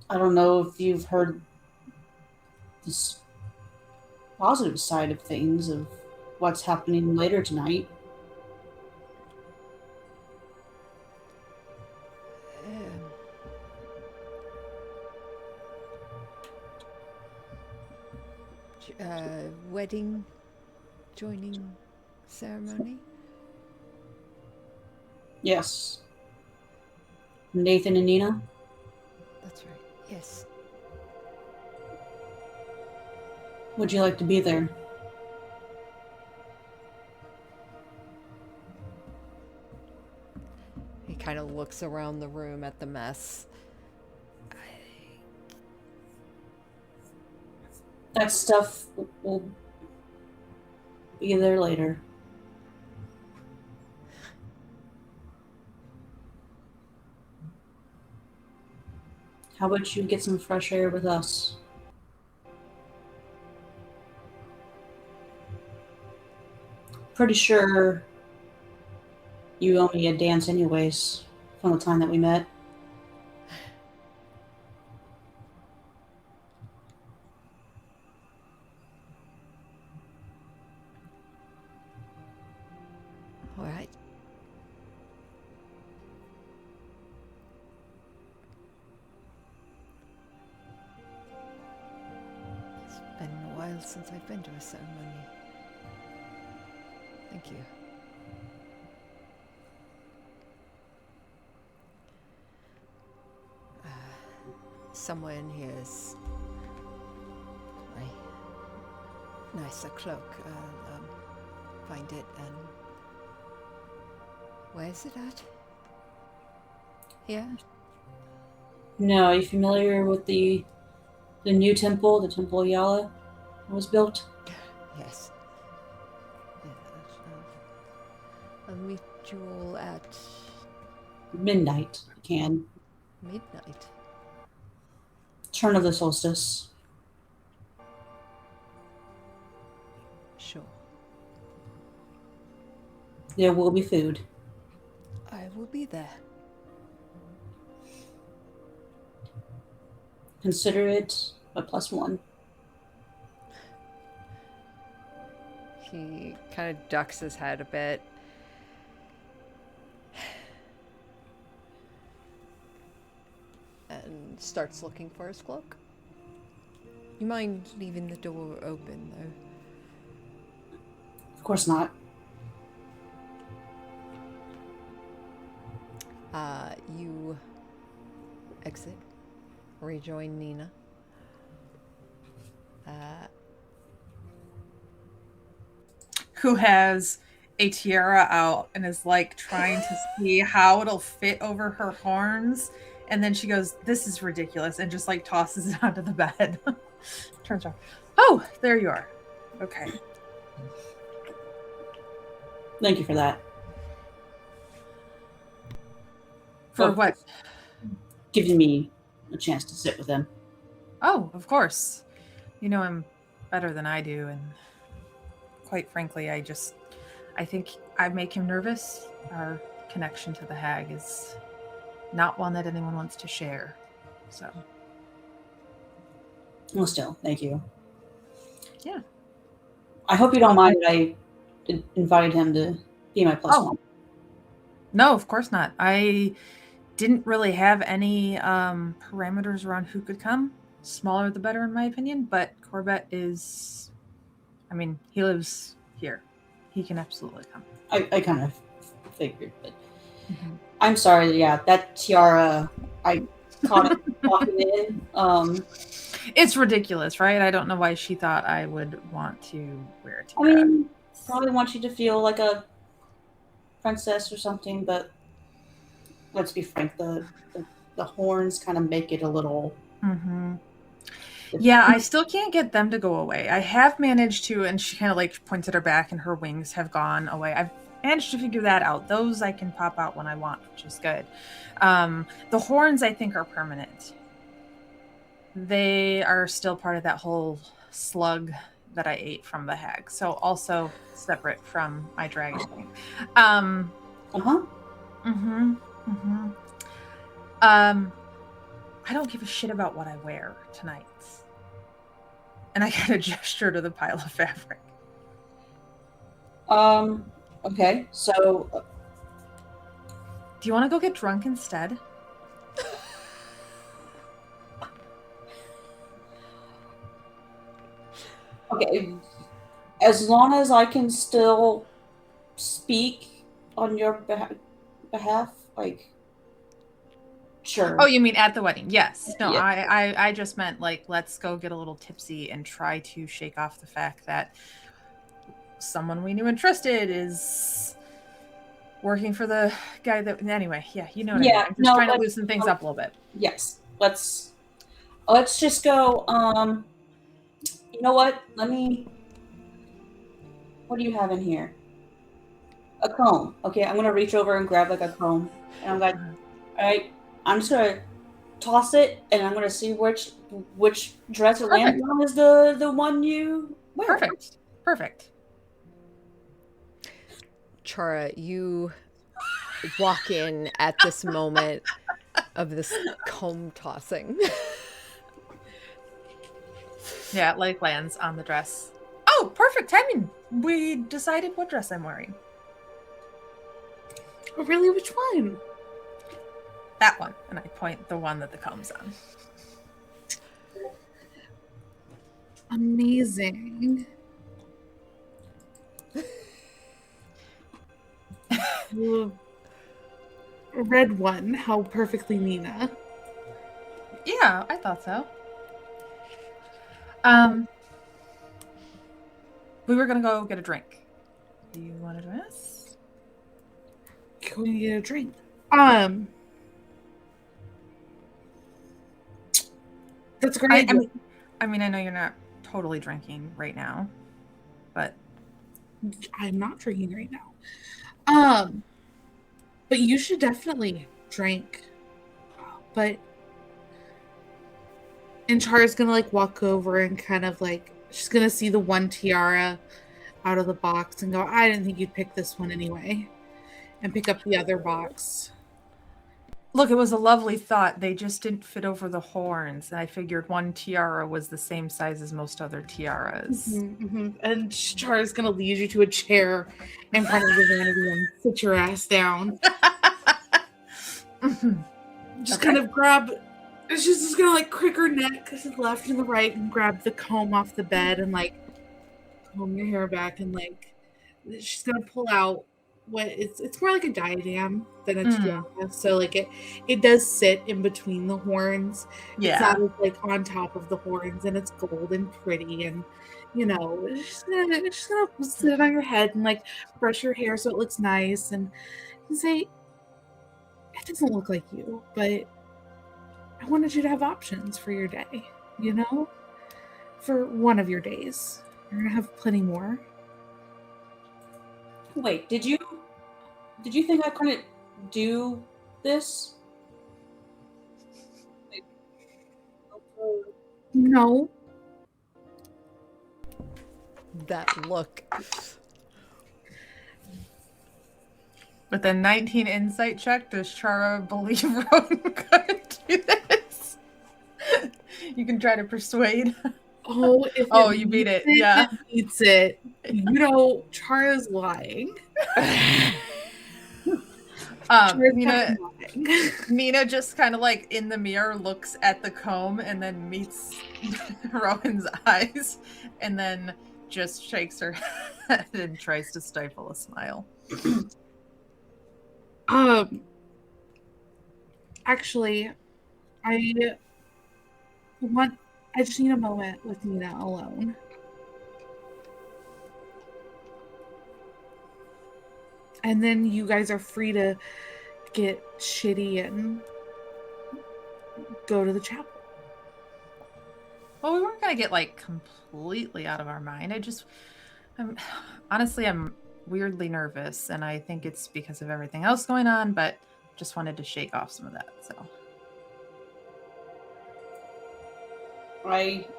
I don't know if you've heard this positive side of things, of what's happening later tonight. Wedding joining ceremony? Yes. Nathan and Nina? That's right, Yes. Would you like to be there? He kind of looks around the room at the mess. That stuff will be there later. How about you get some fresh air with us? Pretty sure you owe me a dance anyways from the time that we met. All right. It's been a while since I've been to a ceremony. Thank you. Somewhere in here is my nicer cloak. I'll find it and... Where is it at? Here? No, are you familiar with the new temple, the Temple of Yala that was built? Yes. Yes. I'll meet you all at Midnight, you can. midnight. Turn of the solstice. Sure. There will be food. I will be there. Consider it a +1. He kind of ducks his head a bit. And starts looking for his cloak. You mind leaving the door open, though? Of course not. You exit, rejoin Nina. Who has a tiara out and is like trying to see how it'll fit over her horns. And then she goes, "This is ridiculous," and just like tosses it onto the bed. Turns around. Oh, there you are. Okay. Thank you for that. For Oh. what? Giving me a chance to sit with him. Oh, of course. You know him better than I do, and quite frankly, I think I make him nervous. Our connection to the hag is not one that anyone wants to share. So, Well, still, thank you. yeah. I hope you don't mind that I invited him to be my +1. No, of course not. I didn't really have any parameters around who could come. Smaller the better, in my opinion. But Corbett is, I mean, he lives here. He can absolutely come. I kind of figured, but I'm sorry. Yeah, that tiara, I caught it walking in. It's ridiculous, right? I don't know why she thought I would want to wear a I tiara. mean, probably want you to feel like a princess or something, but let's be frank, the horns kind of make it a little. Yeah, I still can't get them to go away. I have managed to, and she kind of like points at her back and her wings have gone away. I've managed to figure that out. Those I can pop out when I want, which is good. The horns I think are permanent. They are still part of that whole slug that I ate from the hag. So also separate from my dragon thing. I don't give a shit about what I wear tonight. And I kind of gesture to the pile of fabric. Okay, so Do you want to go get drunk instead? okay, as long as I can still speak on your behalf, like Sure. Oh, you mean at the wedding? Yes. No, Yeah. I just meant like let's go get a little tipsy and try to shake off the fact that someone we knew and trusted is working for the guy that. Anyway, yeah, you know what I mean. Yeah, I'm just no, trying to but- loosen things up a little bit. Yes. Let's just go. You know what? What do you have in here? A comb. Okay, I'm gonna reach over and grab like a comb, and I'm like, all right, I'm just gonna toss it, and I'm gonna see which dress it lands on is the one you wear. Perfect. Chara, you walk in at this moment of this comb tossing. Yeah, it like lands on the dress. Oh, perfect timing. We decided what dress I'm wearing. Oh, really? Which one? That one. And I point the one that the comb's on. Amazing. The red one. How perfectly Nina. Yeah, I thought so. We were gonna go get a drink. Do you want to join us? Going to get a drink. That's a great idea. I mean, I know you're not totally drinking right now, but I'm not drinking right now. But you should definitely drink. But and Chara's gonna like walk over and kind of like she's gonna see the one tiara out of the box and go, I didn't think you'd pick this one anyway. And pick up the other box. look, it was a lovely thought. They just didn't fit over the horns, and I figured one tiara was the same size as most other tiaras. And Chara's gonna lead you to a chair in front of the vanity and sit your ass down. Just kind of grab. She's just gonna like crick her neck to the left and the right and grab the comb off the bed and like comb your hair back and like she's gonna pull out what it's more like a diadem than a tiara. So like it does sit in between the horns. It's Yeah. not like on top of the horns and it's gold and pretty and you know she's gonna sit it on your head and like brush your hair so it looks nice and say it doesn't look like you, but I wanted you to have options for your day, you know? For one of your days. You're gonna have plenty more. Wait, did you think I couldn't do this? No. That look. With a 19 insight check, does Chara believe Rowan could do this? You can try to persuade. Oh, if Oh, you beat it. Yeah. It beats it. You know, Chara's lying. Chara's Nina, fucking lying. Nina just kind of like in the mirror looks at the comb and then meets Rowan's eyes and then just shakes her head and tries to stifle a smile. Actually, I just need a moment with Nina alone. And then you guys are free to get shitty and go to the chapel. Well, we weren't gonna get like completely out of our mind. I'm weirdly nervous, and I think it's because of everything else going on, but just wanted to shake off some of that. So,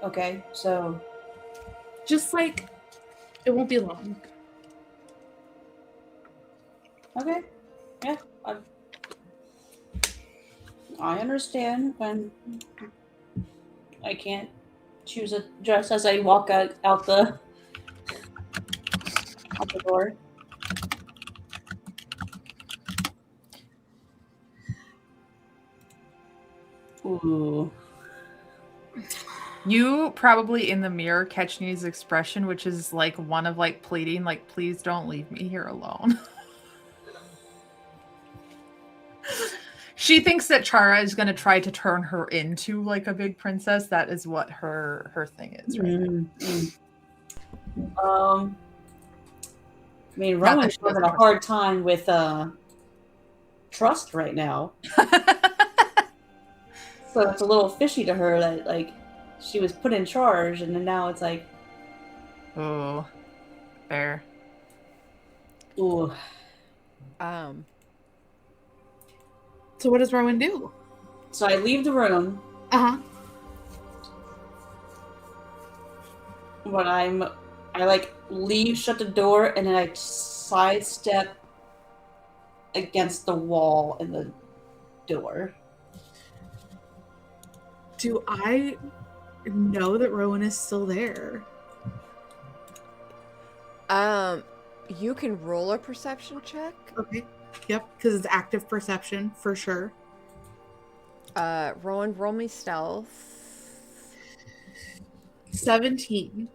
Okay, so Just like, it won't be long. okay, yeah, I understand when I can't choose a dress as I walk out the door. Ooh. you probably in the mirror catch Nina's expression, which is like one of like pleading, like, please don't leave me here alone. She thinks that Chara is going to try to turn her into like a big princess. That is what her thing is right now. I mean, Not that Rowan's she doesn't having a hard time with trust right now. So it's a little fishy to her that like she was put in charge, and then now it's like, Oh, fair. ooh. So what does Rowan do? So I leave the room, Uh-huh. but I like leave, shut the door, and then I sidestep against the wall in the door. Do I know that Rowan is still there? You can roll a perception check. Okay. Yep, because it's active perception for sure. Rowan, roll me stealth. 17.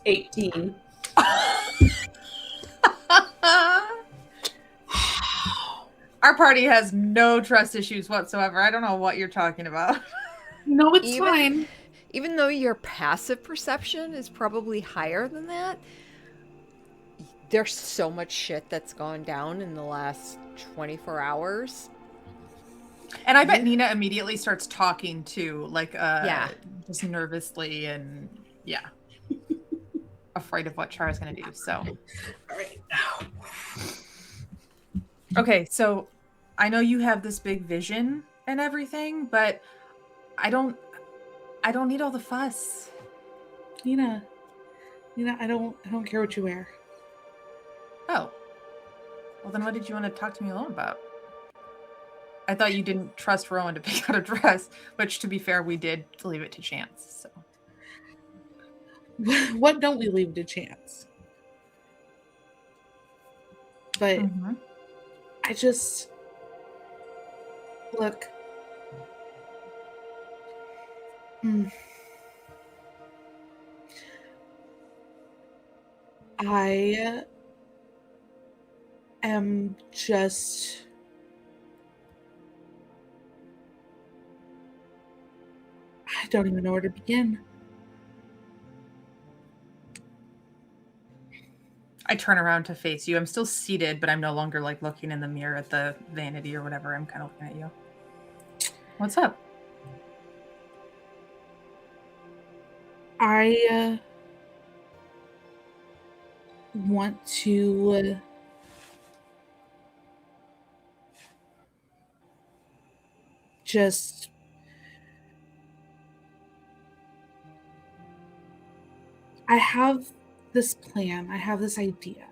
$18. Our party has no trust issues whatsoever. I don't know what you're talking about. No, it's Even- fine. Even though your passive perception is probably higher than that, there's so much shit that's gone down in the last 24 hours. And I bet Nina immediately starts talking too, like just nervously and afraid of what Chara's gonna do. So All right. okay, so I know you have this big vision and everything, but I don't need all the fuss. Nina, I don't care what you wear. Oh. Well, then what did you want to talk to me alone about? I thought you didn't trust Rowan to pick out a dress, which, to be fair, we did leave it to chance. So What don't we leave to chance? But I just look. I am just I don't even know where to begin. I turn around to face you. I'm still seated, but I'm no longer like looking in the mirror at the vanity or whatever. I'm kind of looking at you. What's up? I want to just I have this plan. I have this idea.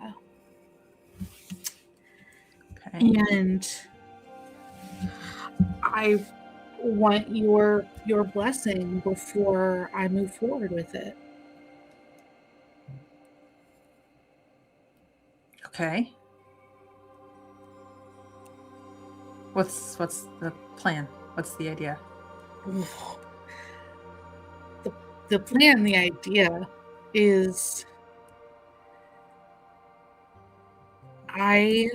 Okay. And I want your blessing before I move forward with it. Okay. What's the plan? What's the idea? The plan, the idea is I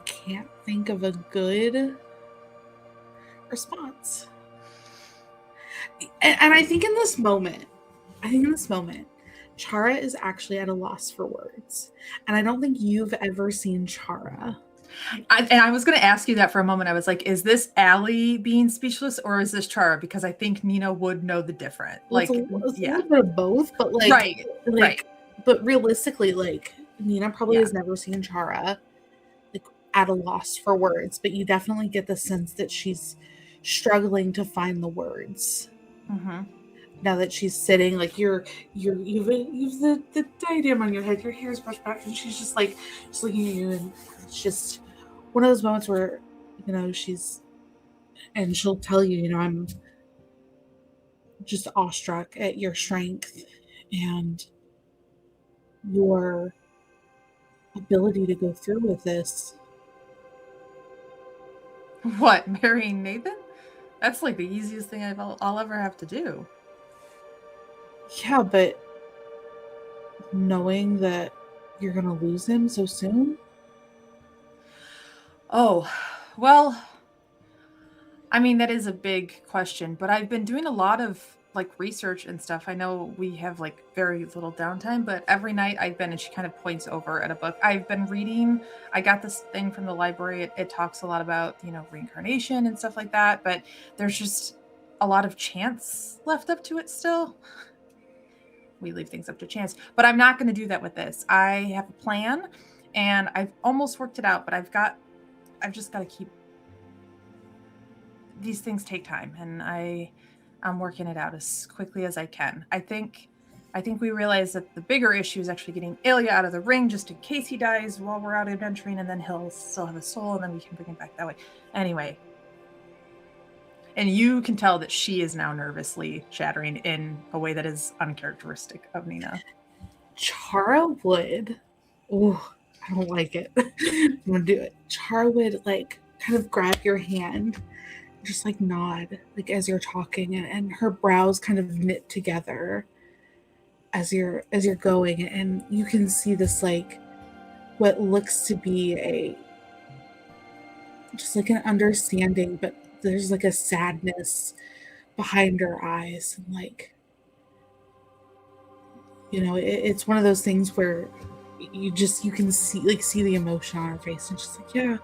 can't think of a good response. And I think in this moment, Chara is actually at a loss for words. And I don't think you've ever seen Chara. I was going to ask you that for a moment. I was like, is this Allie being speechless or is this Chara? Because I think Nina would know the difference. It's a little bit of both, but right. But realistically, like Nina probably has never seen Chara like at a loss for words, but you definitely get the sense that she's struggling to find the words. Mm-hmm. Now that she's sitting, like you've the diadem on your head, your hair's brushed back, and she's just like just looking at you, and it's just one of those moments where she'll tell you, I'm just awestruck at your strength and your ability to go through with this. What, marrying Nathan? That's like the easiest thing I'll ever have to do. Yeah, but knowing that you're gonna lose him so soon? Oh, well, I mean, that is a big question, but I've been doing a lot of like research and stuff. I know we have like very little downtime, but every night I've been, and she kind of points over at a book. I've been reading, I got this thing from the library. It talks a lot about, reincarnation and stuff like that, but there's just a lot of chance left up to it still. We leave things up to chance, but I'm not going to do that with this. I have a plan and I've almost worked it out, but I've just got to keep, these things take time, and I'm working it out as quickly as I can. I think we realize that the bigger issue is actually getting Ilya out of the ring, just in case he dies while we're out adventuring, and then he'll still have a soul, and then we can bring him back that way. Anyway, and you can tell that she is now nervously chattering in a way that is uncharacteristic of Nina. Chara would. Oh, I don't like it. I'm gonna do it. Chara would like kind of grab your hand, just like nod, like as you're talking, and her brows kind of knit together as you're going, and you can see this like what looks to be a just like an understanding, but there's like a sadness behind her eyes, and like it's one of those things where you can see the emotion on her face, and she's like, yeah,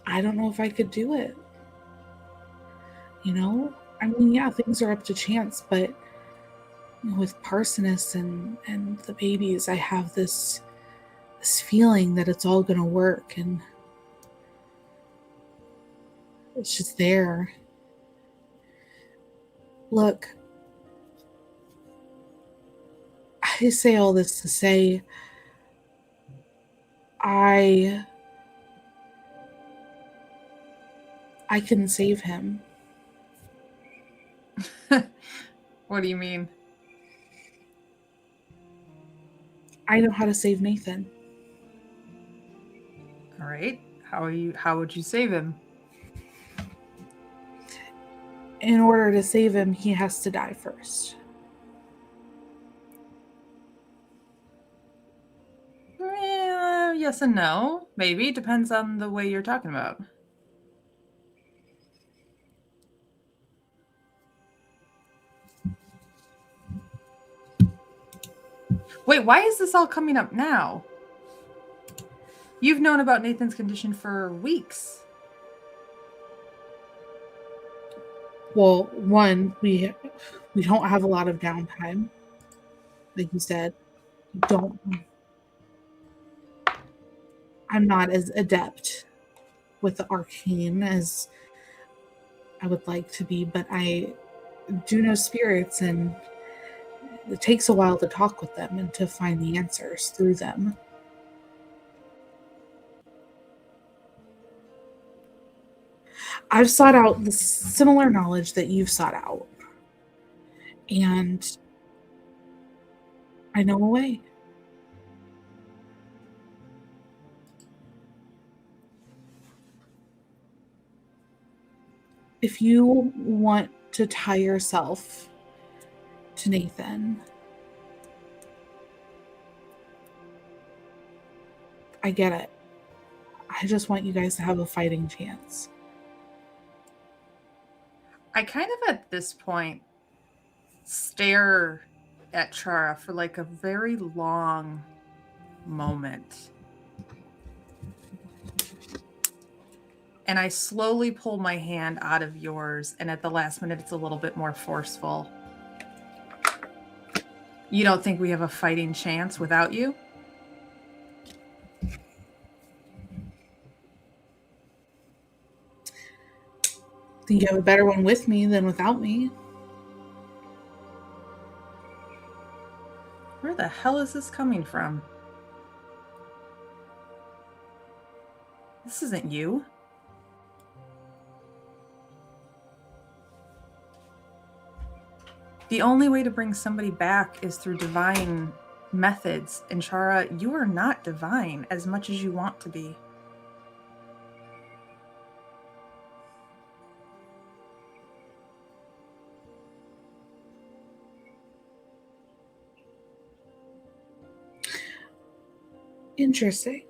I don't know if I could do it. I mean, yeah, things are up to chance, but with Parsonus and the babies, I have this feeling that it's all gonna work, and it's just there. Look, I say all this to say I can save him. What do you mean? I know how to save Nathan. All right. How would you save him? In order to save him, he has to die first. Yes and no. Maybe. Depends on the way you're talking about. Wait, why is this all coming up now? You've known about Nathan's condition for weeks. Well, one, we don't have a lot of downtime. Like you said, I'm not as adept with the arcane as I would like to be, but I do know spirits, and it takes a while to talk with them and to find the answers through them. I've sought out the similar knowledge that you've sought out, and I know a way. If you want to tie yourself to Nathan, I get it. I just want you guys to have a fighting chance. I kind of at this point stare at Chara for like a very long moment. And I slowly pull my hand out of yours, and at the last minute it's a little bit more forceful. You don't think we have a fighting chance without you? I think you have a better one with me than without me. Where the hell is this coming from? This isn't you. The only way to bring somebody back is through divine methods. And Chara, you are not divine as much as you want to be. Interesting.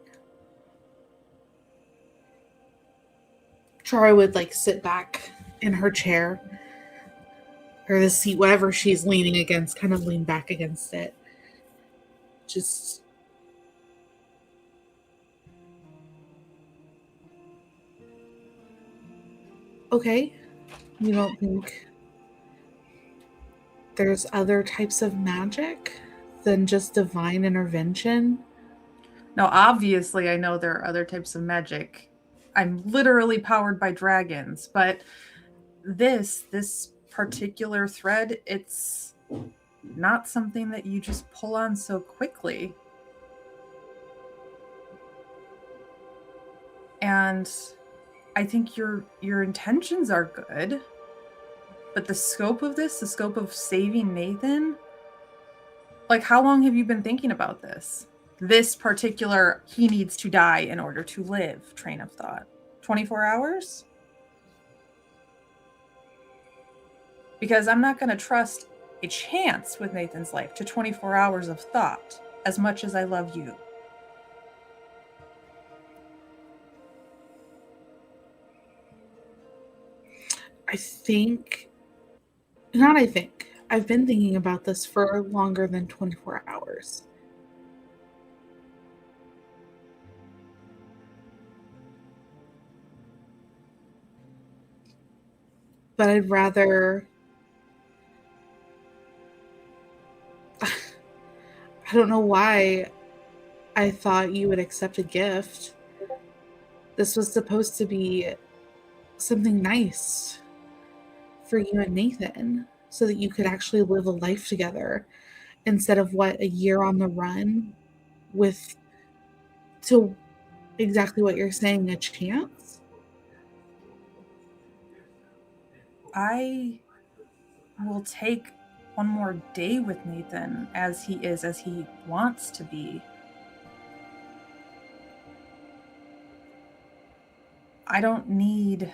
Chara would like sit back in her chair or the seat, whatever she's leaning against, kind of lean back against it. Just okay. You don't think there's other types of magic than just divine intervention? Now, obviously, I know there are other types of magic. I'm literally powered by dragons, but this particular thread, it's not something that you just pull on so quickly. And I think your intentions are good, but the scope of this, the scope of saving Nathan, like how long have you been thinking about this? This particular, he needs to die in order to live train of thought. 24 hours? Because I'm not going to trust a chance with Nathan's life to 24 hours of thought as much as I love you. I've been thinking about this for longer than 24 hours. But I'd rather... I don't know why I thought you would accept a gift. This was supposed to be something nice for you and Nathan so that you could actually live a life together instead of a year on the run with, to exactly what you're saying, a chance. I will take one more day with Nathan as he wants to be. I don't need...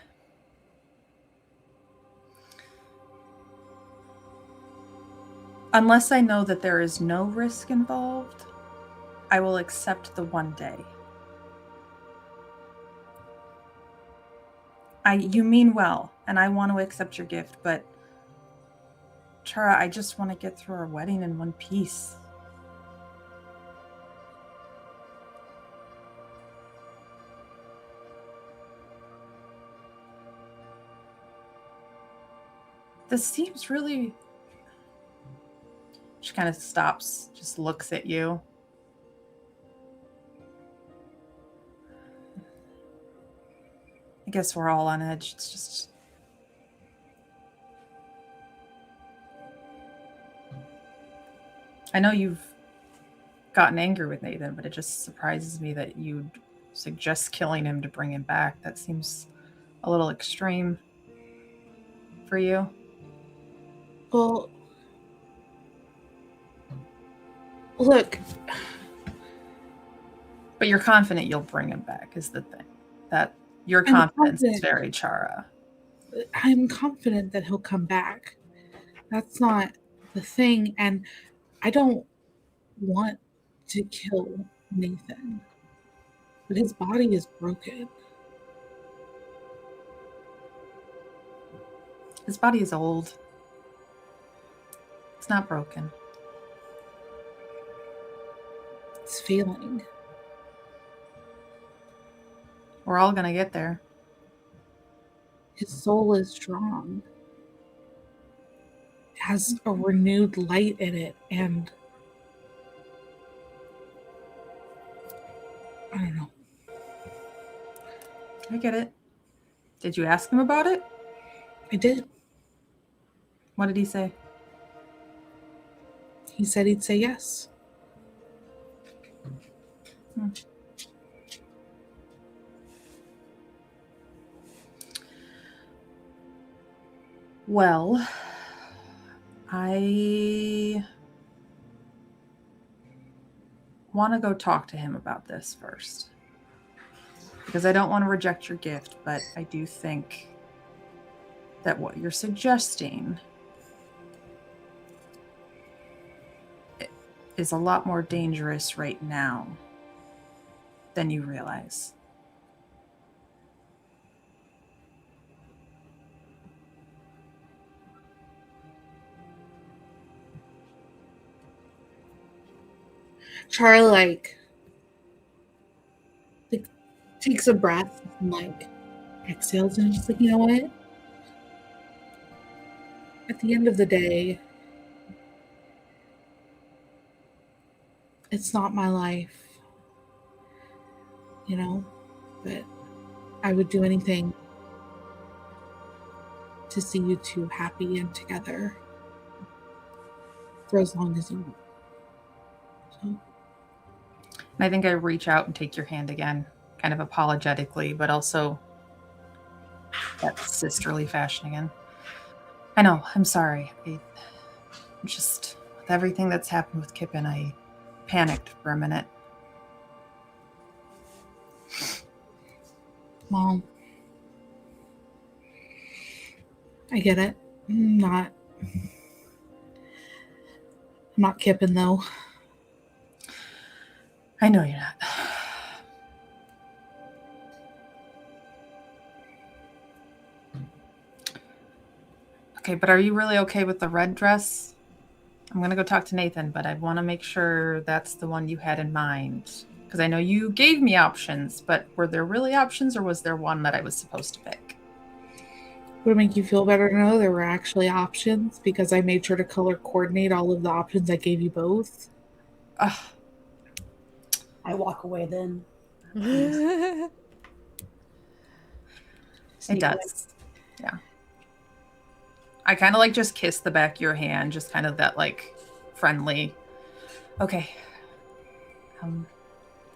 Unless I know that there is no risk involved, I will accept the one day. You mean well, and I want to accept your gift, but Chara, I just want to get through our wedding in one piece. This seems really... She kind of stops, just looks at you. I guess we're all on edge. It's just... I know you've gotten angry with Nathan, but it just surprises me that you'd suggest killing him to bring him back. That seems a little extreme for you. Well, look. But you're confident you'll bring him back is the thing. That your confidence is very Chara. I'm confident that he'll come back. That's not the thing. And I don't want to kill Nathan. But his body is broken. His body is old. It's not broken. It's failing. We're all gonna get there. His soul is strong. It has a renewed light in it, and I don't know. I get it. Did you ask him about it? I did. What did he say? He said he'd say yes. Well, I want to go talk to him about this first. Because I don't want to reject your gift, but I do think that what you're suggesting is a lot more dangerous right now than you realize. Char like takes a breath and like exhales and just like, you know what? At the end of the day, it's not my life, you know, but I would do anything to see you two happy and together for as long as you want. So, And I think I reach out and take your hand again, kind of apologetically, but also that sisterly fashion again. I know, I'm sorry. I just, with everything that's happened with Kippen, I panicked for a minute. Mom, I get it. I'm not Kippen though. I know you're not. Okay, but are you really okay with the red dress? I'm going to go talk to Nathan, but I want to make sure that's the one you had in mind. Because I know you gave me options, but were there really options or was there one that I was supposed to pick? Would it make you feel better to know there were actually options because I made sure to color coordinate all of the options I gave you both? Ugh. I walk away then. It Sneak away. does. Yeah. I kind of like just kiss the back of your hand, just kind of that like friendly. Okay.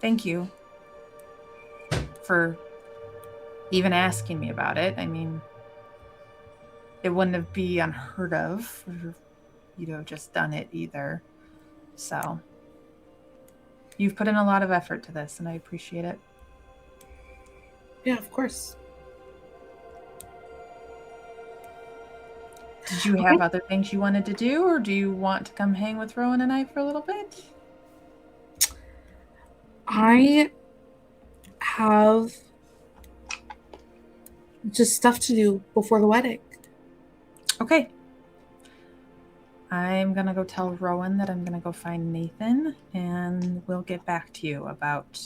Thank you for even asking me about it. I mean, it wouldn't have been unheard of for you to have just done it either. So you've put in a lot of effort to this and I appreciate it. Yeah, of course. Did you have other things you wanted to do, or do you want to come hang with Rowan and I for a little bit? I have just stuff to do before the wedding. Okay. I'm going to go tell Rowan that I'm going to go find Nathan, and we'll get back to you about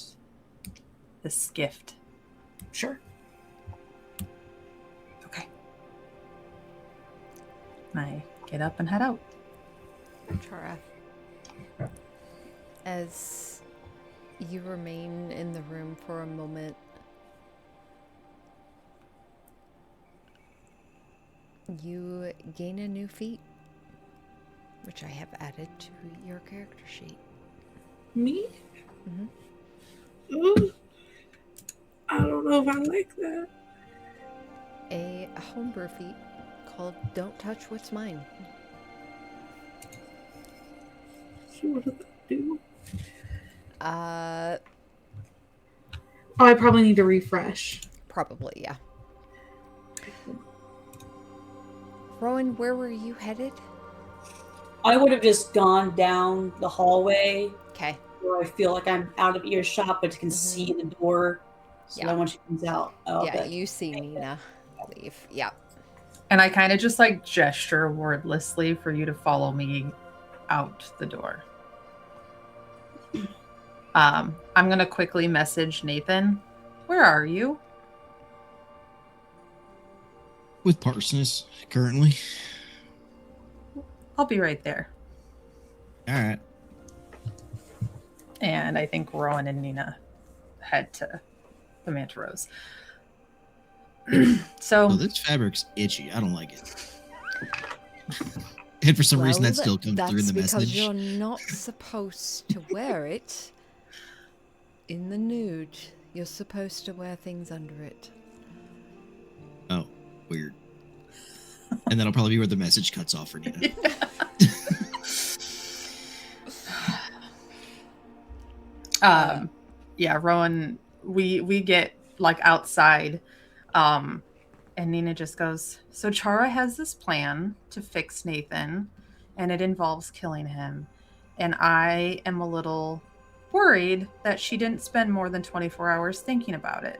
this gift. Sure. Okay. I get up and head out. Chara, as you remain in the room for a moment, you gain a new feat, which I have added to your character sheet. Me? Mhm. Ooh. I don't know if I like that. A homebrew feat called Don't Touch What's Mine. So what does that do? Uh, Oh, I probably need to refresh. probably, yeah. Rowan, where were you headed? I would have just gone down the hallway Okay. where I feel like I'm out of earshot, but can see the door. So Yeah. then when she comes out, oh, Yeah, good. you see Nina leave. Yeah. And I kind of just like gesture wordlessly for you to follow me out the door. I'm going to quickly message Nathan. Where are you? With Parsoness currently. I'll be right there. All right. And I think Rowan and Nina head to the Manta Rose. So Oh, this fabric's itchy. I don't like it. And for some reason, that still comes through in the that's because message. you're not supposed to wear it in the nude. You're supposed to wear things under it. Oh, weird. And that'll probably be where the message cuts off for Nina. Yeah, Rowan, we get like outside, and Nina just goes, so Chara has this plan to fix Nathan, and it involves killing him. And I am a little worried that she didn't spend more than 24 hours thinking about it,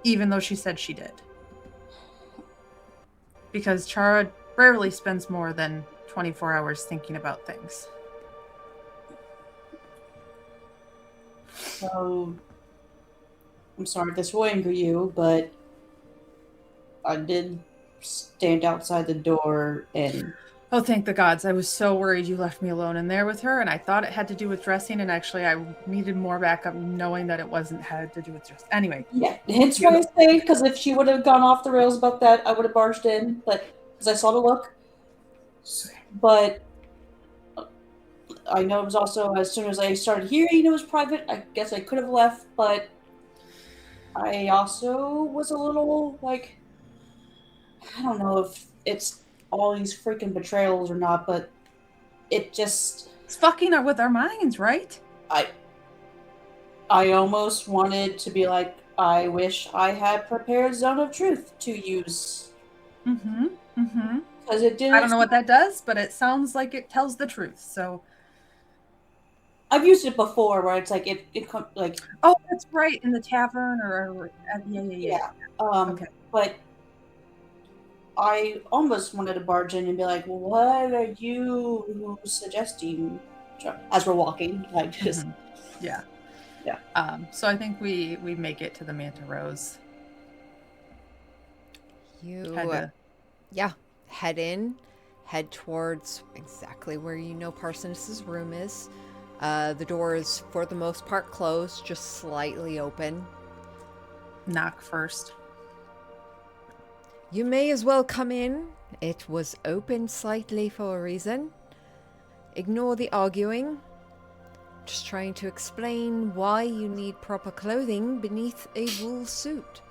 even though she said she did. Because Chara rarely spends more than 24 hours thinking about things. So, I'm sorry if this will anger you, but I did stand outside the door and Oh, thank the gods. I was so worried you left me alone in there with her, and I thought it had to do with dressing, and actually I needed more backup knowing that it wasn't had to do with dressing. Anyway. yeah, hence why I stayed, because if she would have gone off the rails about that, I would have barged in, but because I saw the look. But I know it was also, as soon as I started hearing it was private, I guess I could have left, but I also was a little like, I don't know if it's all these freaking betrayals or not, but it just, It's fucking with our minds, right? I almost wanted to be like, I wish I had prepared Zone of Truth to use. Mm-hmm. Mm-hmm. Because it didn't. I don't know what that does, but it sounds like it tells the truth. So, I've used it before where it's like, it like, oh, that's right, in the tavern or yeah. Okay. But I almost wanted to barge in and be like, what are you suggesting? As we're walking, like just Yeah. Yeah. So I think we make it to the Manta Rose. You, Had to- yeah, head towards exactly where you know Parsoness's room is. The door is, for the most part, closed, just slightly open. knock first. You may as well come in. It was open slightly for a reason. Ignore the arguing. Just trying to explain why you need proper clothing beneath a wool suit.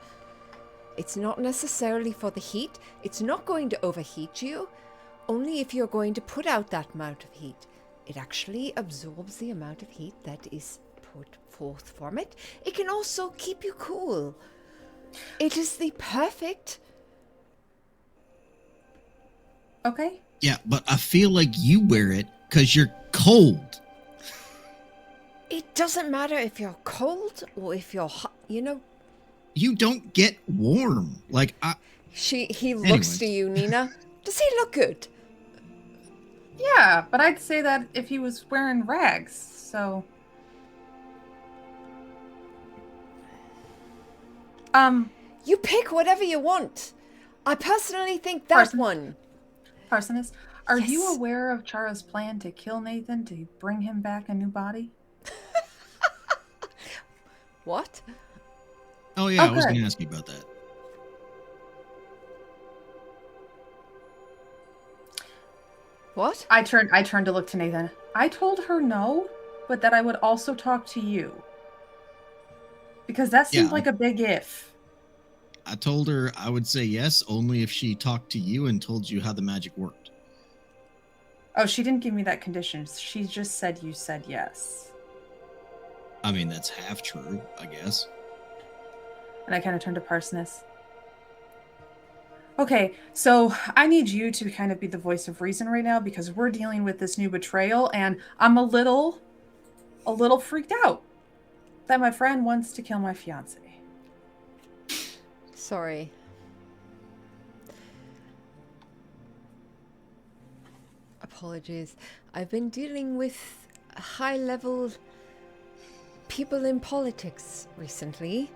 It's not necessarily for the heat. It's not going to overheat you. Only if you're going to put out that amount of heat. It actually absorbs the amount of heat that is put forth from it. It can also keep you cool. It is the perfect... Okay. Yeah, but I feel like you wear it because you're cold. It doesn't matter if you're cold or if you're hot, you know. You don't get warm. Like, He looks Anyways. to you, Nina. Does he look good? Yeah, but I'd say that if he was wearing rags, so. You pick whatever you want. I personally think that Parson. one. Parsoness, are you Yes. aware of Chara's plan to kill Nathan to bring him back a new body? What? oh yeah, I was Okay. going to ask you about that. What? I turned to look to Nathan. I told her no, but that I would also talk to you. Because that seemed Yeah. like a big if. I told her I would say yes only if she talked to you and told you how the magic worked. Oh, she didn't give me that condition. She just said you said yes. I mean, that's half true, I guess. And I kind of turned to Parsoness. Okay, so I need you to kind of be the voice of reason right now because we're dealing with this new betrayal and I'm a little freaked out that my friend wants to kill my fiance. Sorry. Apologies. I've been dealing with high-level people in politics recently.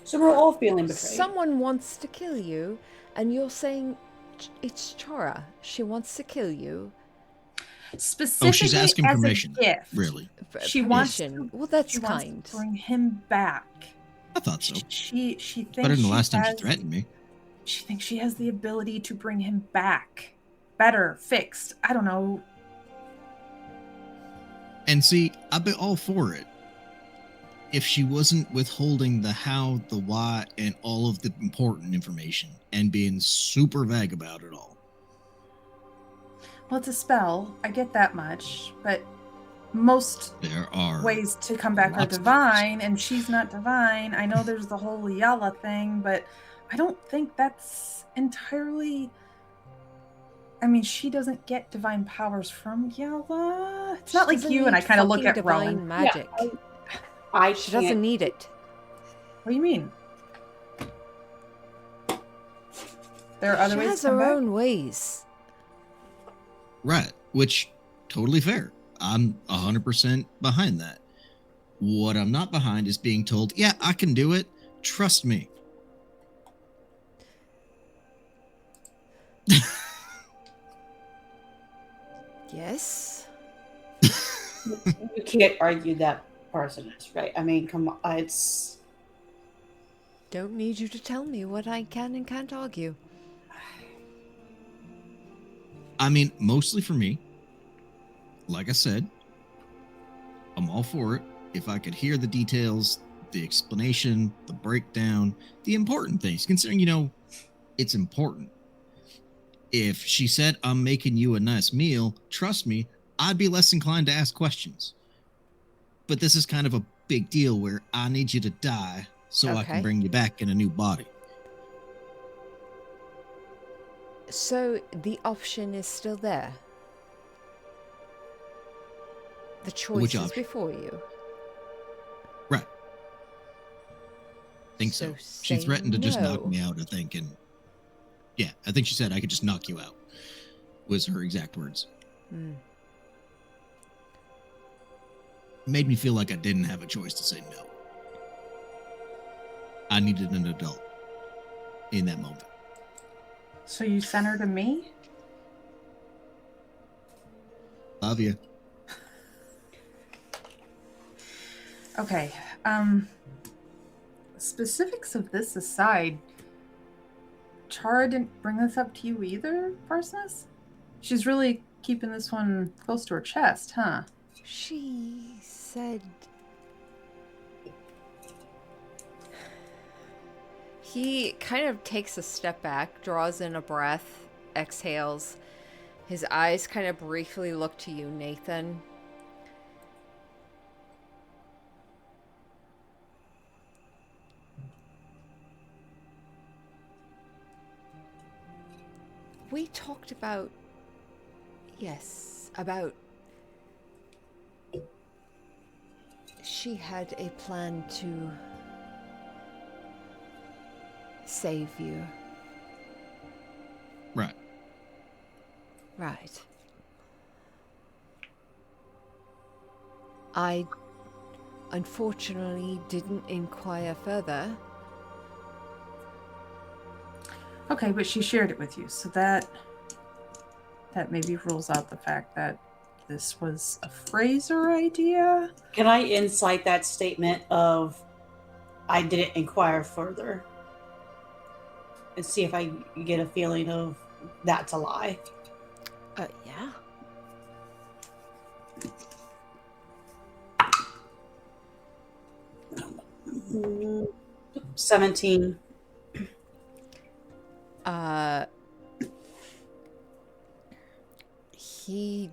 so we're all feeling betrayed. Someone wants to kill you, and you're saying it's Chara. She wants to kill you. Specifically Oh, she's asking as permission. a gift. Really? She wants Permission. to- Well, that's She wants kind. to bring him back. I thought so. She thinks Better than the she last time she has- threatened me. She thinks she has the ability to bring him back. Better, fixed. I don't know. And see, I've been all for it. if she wasn't withholding the how, the why, and all of the important information and being super vague about it all. Well, it's a spell. I get that much, but most There are ways to come back are lots of divine, and she's not divine. I know there's the whole Yala thing, but I don't think that's entirely. I mean, she doesn't get divine powers from Yala. It's not She like doesn't you and I need kind of look fucking at divine Rowan. magic. I She can't. doesn't need it. What do you mean? There are other She ways has to come her back? own ways. right, which totally fair. I'm 100% behind that. What I'm not behind is being told, yeah, I can do it. Trust me. Yes. You can't argue that person is right. I mean, come on, it's. Don't need you to tell me what I can and can't argue. I mean, mostly for me. Like I said, I'm all for it. If I could hear the details, the explanation, the breakdown, the important things, considering, it's important. If she said, I'm making you a nice meal, trust me, I'd be less inclined to ask questions. But this is kind of a big deal where I need you to die so I Okay. can bring you back in a new body. So the option is still there. The choice Which is option? before you. Right. Think so. She say threatened to just knock no. me out, I think, and yeah, I think she said I could just knock you out, was her exact words. Hmm. Made me feel like I didn't have a choice to say no. I needed an adult in that moment. So you sent her to me? Love you. Okay. Specifics of this aside, Chara didn't bring this up to you either, Parsness? She's really keeping this one close to her chest, huh? She said... He kind of takes a step back, draws in a breath, exhales. His eyes kind of briefly look to you, Nathan. We talked about... Yes, about... She had a plan to save you. Right. Right. I unfortunately didn't inquire further. Okay, but she shared it with you, so that maybe rules out the fact that this was a Fraser idea. Can I incite that statement of I didn't inquire further and see if I get a feeling of that's a lie? Yeah. 17. He...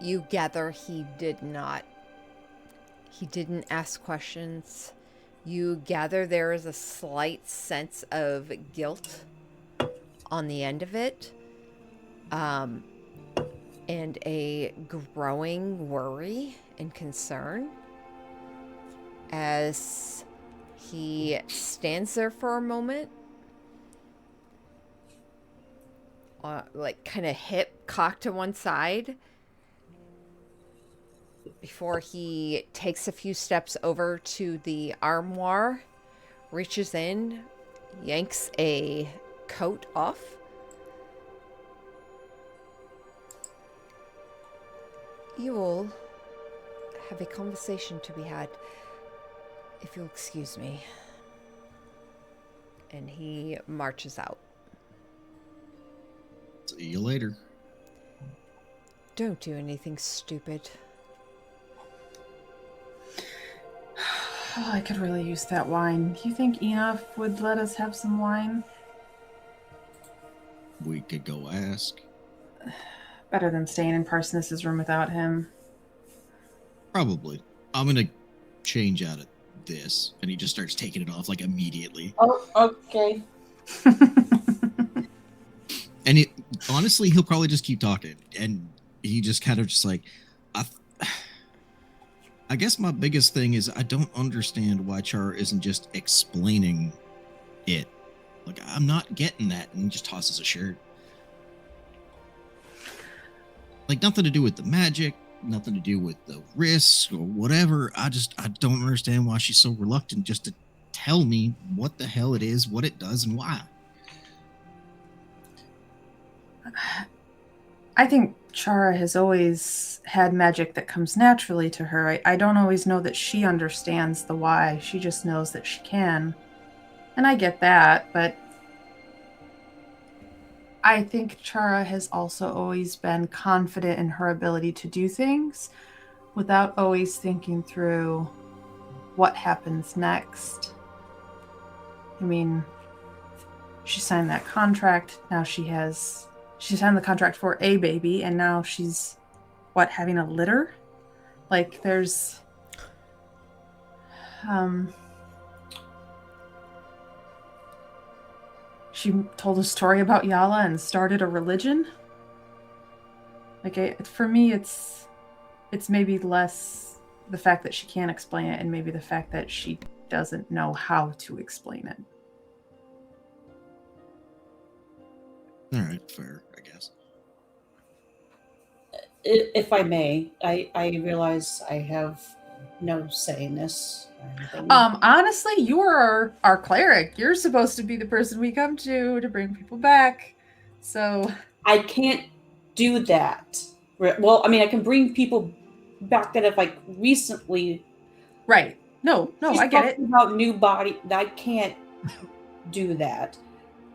You gather he did not. He didn't ask questions. You gather there is a slight sense of guilt on the end of it. And a growing worry and concern as he stands there for a moment, like kind of hip cocked to one side, before he takes a few steps over to the armoire, reaches in, yanks a coat off. You all have a conversation to be had, if you'll excuse me. And he marches out. See you later. Don't do anything stupid. Oh, I could really use that wine. Do you think Enough would let us have some wine? We could go ask. Better than staying in Parsonus's room without him. Probably. I'm gonna change out of this, and he just starts taking it off like immediately. Oh, okay. And honestly, he'll probably just keep talking, and he just kind of just like, I guess my biggest thing is I don't understand why Char isn't just explaining it. Like, I'm not getting that, and he just tosses a shirt. Like, nothing to do with the magic, nothing to do with the risks or whatever. I don't understand why she's so reluctant just to tell me what the hell it is, what it does, and why. I think Chara has always had magic that comes naturally to her. I don't always know that she understands the why. She just knows that she can. And I get that, but I think Chara has also always been confident in her ability to do things without always thinking through what happens next. I mean, she signed that contract. Now she signed the contract for a baby, and now she's, having a litter? Like, there's... She told a story about Yala and started a religion. Like, for me, it's maybe less the fact that she can't explain it and maybe the fact that she doesn't know how to explain it. All right, fair, I guess. If I may, I realize I have no say in this or anything. Honestly, you are our cleric. You're supposed to be the person we come to bring people back. So I can't do that. Well, I mean, I can bring people back that have like recently. Right. No, She's I get it. talking about new body. I can't do that.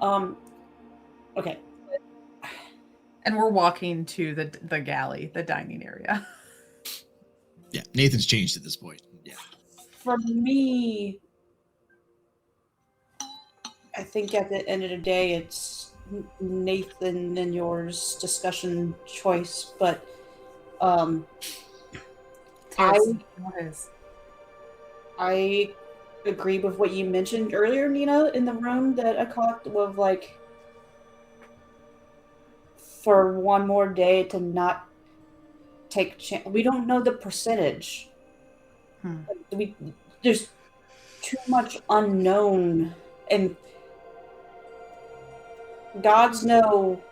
Okay. And we're walking to the galley, the dining area. Yeah, Nathan's changed at this point. Yeah. For me, I think at the end of the day, it's Nathan and yours discussion choice, but I agree with what you mentioned earlier, Nina, in the room that I caught of like for one more day to not take chance. We don't know the percentage. There's too much unknown, and gods know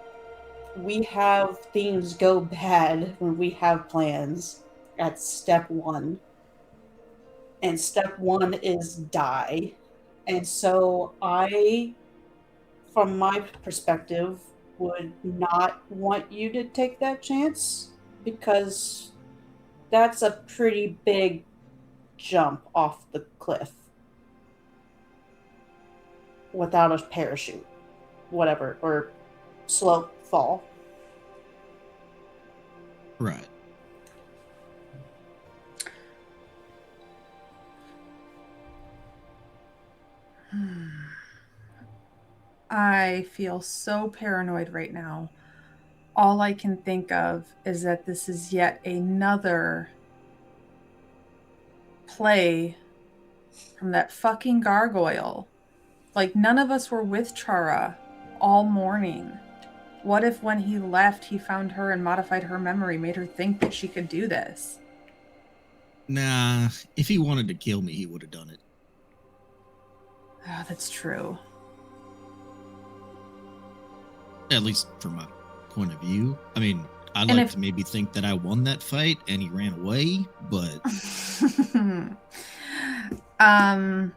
we have things go bad when we have plans at step one. And step one is die. And so I, from my perspective, would not want you to take that chance because that's a pretty big jump off the cliff without a parachute, whatever, or slope fall. Right. I feel so paranoid right now. All I can think of is that this is yet another play from that fucking gargoyle. Like, none of us were with Chara all morning. What if when he left, he found her and modified her memory, made her think that she could do this? Nah, if he wanted to kill me, he would have done it. Oh, that's true. At least from my point of view. I mean, I like to maybe think that I won that fight and he ran away, but and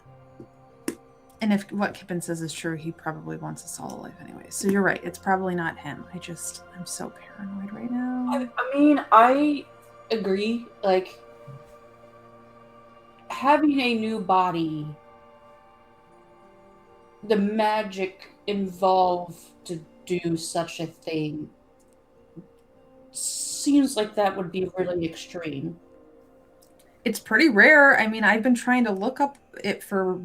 if what Kippen says is true, he probably wants us all alive anyway. So you're right. It's probably not him. I'm so paranoid right now. I mean, I agree. Like, having a new body, the magic involved to do such a thing seems like that would be really extreme. It's pretty rare. I mean, I've been trying to look up it for a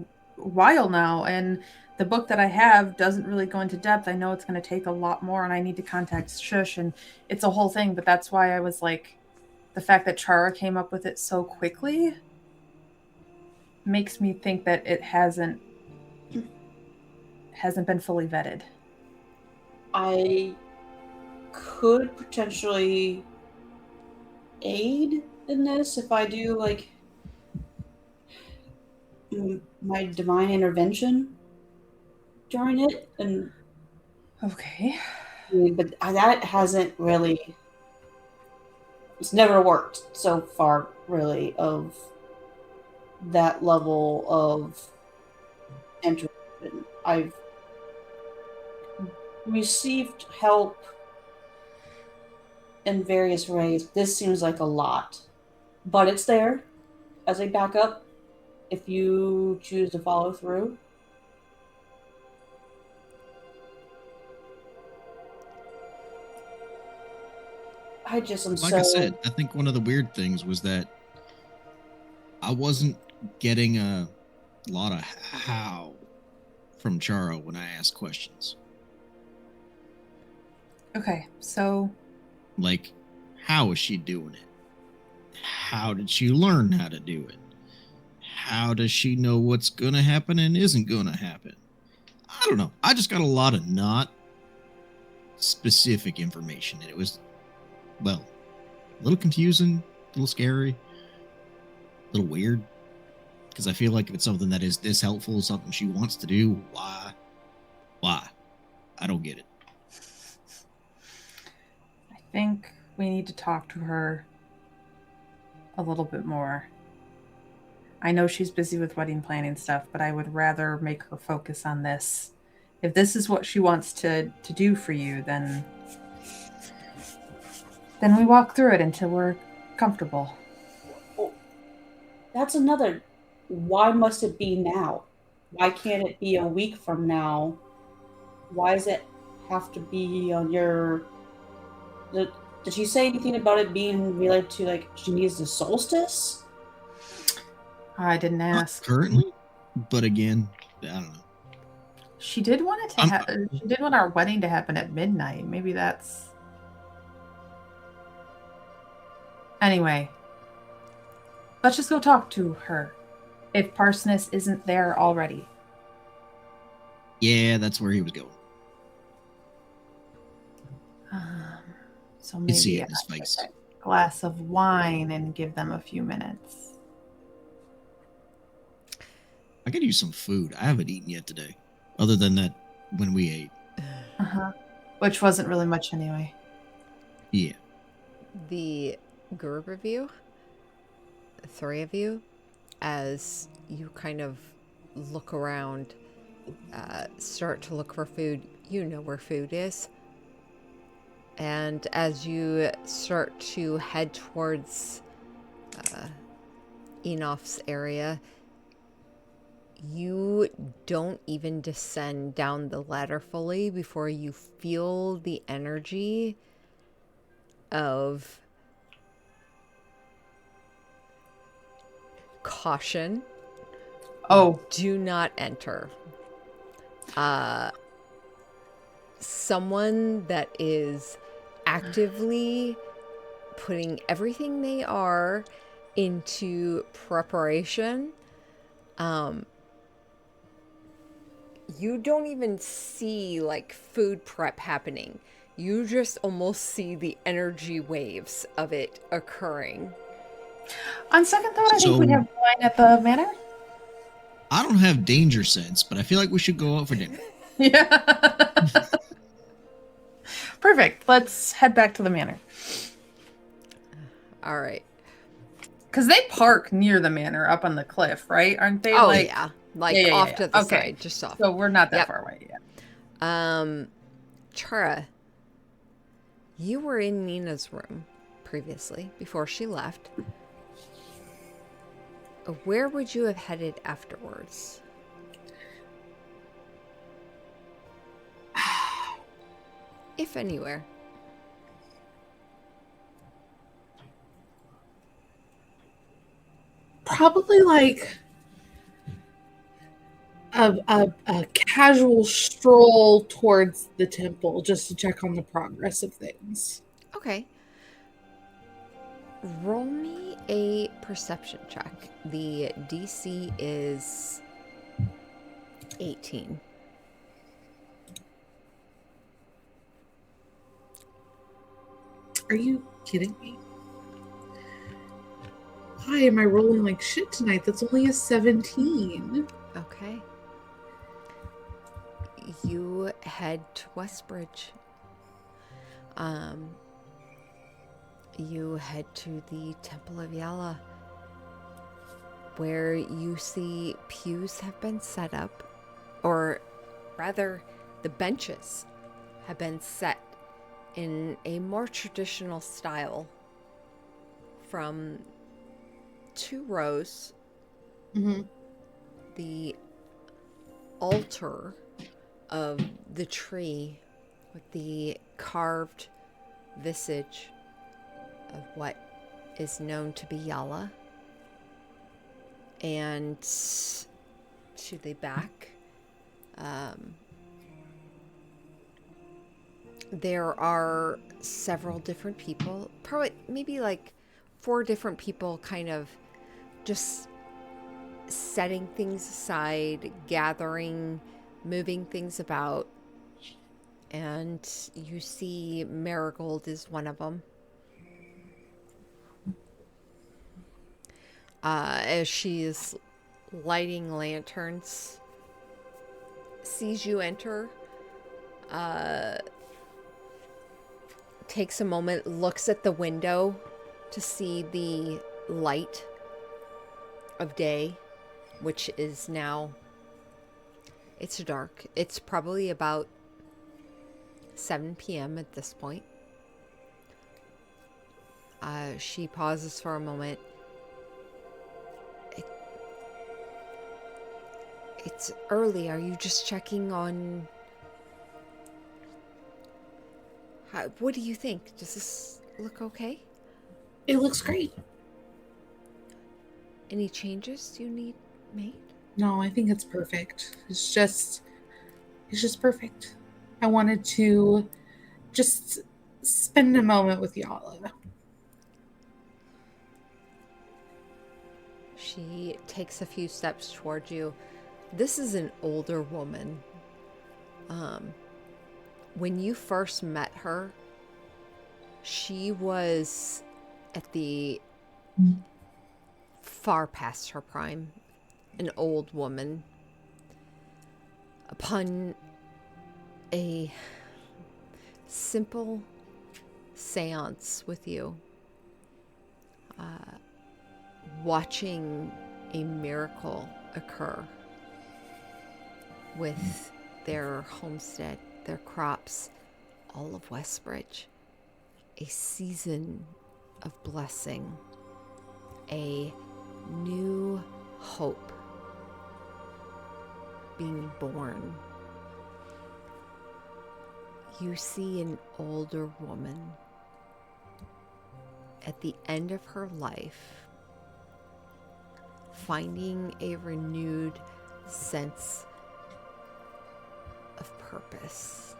while now, and the book that I have doesn't really go into depth. I know it's going to take a lot more, and I need to contact Shush, and it's a whole thing. But that's why I was like, the fact that Chara came up with it so quickly makes me think that it hasn't been fully vetted. I could potentially aid in this if I do like my divine intervention during it, and Okay. but that hasn't really. It's never worked so far, really, of that level of intervention. I've received help in various ways. This seems like a lot, but it's there as a backup if you choose to follow through. I just am Like so. I said, I think one of the weird things was that I wasn't getting a lot of how from Charo when I asked questions. Okay. So, Like, how is she doing it? How did she learn how to do it? How does she know what's going to happen and isn't going to happen? I don't know. I just got a lot of not specific information, and it was, well, a little confusing, a little scary, a little weird. Because I feel like if it's something that is this helpful, something she wants to do, why? Why? I don't get it. I think we need to talk to her a little bit more. I know she's busy with wedding planning stuff, but I would rather make her focus on this. If this is what she wants to do for you, then we walk through it until we're comfortable. That's another. Why must it be now? Why can't it be a week from now? Why does it have to be on your? Did she say anything about it being related to like she needs the solstice? I didn't Not ask. currently, but again, I don't know. She did want it to happen. She did want our wedding to happen at midnight. Maybe that's. Anyway, let's just go talk to her. If Parsoness isn't there already. Yeah, that's where he was going. So You see maybe it in his face. a glass of wine and give them a few minutes. I could use some food. I haven't eaten yet today, other than that when we ate. Which wasn't really much anyway. Yeah. The group of you, the three of you, as you kind of look around, start to look for food, you know where food is. And as you start to head towards Enof's area, you don't even descend down the ladder fully before you feel the energy of caution. Oh, Do not enter. Someone that is actively putting everything they are into preparation. You don't even see like food prep happening. You just almost see the energy waves of it occurring. on second thought, I think So- we have wine at the manor. I don't have danger sense, but I feel like we should go out for dinner. Yeah. Perfect. Let's head back to the manor. All right. Because they park near the manor up on the cliff, right? Aren't they? Oh like, yeah, like Yeah, off to the okay. side, just off. So we're not that Yep. far away yet. Chara, you were in Nina's room previously before she left. Where would you have headed afterwards? If anywhere. probably like a casual stroll towards the temple just to check on the progress of things. Okay. Roll me a perception check. The DC is 18. Are you kidding me? Why am I rolling like shit tonight? That's only a 17. Okay. You head to Westbridge. You head to the Temple of Yala, where you see pews have been set up, or rather, the benches have been set in a more traditional style from 2 rows. Mm-hmm. The altar of the tree with the carved visage of what is known to be Yala. And to the back, there are several different people, probably maybe like 4 different people, kind of just setting things aside, gathering, moving things about. And you see Marigold is one of them. As she is lighting lanterns, sees you enter, takes a moment, looks at the window to see the light of day, which is now, it's dark. It's probably about 7 p.m. at this point. She pauses for a moment. It's early. Are you just checking on... what do you think? Does this look okay? It looks great. Any changes you need made? No, I think it's perfect. It's just perfect. I wanted to just spend a moment with Yala. She takes a few steps towards you. This is an older woman. When you first met her, she was at the far past her prime, an old woman. Upon a simple seance with you, watching a miracle occur with their homestead, their crops, all of Westbridge, a season of blessing, a new hope being born. You see an older woman at the end of her life finding a renewed sense of purpose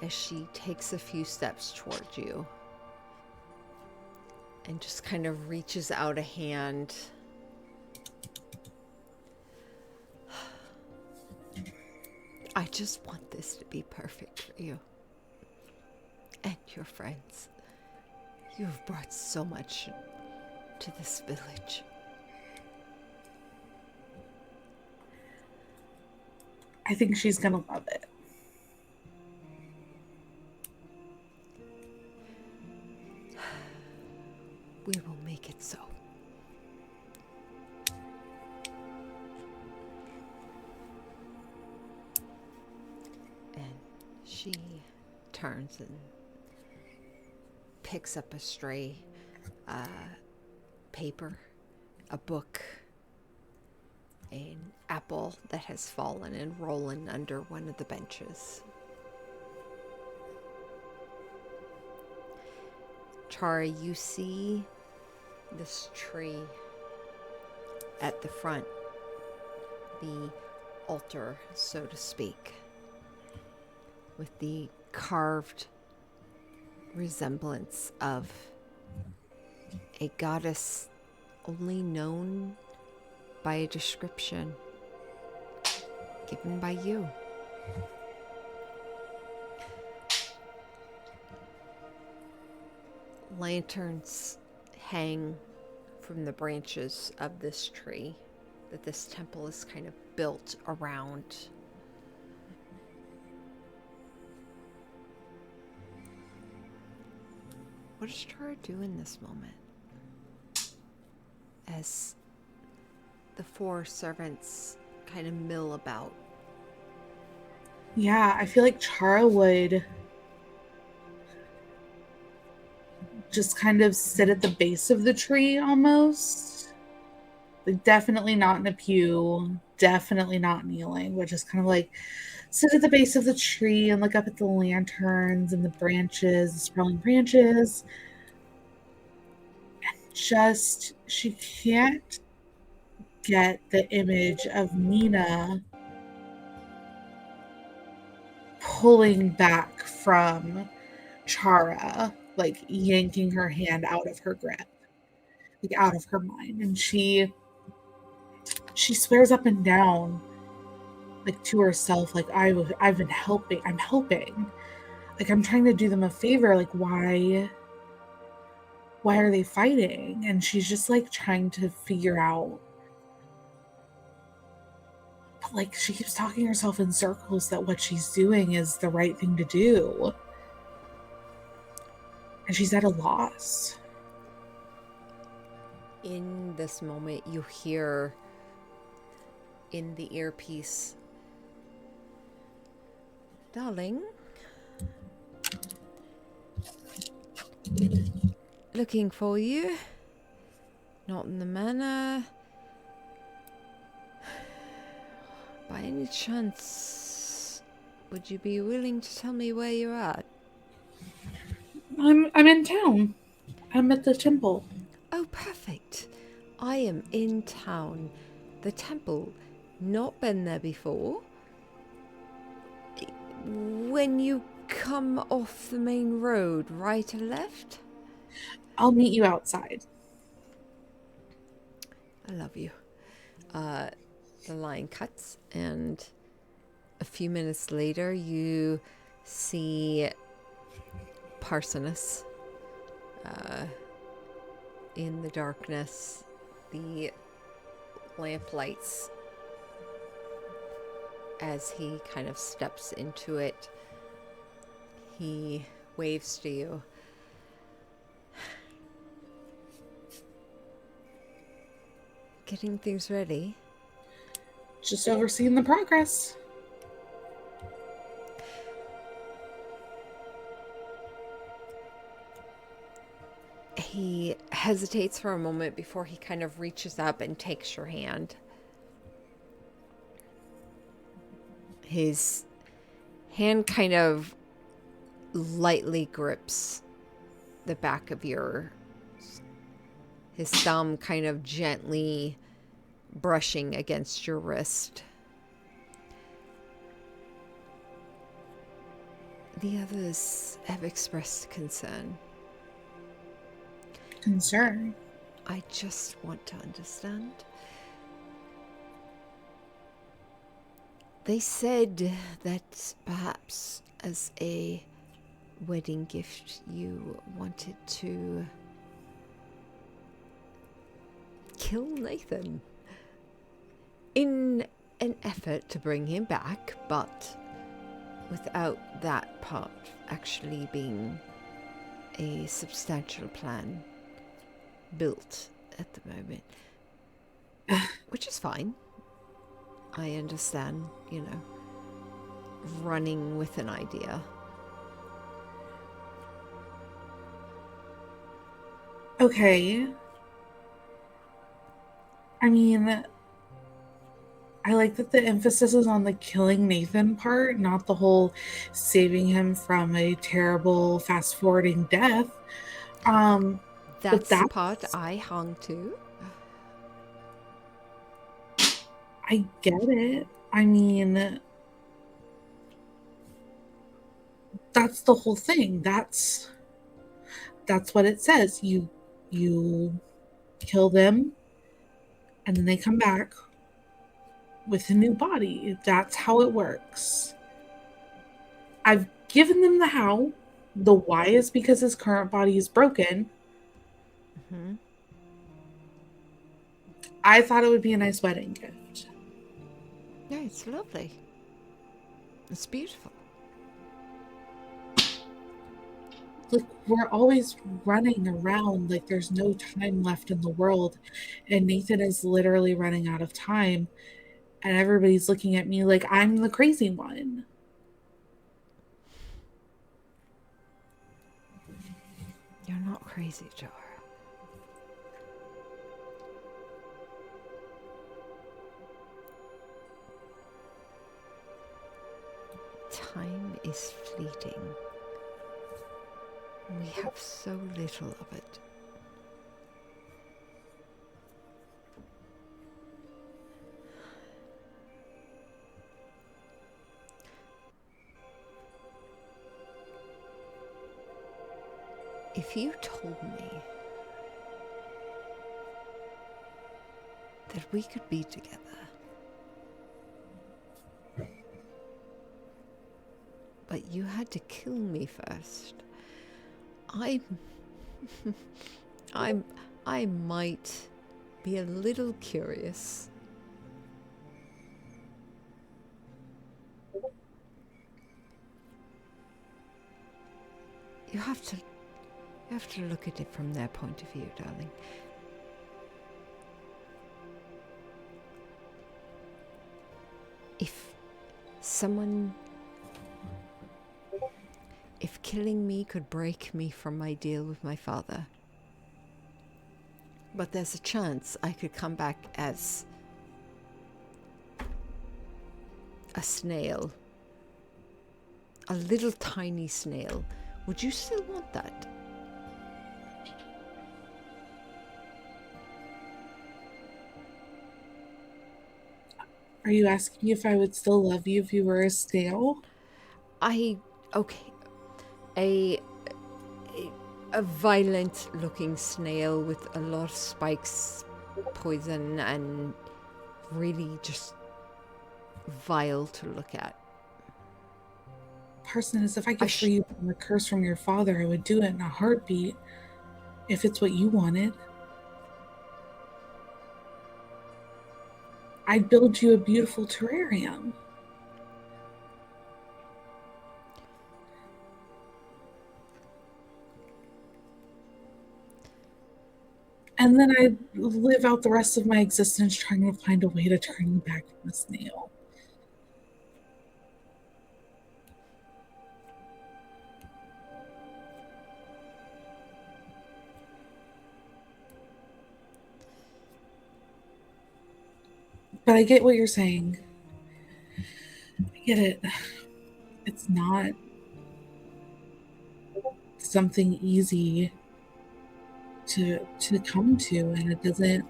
as she takes a few steps towards you and just kind of reaches out a hand. I just want this to be perfect for you and your friends. You have brought so much to this village. I think she's gonna love it. We will make it so. And she turns and picks up a stray paper, a book, an apple that has fallen and rollen under one of the benches. Chara, you see this tree at the front, the altar, so to speak, with the carved resemblance of a goddess only known by a description given by you. Lanterns hang from the branches of this tree that this temple is kind of built around. What does Chara do in this moment? As the four servants kind of mill about. Yeah, I feel like Chara would just kind of sit at the base of the tree almost. Like, definitely not in a pew, definitely not kneeling, but just kind of like sit at the base of the tree and look up at the lanterns and the branches, the sprawling branches. And just, she can't get the image of Mina pulling back from Chara, like yanking her hand out of her grip, like out of her mind. And she swears up and down, like to herself, like I've been helping. I'm helping. Like, I'm trying to do them a favor. Like, why are they fighting? And she's just like trying to figure out. But like, she keeps talking herself in circles that what she's doing is the right thing to do. And she's at a loss. In this moment, you hear in the earpiece, "Darling, looking for you. Not in the manor. By any chance, would you be willing to tell me where you're at?" I'm in town. I'm at the temple. "Oh, perfect. I am in town. The temple. Not been there before. When you come off the main road, right or left?" I'll meet you outside. I love you. The line cuts, and a few minutes later, you see Parsonus in the darkness. The lamp lights as he kind of steps into it. He waves to you. Getting things ready. Just overseeing the progress. He hesitates for a moment before he kind of reaches up and takes your hand. His hand kind of lightly grips the back of your... His thumb kind of gently brushing against your wrist. The others have expressed concern. Concern? I just want to understand. They said that perhaps as a wedding gift you wanted to kill Nathan in an effort to bring him back, but without that part actually being a substantial plan built at the moment. Which is fine. I understand, running with an idea. Okay. I mean, I like that the emphasis is on the killing Nathan part, not the whole saving him from a terrible fast-forwarding death. That's the that's- part I hung to. I get it. I mean, that's the whole thing. That's what it says. You kill them and then they come back with a new body. That's how it works. I've given them the how. The why is because his current body is broken. Hmm. I thought it would be a nice wedding gift. Yeah, it's lovely. It's beautiful. Like, we're always running around like there's no time left in the world, and Nathan is literally running out of time, and everybody's looking at me like I'm the crazy one. You're not crazy, Jara. Time is fleeting. We have so little of it. If you told me that we could be together, but you had to kill me first, I might be a little curious. You have to look at it from their point of view, darling. If killing me could break me from my deal with my father, but there's a chance I could come back as a snail, a little tiny snail, would you still want that? Are you asking if I would still love you if you were a snail? Okay, a violent looking snail with a lot of spikes, poison, and really just vile to look at. Parsoness, if I could free you from the curse from your father, I would do it in a heartbeat. If it's what you wanted. I'd build you a beautiful terrarium. And then I'd live out the rest of my existence trying to find a way to turn you back from a snail. But I get what you're saying. I get it. It's not something easy to come to, and it doesn't.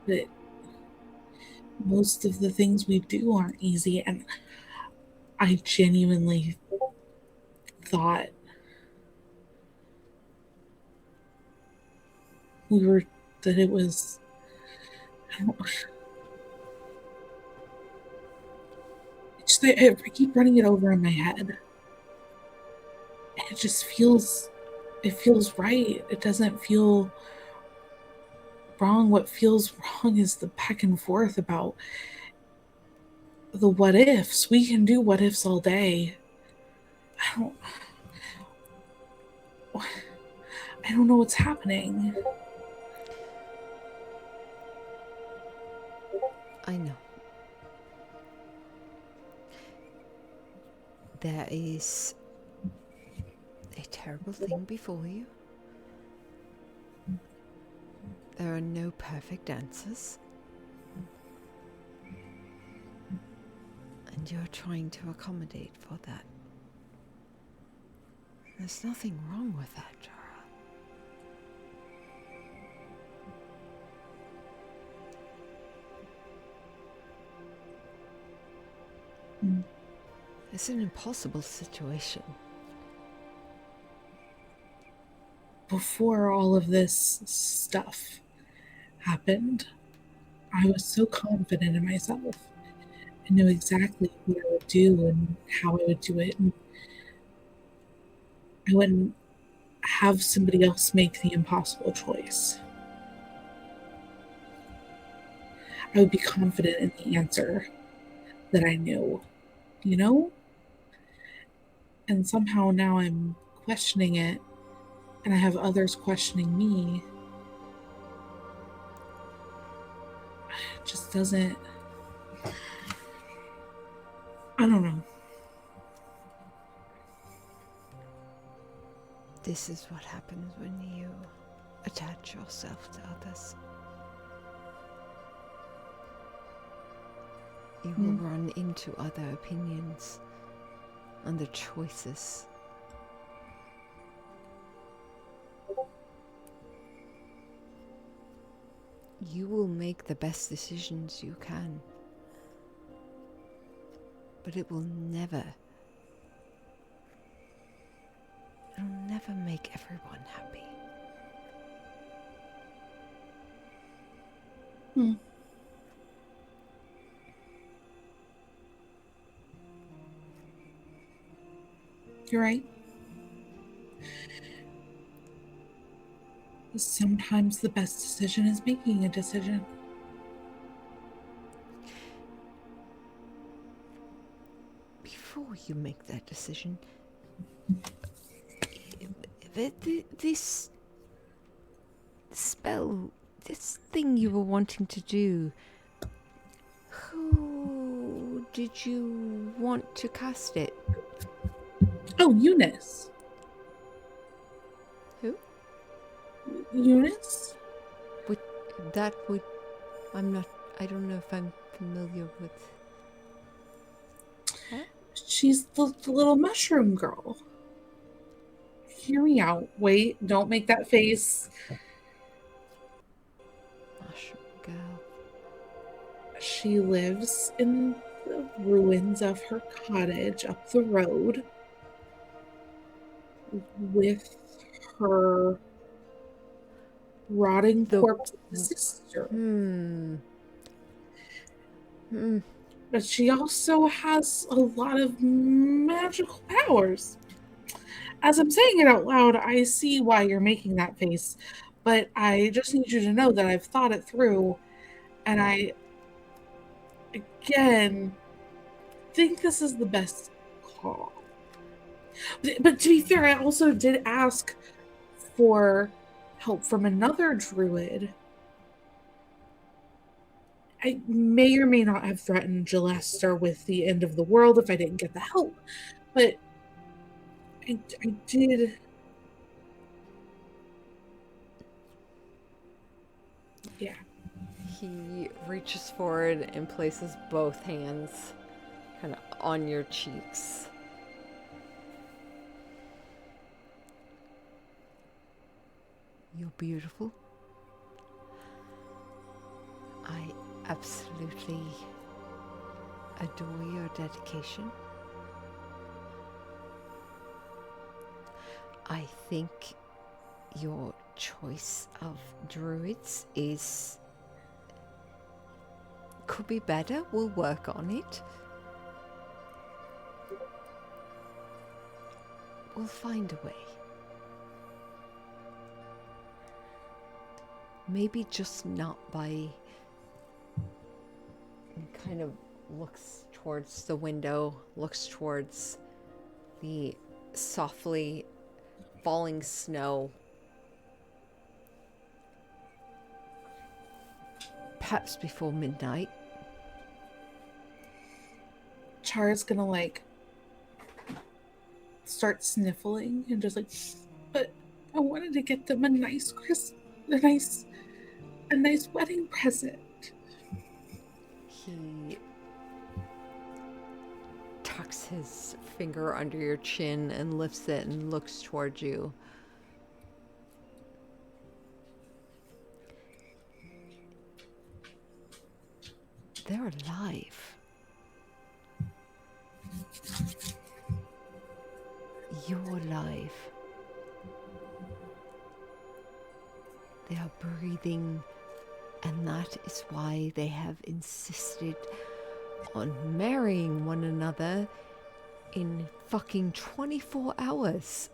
But most of the things we do aren't easy, and I genuinely thought that it was. I keep running it over in my head. And it just feels right. It doesn't feel wrong. What feels wrong is the back and forth about the what ifs. We can do what ifs all day. I don't know what's happening. I know. There is a terrible thing before you. There are no perfect answers. And you're trying to accommodate for that. There's nothing wrong with that, Jara. It's an impossible situation. Before all of this stuff happened, I was so confident in myself. I knew exactly what I would do and how I would do it. And I wouldn't have somebody else make the impossible choice. I would be confident in the answer that I knew, you know? And somehow now I'm questioning it, and I have others questioning me. It just doesn't. I don't know. This is what happens when you attach yourself to others. You will run into other opinions, other choices. You will make the best decisions you can, but it'll never make everyone happy. You're right. Sometimes the best decision is making a decision. Before you make that decision, this spell, this thing you were wanting to do, who did you want to cast it? Oh, Eunice. Who? Eunice? I don't know if I'm familiar with. Huh? She's the little mushroom girl. Hear me out. Wait, don't make that face. Mushroom girl. She lives in the ruins of her cottage up the road with her rotting corpse sister. But she also has a lot of magical powers. As I'm saying it out loud, I see why you're making that face, but I just need you to know that I've thought it through, and I, again, think this is the best call. But to be fair, I also did ask for help from another druid. I may or may not have threatened Gelester with the end of the world if I didn't get the help, but I did. Yeah. He reaches forward and places both hands kind of on your cheeks. You're beautiful. I absolutely adore your dedication. I think your choice of druids could be better. We'll work on it. We'll find a way. Maybe just not by... And kind of looks towards the window, looks towards the softly falling snow. Perhaps before midnight. Chara's gonna start sniffling and just but I wanted to get them a nice wedding present. He tucks his finger under your chin and lifts it and looks towards you. They're alive. You're alive. They are breathing, and that is why they have insisted on marrying one another in fucking 24 hours.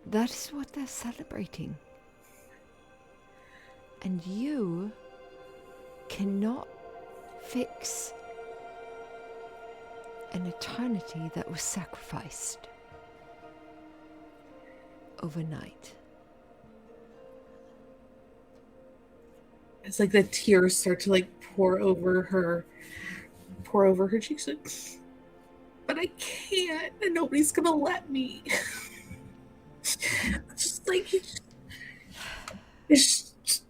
That is what they're celebrating. And you cannot fix an eternity that was sacrificed overnight. It's like the tears start to like pour over her cheeks. Like, but I can't, and nobody's gonna let me. Just like it's just,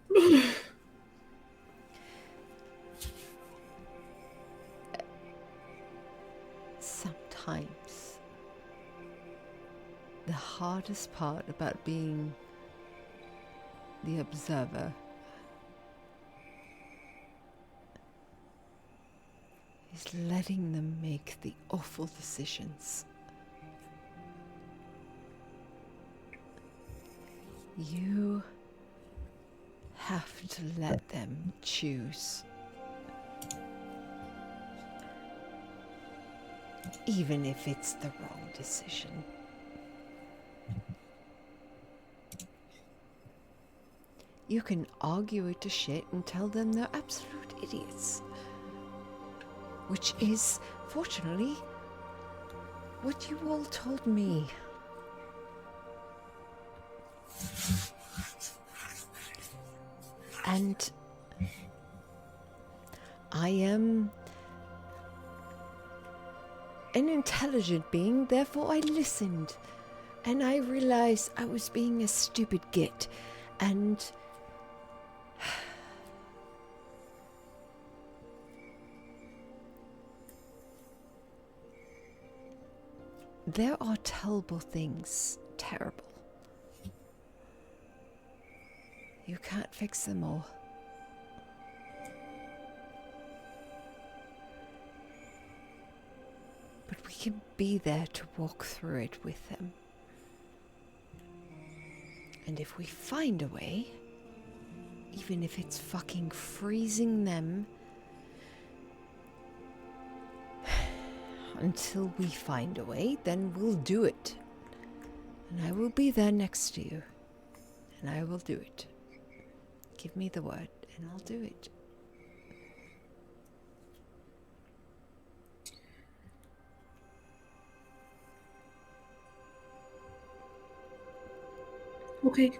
Sometimes the hardest part about being the observer is letting them make the awful decisions. You have to let them choose. Even if it's the wrong decision. You can argue it to shit and tell them they're absolute idiots. Which is, fortunately, what you all told me. And I am an intelligent being, therefore I listened. And I realized I was being a stupid git. And there are terrible things. Terrible. You can't fix them all. But we can be there to walk through it with them. And if we find a way, even if it's fucking freezing them, until we find a way, then we'll do it. And I will be there next to you. And I will do it. Give me the word, and I'll do it. okay.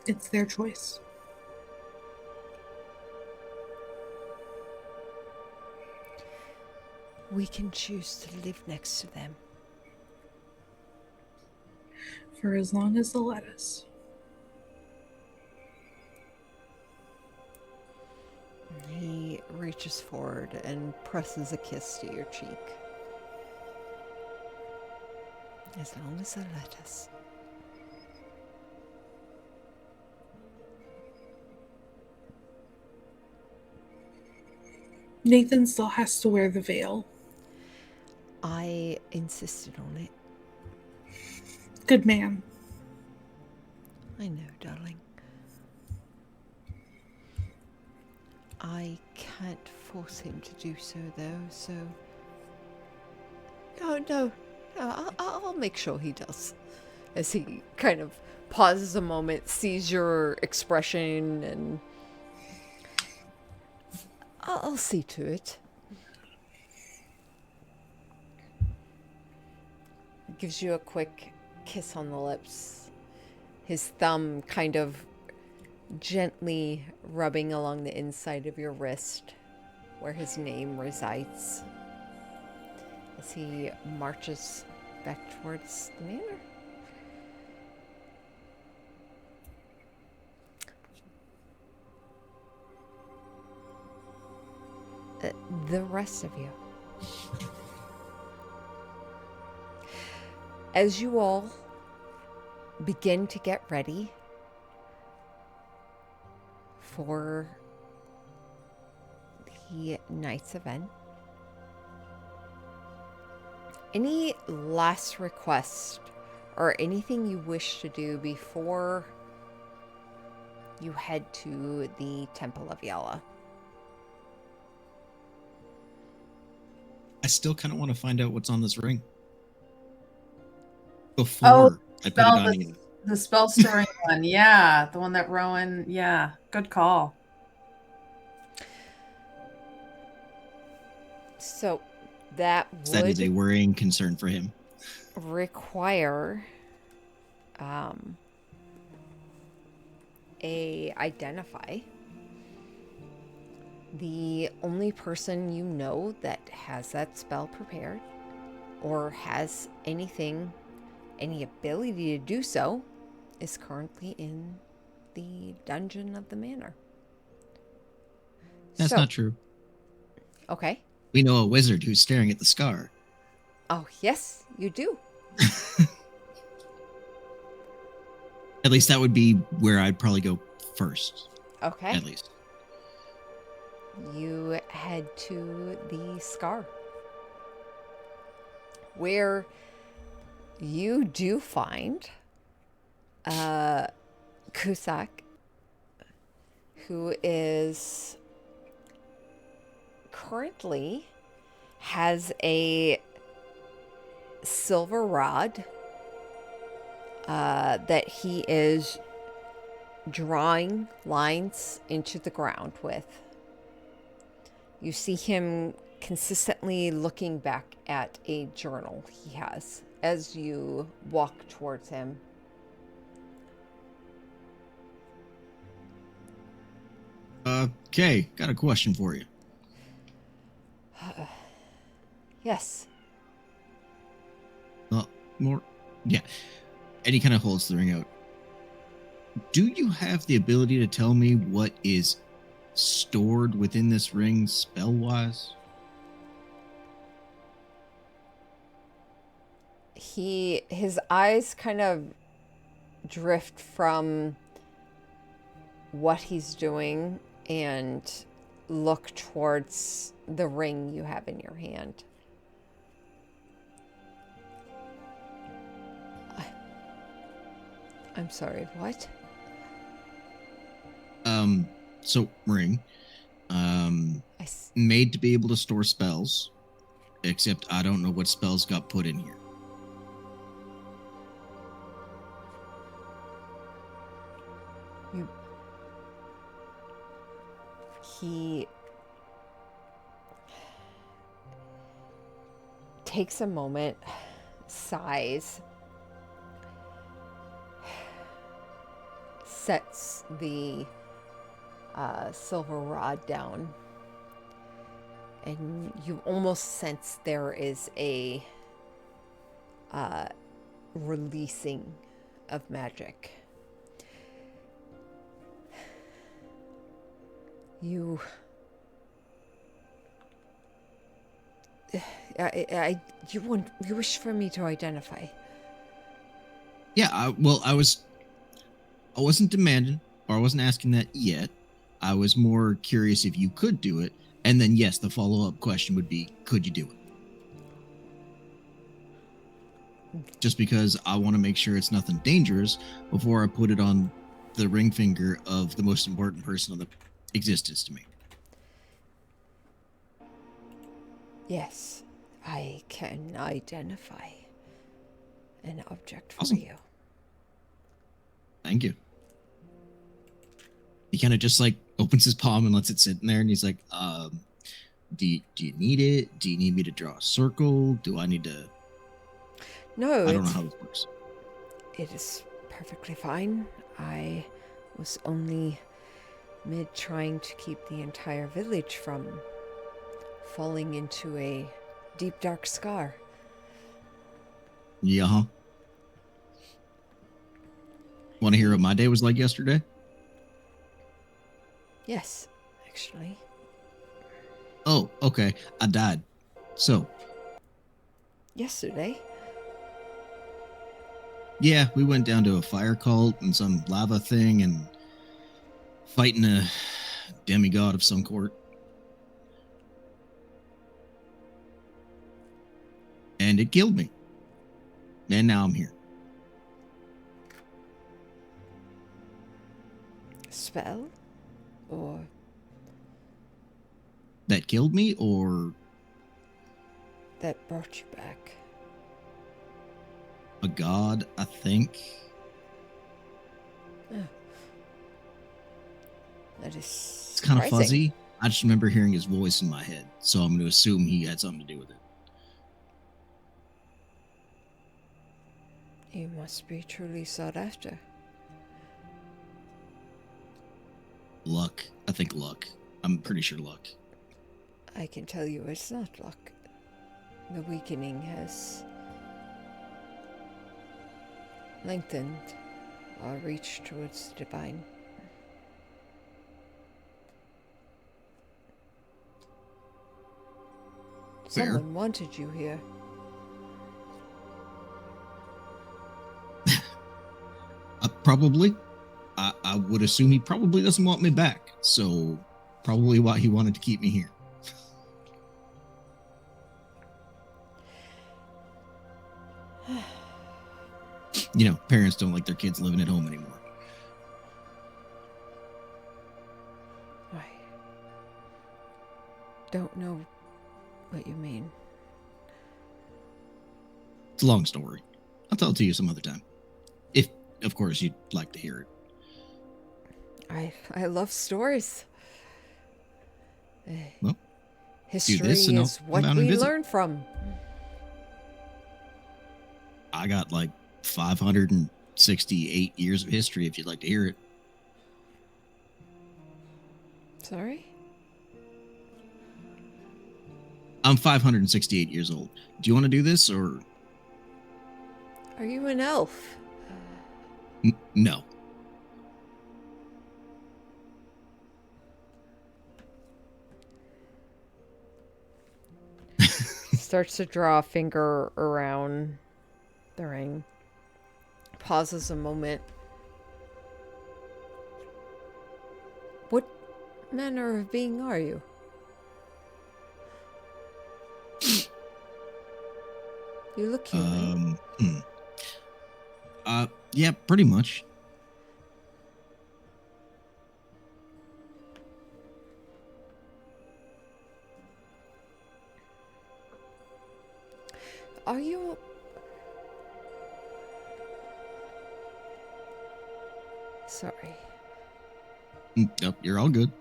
It's their choice. We can choose to live next to them. For as long as they'll let us. He reaches forward and presses a kiss to your cheek. As long as they'll let us. Nathan still has to wear the veil. I insisted on it. Good man. I know, darling. I can't force him to do so, though, so... No, I'll make sure he does. As he kind of pauses a moment, sees your expression, and... I'll see to it. Gives you a quick kiss on the lips. His thumb kind of gently rubbing along the inside of your wrist where his name resides as he marches back towards the manor. The rest of you. As you all begin to get ready for the night's event. Any last request or anything you wish to do before you head to the Temple of Yala? I still kind of want to find out what's on this ring before I put it spell on the- you. The spell storing one. Yeah. The one that Rowan. Yeah. Good call. So that That is a would worrying concern for him. require a identify. The only person you know that has that spell prepared or has anything, any ability to do so, is currently in the dungeon of the manor. That's So- not true. Okay. We know a wizard who's staring at the scar. Oh, yes, you do. At least that would be where I'd probably go first. Okay. At least. You head to the scar, where you do find Cusack, who is currently has a silver rod that he is drawing lines into the ground with. You see him consistently looking back at a journal he has as you walk towards him. Okay, got a question for you. Yes. Well, more, yeah. And he kind of holds the ring out. Do you have the ability to tell me what is stored within this ring spell-wise? His eyes kind of drift from what he's doing and look towards the ring you have in your hand. I'm sorry, what? So ring, I made to be able to store spells, except I don't know what spells got put in here. He takes a moment, sighs, sets the silver rod down, and you almost sense there is a releasing of magic. You wish for me to identify. Yeah, I wasn't demanding, or I wasn't asking that yet. I was more curious if you could do it, and then yes, the follow-up question would be, could you do it? Just because I want to make sure it's nothing dangerous before I put it on the ring finger of the most important person on the existence to me. Yes, I can identify an object for Awesome. you. Thank you. He kind of just like opens his palm and lets it sit in there, and he's like, do you need it? Do you need me to draw a circle? Do I need to... No, I don't know how this works. it is perfectly fine. I was only mid trying to keep the entire village from falling into a deep dark scar. Yeah, huh? Want to hear what my day was like yesterday? Yes, actually. Oh, okay. I died. So, Yesterday? yeah, we went down to a fire cult and some lava thing and fighting a demigod of some sort. And it killed me. And now I'm here. Spell? Or That killed me, or that brought you back? a god, I think. That is It's kind of fuzzy. I just remember hearing his voice in my head, so I'm going to assume he had something to do with it. You must be truly sought after. Luck. I think luck. I'm pretty sure luck. I can tell you it's not luck. The weakening has lengthened our reach towards the divine. Fair. Someone wanted you here. Probably. I would assume he probably doesn't want me back. So probably why he wanted to keep me here. You know, parents don't like their kids living at home anymore. I don't know what you mean. It's a long story. I'll tell it to you some other time. If, of course, you'd like to hear it. I love stories. Well, history this and I'll is come what down and we visit. learn from. I got like 568 years of history if you'd like to hear it. Sorry? I'm 568 years old. Do you want to do this or Are you an elf? no? Starts to draw a finger around the ring. Pauses a moment. What manner of being are you? You look human. Yeah, pretty much. Are you... Sorry. Yep, you're all good.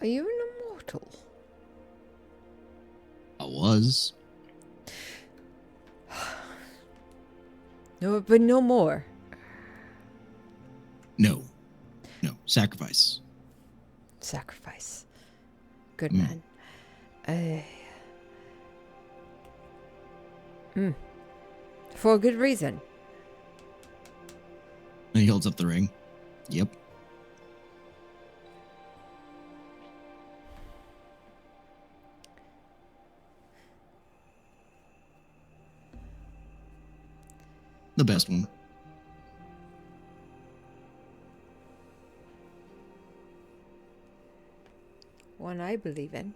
Are you an immortal? I was. No, but no more. No. Sacrifice. Sacrifice. Good man. For a good reason. And he holds up the ring. Yep. The best one. One I believe in.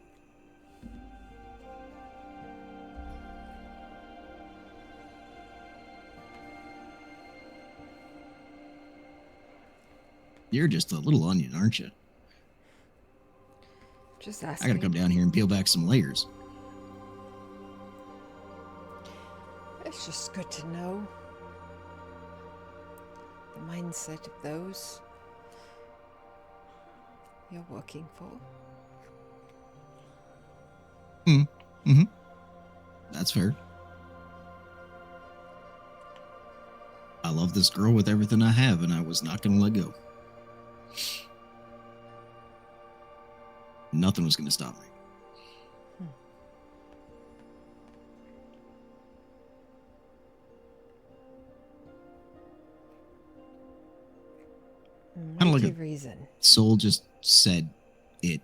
You're just a little onion, aren't you? Just I asking. gotta come down here and peel back some layers. It's just good to know the mindset of those you're working for. That's fair. I love this girl with everything I have, and I was not gonna let go. Nothing was gonna stop me. Kinda like Mighty a- reason. Soul just said it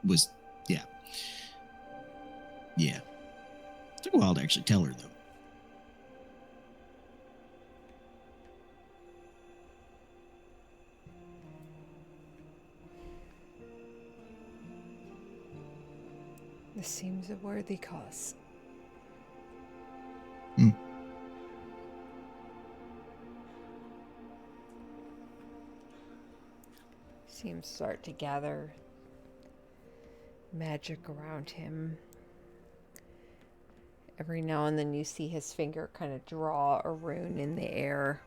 was, yeah. Yeah. Took a while to actually tell her, though. This seems a worthy cause. Hmm. Seems to start to gather magic around him. Every now and then you see his finger kind of draw a rune in the air.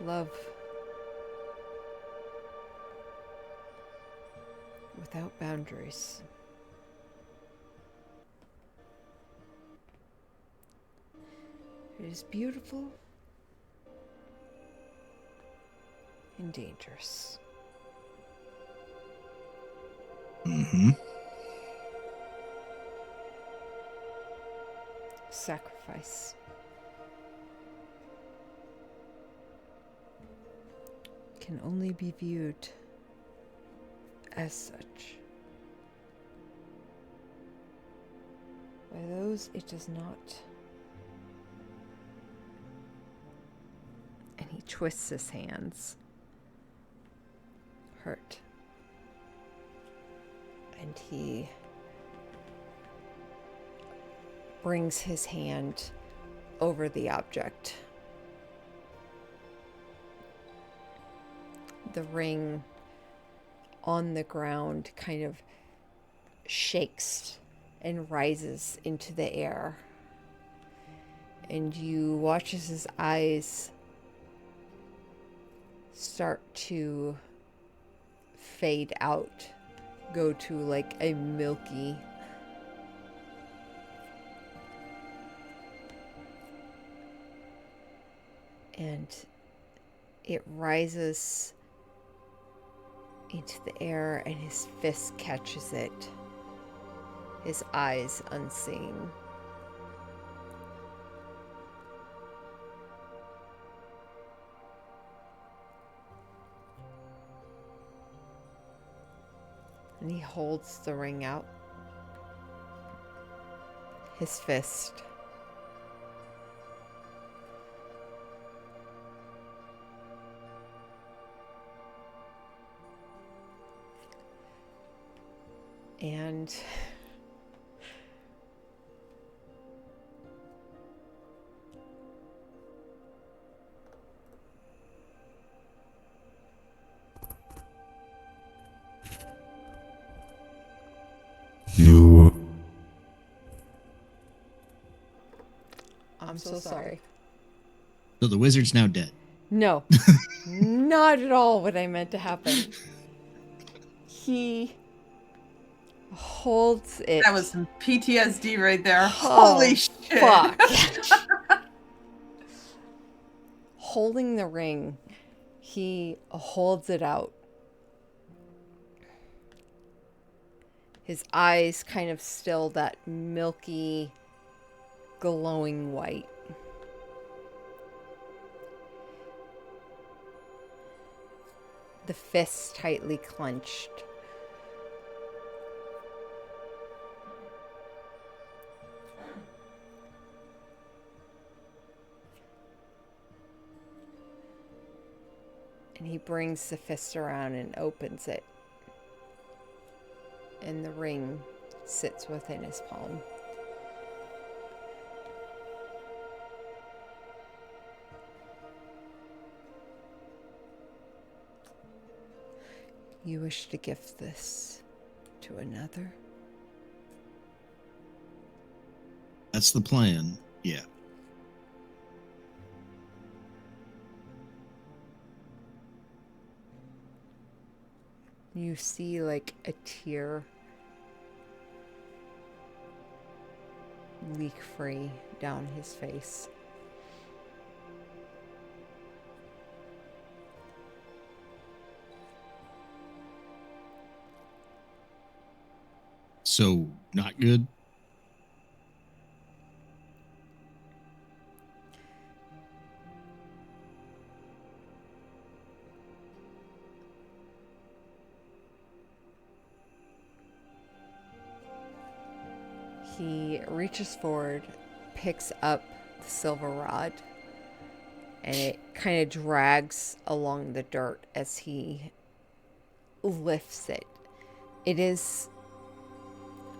Love without boundaries. It is beautiful and dangerous. Mm-hmm. Sacrifice. Can only be viewed as such by those it does not. And he twists his hands. Hurt. And he brings his hand over the object. The ring on the ground kind of shakes and rises into the air. And you watch as his eyes start to fade out, go to like a milky and it rises into the air and his fist catches it, his eyes unseeing. And he holds the ring out, his fist. And I'm so sorry. So the wizard's now dead. No, not at all what I meant to happen. He holds it. That was some PTSD right there. Oh, Holy shit. fuck. Holding the ring, he holds it out. His eyes kind of still that milky, glowing white. The fist tightly clenched. And he brings the fist around and opens it. And the ring sits within his palm. You wish to gift this to another? That's the plan. Yeah. You see like a tear leak free down his face. So, not good? He reaches forward, picks up the silver rod, and it kind of drags along the dirt as he lifts it. It is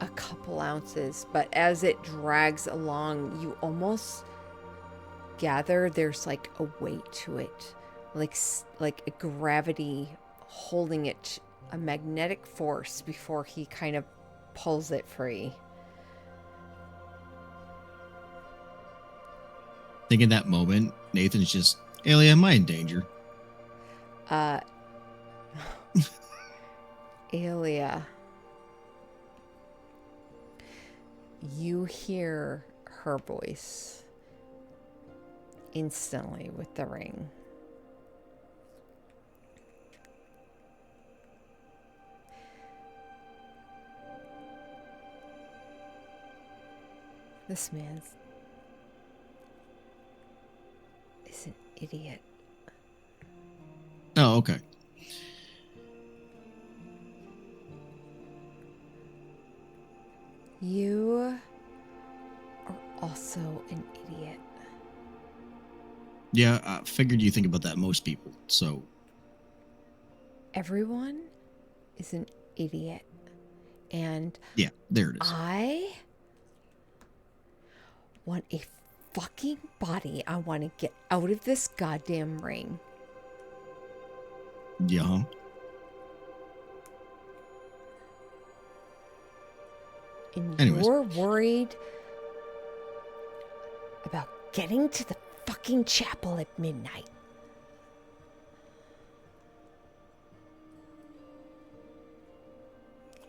a couple ounces, but as it drags along, you almost gather there's like a weight to it, like a gravity holding it, a magnetic force before he kind of pulls it free. I think in that moment, Nathan's just, Aelia, am I in danger? Aelia, you hear her voice instantly with the ring. This man is an idiot. Oh, okay. You are also an idiot. Yeah, I figured you think about that most people, so. Everyone is an idiot. And Yeah, there it is. I want a fucking body. I want to get out of this goddamn ring. Yeah. And Anyways. you're worried about getting to the fucking chapel at midnight.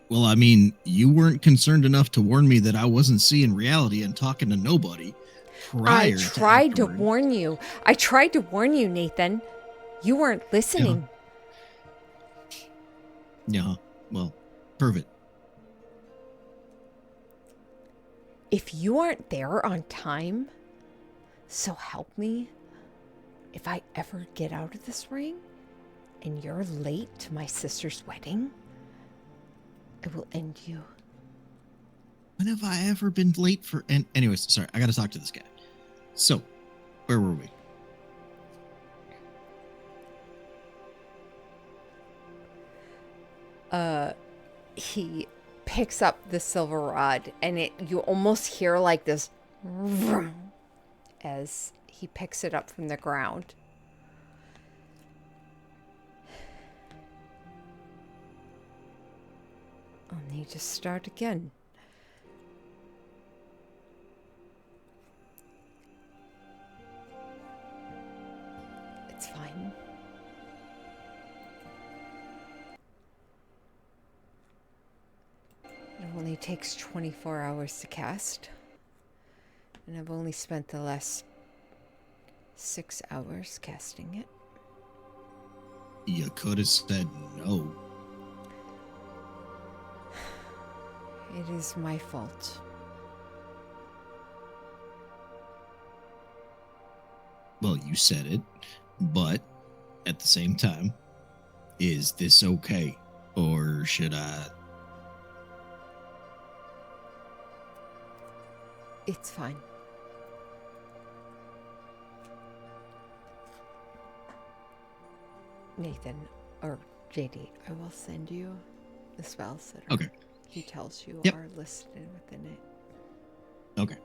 Well, I mean, you weren't concerned enough to warn me that I wasn't seeing reality and talking to nobody I prior tried to afterward. warn you. I tried to warn you, Nathan. You weren't listening. Yeah, well, perfect. If you aren't there on time, so help me, if I ever get out of this ring and you're late to my sister's wedding, I will end you. When have I ever been late for... And anyways, sorry, I gotta talk to this guy. So, where were we? He picks up the silver rod and you almost hear like this vroom as he picks it up from the ground. I'll need to start again. It's fine. It only takes 24 hours to cast. And I've only spent the last 6 hours casting it. You could have said no. It is my fault. Well, you said it, but at the same time, is this okay? Or should I... It's fine. Nathan, or JD, I will send you the spells that are, Okay. he tells you Yep. are listed within it. Okay.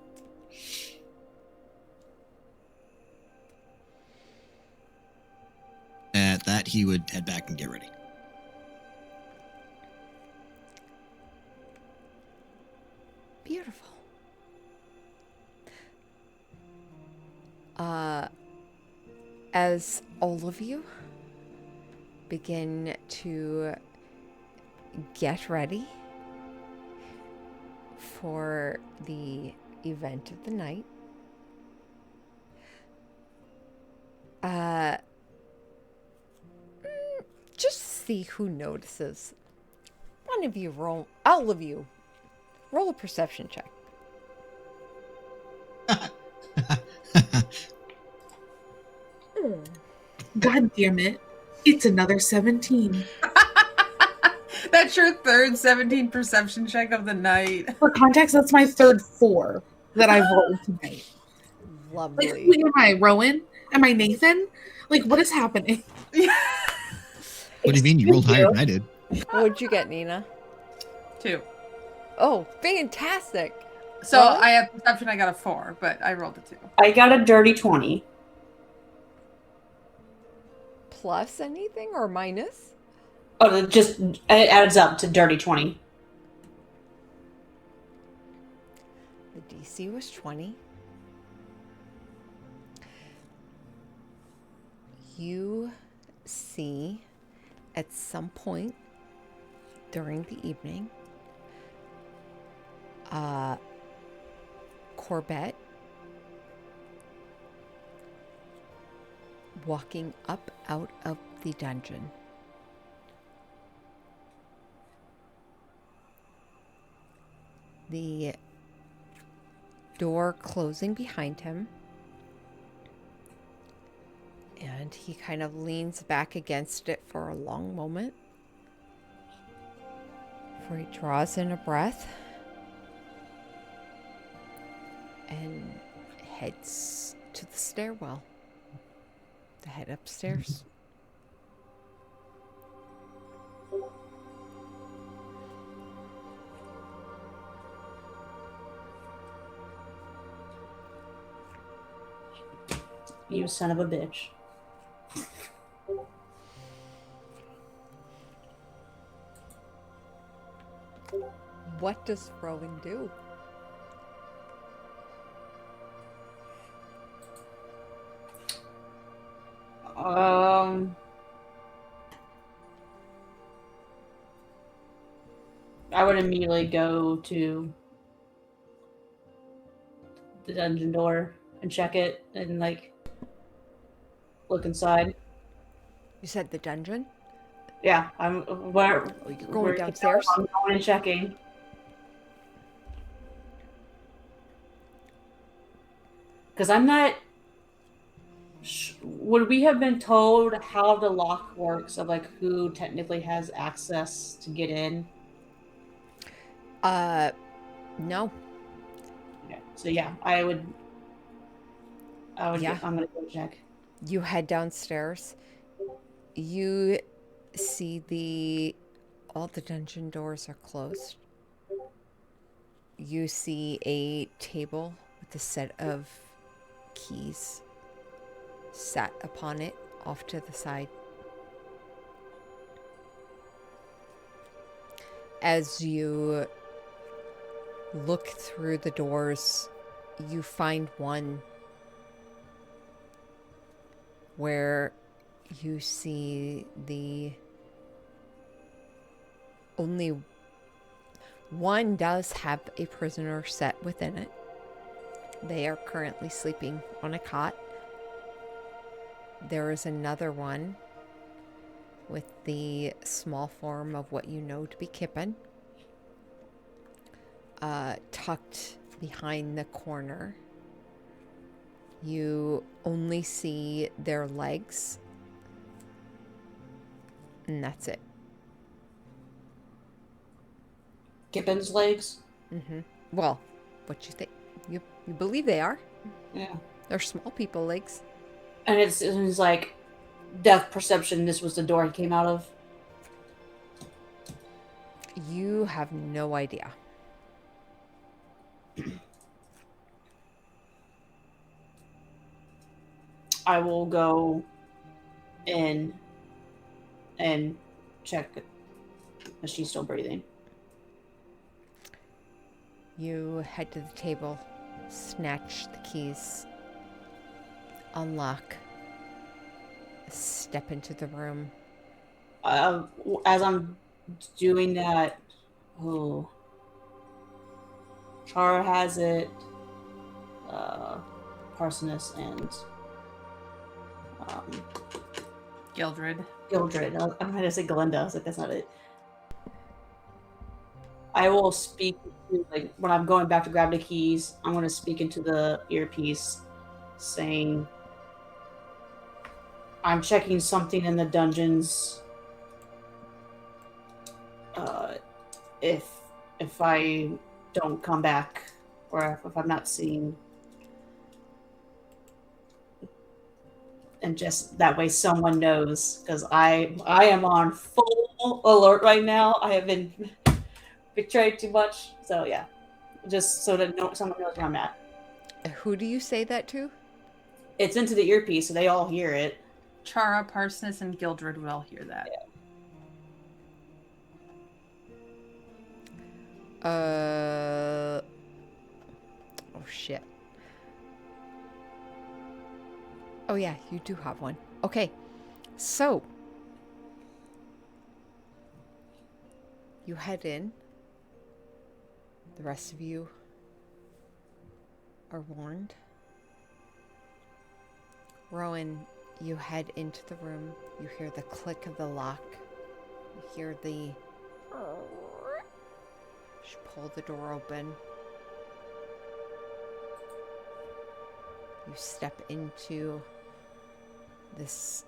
At that, he would head back and get ready. Beautiful. As all of you begin to get ready for the event of the night, just see who notices. One of you roll, all of you, roll a perception check. God damn it. It's another 17. That's your third 17 perception check of the night. For context, that's my third 4 that I've rolled tonight. Lovely. wait, am I Rowan? Am I Nathan? Like, what is happening? What do you mean? You rolled higher than I did. What'd you get, Nina? 2. Oh, fantastic. So Well- I have perception. I got a 4, but I rolled a 2. I got a dirty 20. Plus anything or minus? Oh, it adds up to dirty 20. The DC was 20. You see at some point during the evening, Corbett walking up out of the dungeon. The door closing behind him. And he kind of leans back against it for a long moment before he draws in a breath and heads to the stairwell to head upstairs. You son of a bitch. What does Rowan do? I would immediately go to the dungeon door and check it and like look inside. You said the dungeon? Yeah, I'm where Oh, you're going downstairs? I'm going and checking. Because I'm not. Would we have been told how the lock works of like who technically has access to get in? No. Okay. So yeah, I would. Yeah. I'm gonna go check. You head downstairs. You see all the dungeon doors are closed. You see a table with a set of keys sat upon it off to the side. As you look through the doors, you find one where you see the only one does have a prisoner set within it. They are currently sleeping on a cot. There is another one with the small form of what you know to be Kippen, tucked behind the corner. You only see their legs, and that's it. Kippen's legs. Well, what you think? You believe they are? Yeah. They're small people legs. And it's like death perception. This was the door he came out of. You have no idea. I will go in and check if she's still breathing. You head to the table, snatch the keys, unlock, step into the room. As I'm doing that, Char has it, Parsonus and Gildred. Gildred. I'm going to say Glenda. I was like, that's not it. I will speak to, like, when I'm going back to grab the keys, I'm going to speak into the earpiece saying, I'm checking something in the dungeons. If I don't come back, or if I'm not seeing and just that way someone knows, because I am on full alert right now. I have been betrayed too much, so yeah, just so that someone knows where I'm at. Who do you say that to? It's into the earpiece, so they all hear it. Chara, Parsness, and Gildred will all hear that. Oh shit. Oh yeah, you do have one. Okay. So you head in. The rest of you are warned. Rowan, you head into the room. You hear the click of the lock. You hear the... She pulled the door open. You step into this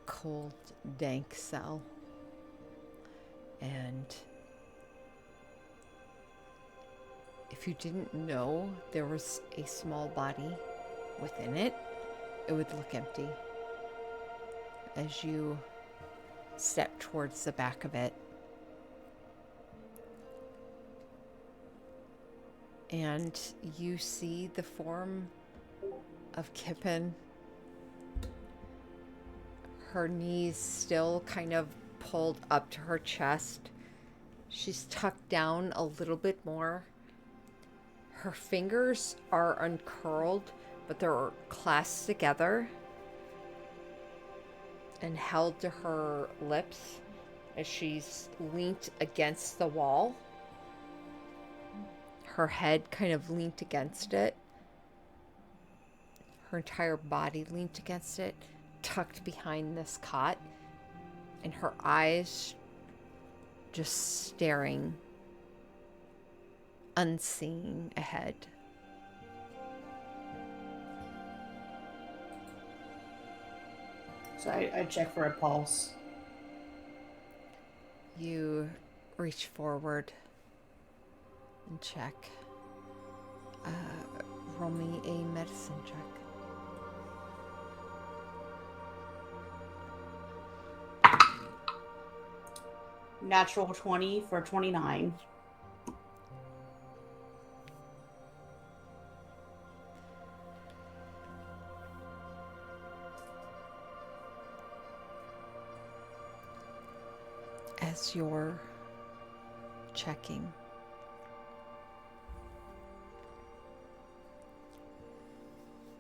cold, dank cell. And if you didn't know there was a small body within it, it would look empty. As you step towards the back of it, and you see the form of Kippen. Her knees still kind of pulled up to her chest. She's tucked down a little bit more. Her fingers are uncurled, but they're clasped together and held to her lips as she's leaned against the wall. Her head kind of leaned against it. Her entire body leaned against it, tucked behind this cot, and her eyes just staring, unseeing ahead. So I check for a pulse. You reach forward and check. Roll me a medicine check. Natural 20 for 29. As you're checking,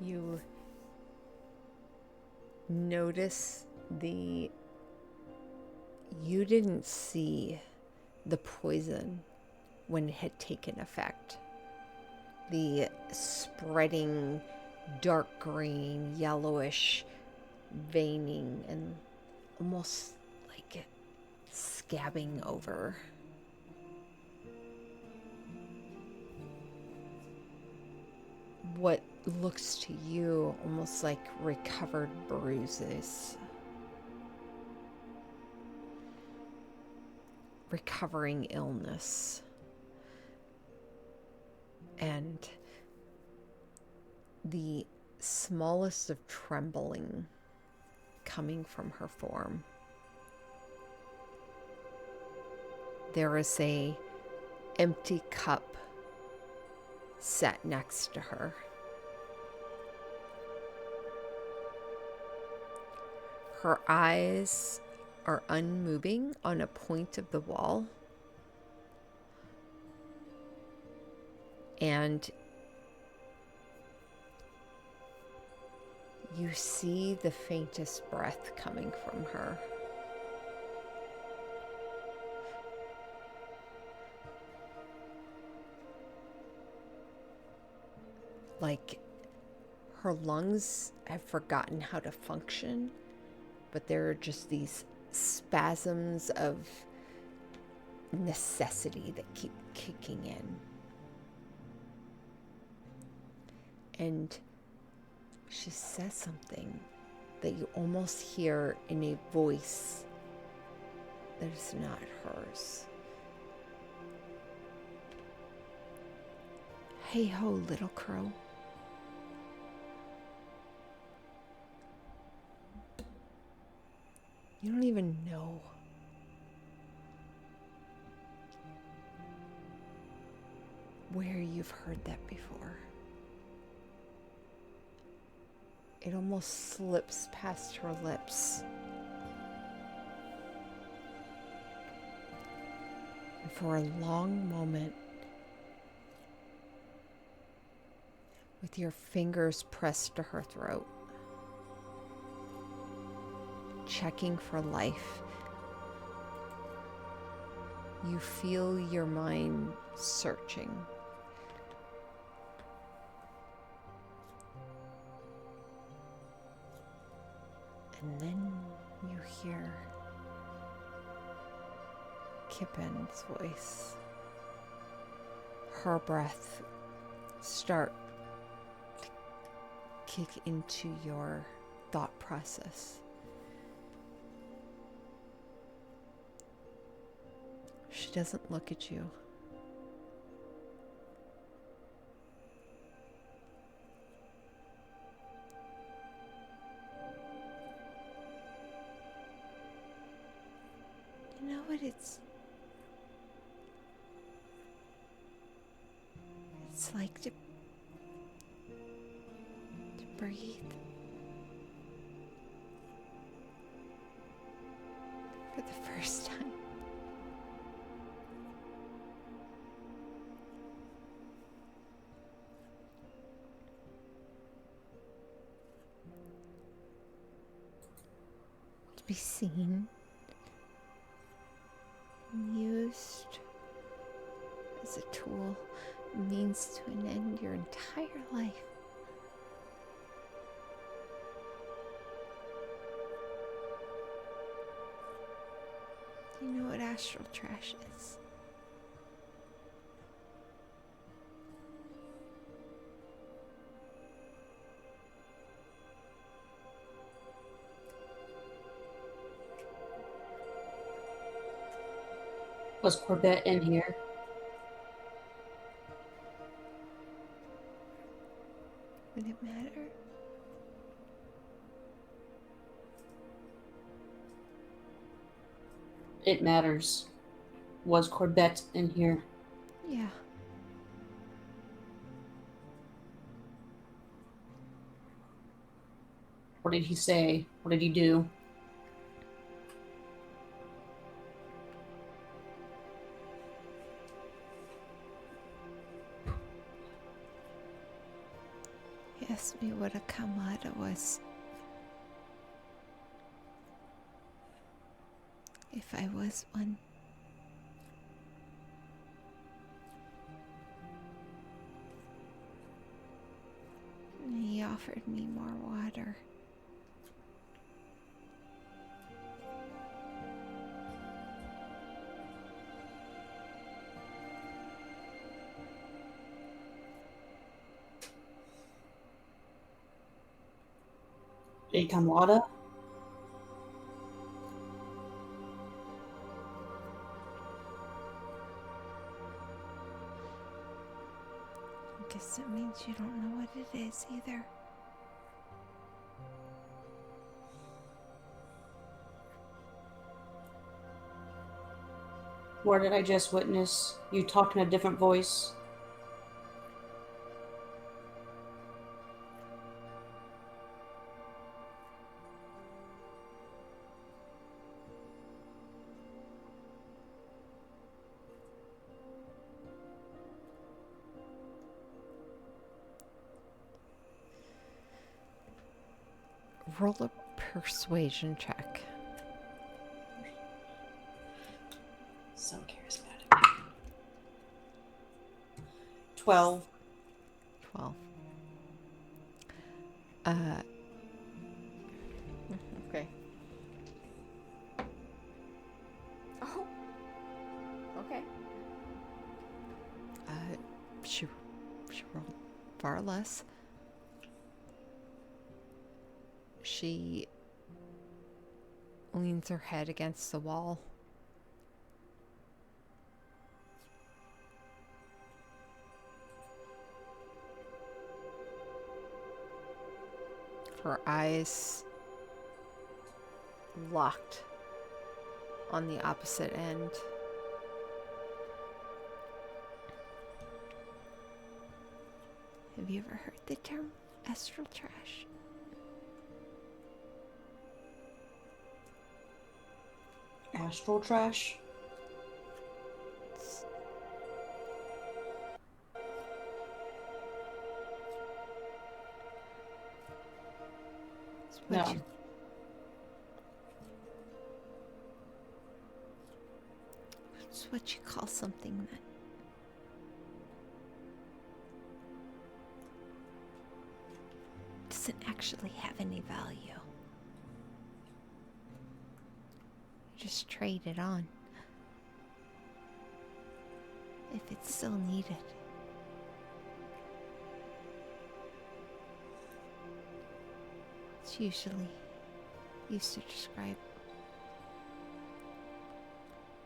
you notice you didn't see the poison when it had taken effect. The spreading dark green, yellowish veining and almost like it scabbing over. What looks to you almost like recovered bruises. Recovering illness. And the smallest of trembling coming from her form. There is a empty cup set next to her. Her eyes are unmoving on a point of the wall. And you see the faintest breath coming from her. Like her lungs have forgotten how to function, but there are just these spasms of necessity that keep kicking in. And she says something that you almost hear in a voice that is not hers. Hey ho, little crow. You don't even know. Where you've heard that before. It almost slips past her lips. And for a long moment, with your fingers pressed to her throat, checking for life, you feel your mind searching. And then you hear Kipen's voice, her breath start to kick into your thought process. She doesn't look at you. You know what it's like to breathe. For the first time. To be seen and used as a tool, means to an end your entire life. You know what astral trash is? Was Corbett in here? Would it matter? It matters. Was Corbett in here? Yeah. What did he say? What did he do? He asked me what a Kamada was. If I was one. And he offered me more water. A Kamada? I guess that means you don't know what it is either. Or did I just witness you talk in a different voice? Roll a persuasion check. So charismatic. 12. 12. Okay. Oh. Okay. She rolled far less. She leans her head against the wall. Her eyes locked on the opposite end. Have you ever heard the term astral trash? Astral trash? It's what No. you- it's what you call something that doesn't actually have any value. You just trade it on if it's still needed. It's usually used to describe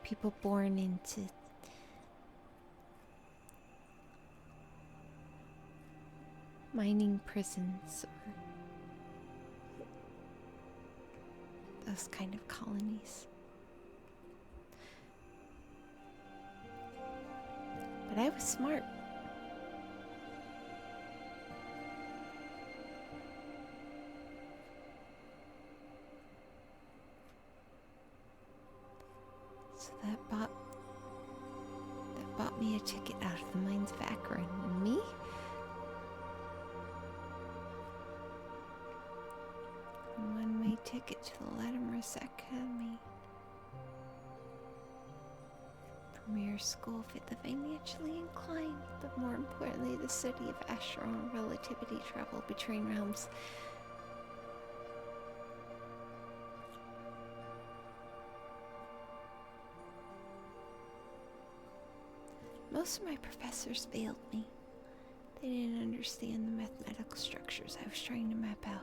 people born into mining prisons or those kind of colonies. But I was smart. So that bought me a ticket out of the mines of Akron, and me? A one-way ticket to the Latimer's Academy. Premier school for the financially inclined, but more importantly, the city of Asher on relativity travel between realms. Most of my professors failed me. They didn't understand the mathematical structures I was trying to map out.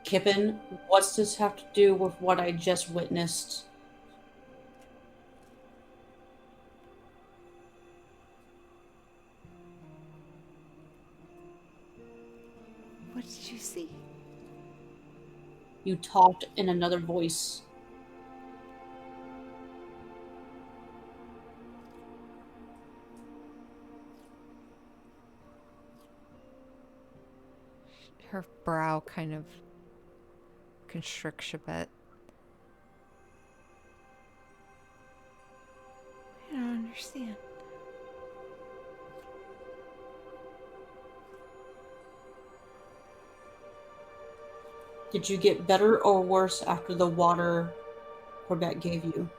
Kippen, what's this have to do with what I just witnessed? What did you see? You talked in another voice. Her brow kind of constricts a bit. I don't understand. Did you get better or worse after the water Corbett gave you?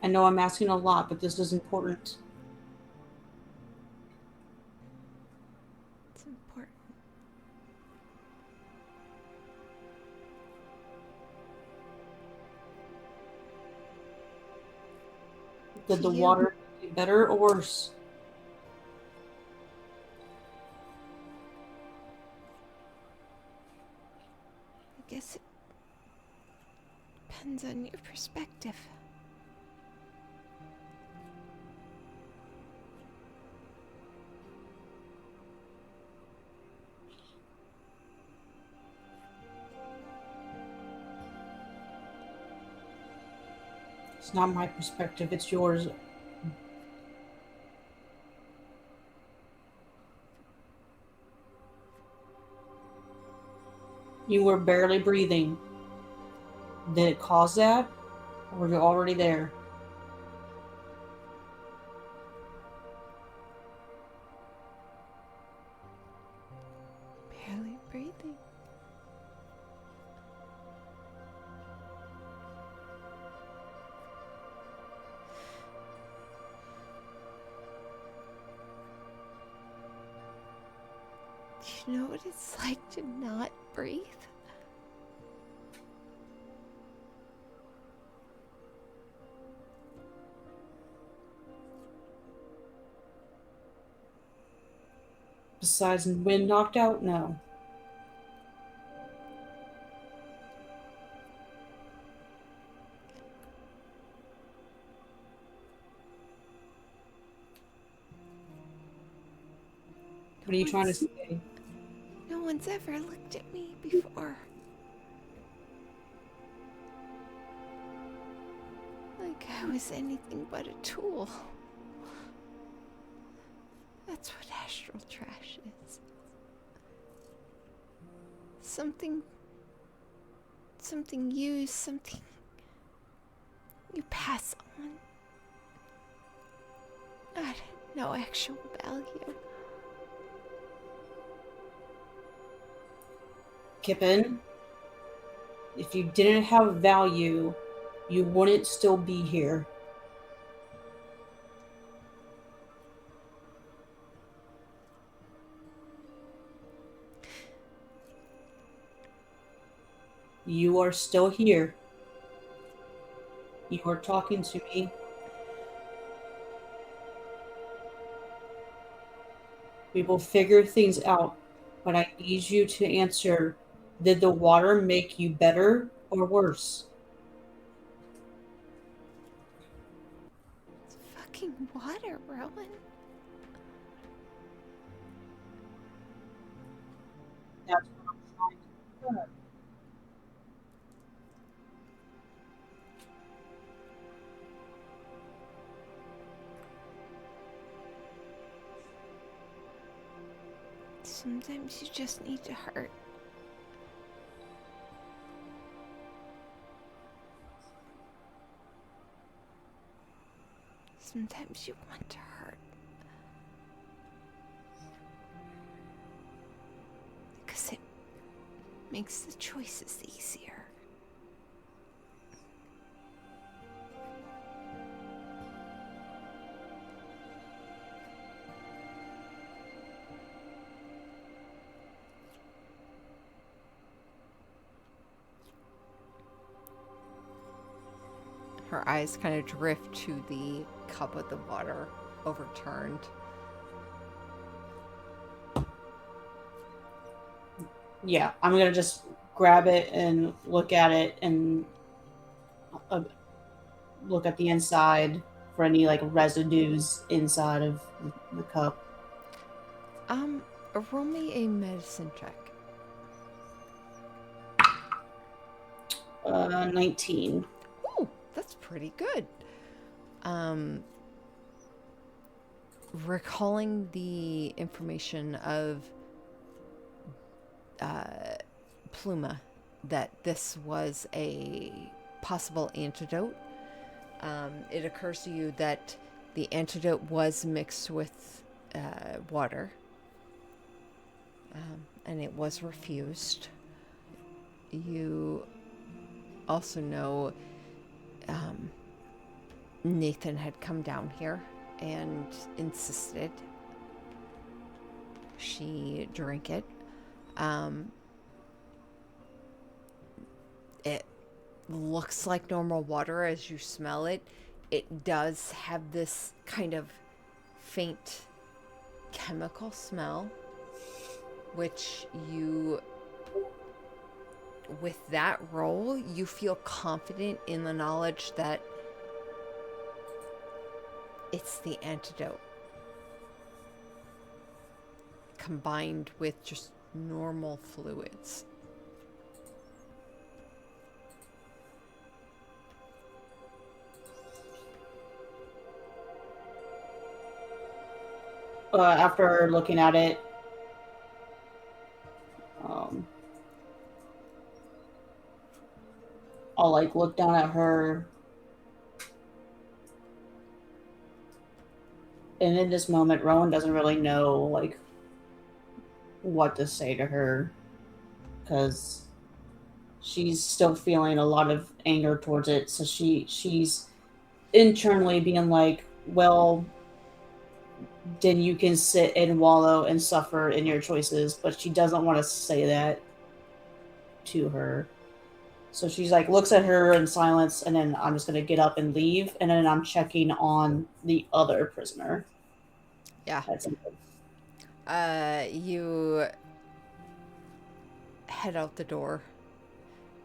I know I'm asking a lot, but this is important. It's important. Did To the you. water get better or worse? I guess it depends on your perspective. It's not my perspective, it's yours. You were barely breathing. Did it cause that? Or were you already there? Barely breathing. Do you know what it's like to not breathe? Besides when knocked out, no. What are you trying to say? No one's ever looked at me before. Like I was anything but a tool. That's what astral trash is. Something used, something you pass on. Not no actual value. Kippen, if you didn't have value, you wouldn't still be here. You are still here. You are talking to me. We will figure things out, but I need you to answer, did the water make you better or worse? It's fucking water, Rowan. That's what I'm trying to learn. Sometimes you just need to hurt. Sometimes you want to hurt. Because it makes the choices easier. Her eyes kind of drift to the cup of the water overturned. Yeah, I'm gonna just grab it and look at it and look at the inside for any like residues inside of the cup. Roll me a medicine check. 19. Ooh, that's pretty good. Recalling the information of Pluma, that this was a possible antidote, it occurs to you that the antidote was mixed with water, and it was refused. You also know Nathan had come down here and insisted she drink it. It looks like normal water as you smell it. It does have this kind of faint chemical smell, which you, with that roll, you feel confident in the knowledge that it's the antidote combined with just normal fluids. After looking at it, I'll like look down at her, and in this moment, Rowan doesn't really know like what to say to her because she's still feeling a lot of anger towards it. So she's internally being like, well, then you can sit and wallow and suffer in your choices. But she doesn't want to say that to her. So she's like, looks at her in silence, and then I'm just going to get up and leave. And then I'm checking on the other prisoner. Yeah. That's it. You head out the door.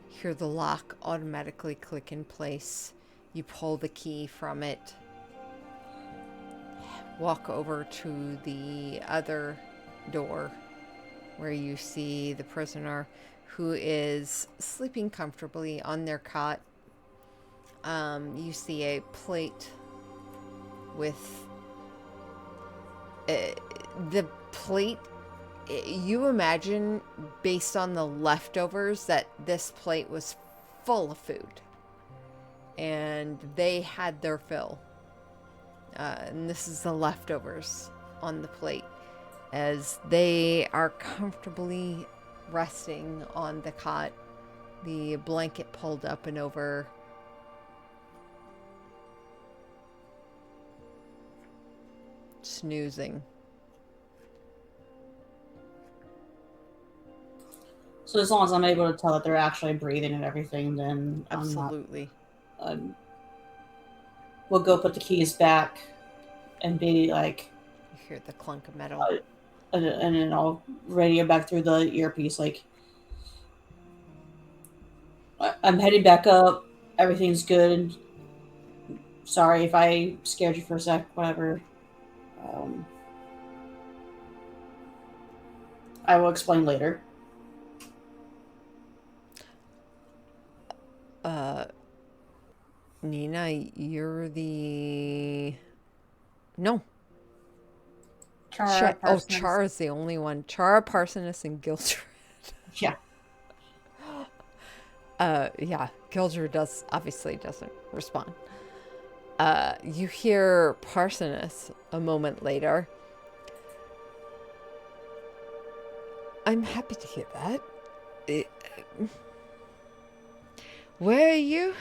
Hear the lock automatically click in place. You pull the key from it. Walk over to the other door where you see the prisoner who is sleeping comfortably on their cot. You see a plate with the plate. You imagine, based on the leftovers, that this plate was full of food. And they had their fill. And this is the leftovers on the plate as they are comfortably resting on the cot, the blanket pulled up and over. Snoozing. So as long as I'm able to tell that they're actually breathing and everything, then Absolutely. We'll go put the keys back and be like, You hear the clunk of metal. and then I'll radio back through the earpiece like, I'm heading back up. Everything's good. Sorry if I scared you for a sec. Whatever. I will explain later. Nina, you're the... No. Chara Oh, Parsons. Chara's the only one. Chara, Parsonus, and Gildred. Yeah. Yeah, Gildred obviously doesn't respond. You hear Parsonus a moment later. I'm happy to hear that. Where are you?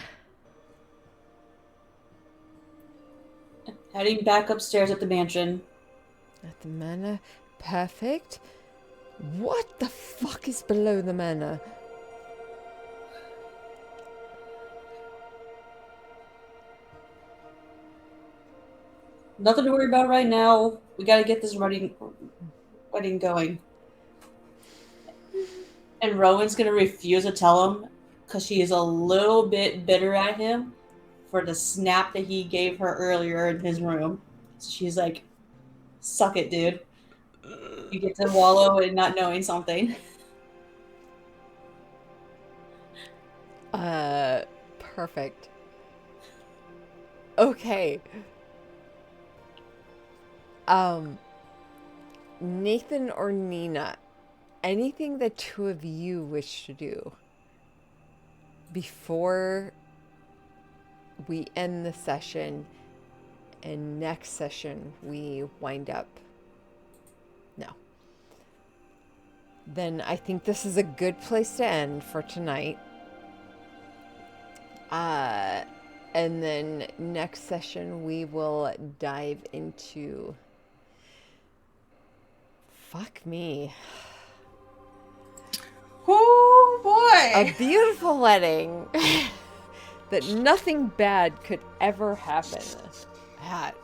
Heading back upstairs at the mansion. At the manor. Perfect. What the fuck is below the manor? Nothing to worry about right now. We gotta get this wedding going. And Rowan's gonna refuse to tell him because she is a little bit bitter at him for the snap that he gave her earlier in his room. So she's like, suck it, dude. You get to wallow in not knowing something. Perfect. Okay. Nathan or Nina, anything the two of you wish to do before we end the session and next session we wind up? No. Then I think this is a good place to end for tonight. And then next session we will dive into... Fuck me. Oh boy! A beautiful wedding that nothing bad could ever happen at.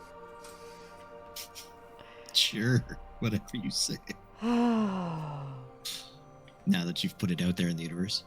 Sure, whatever you say. Now that you've put it out there in the universe.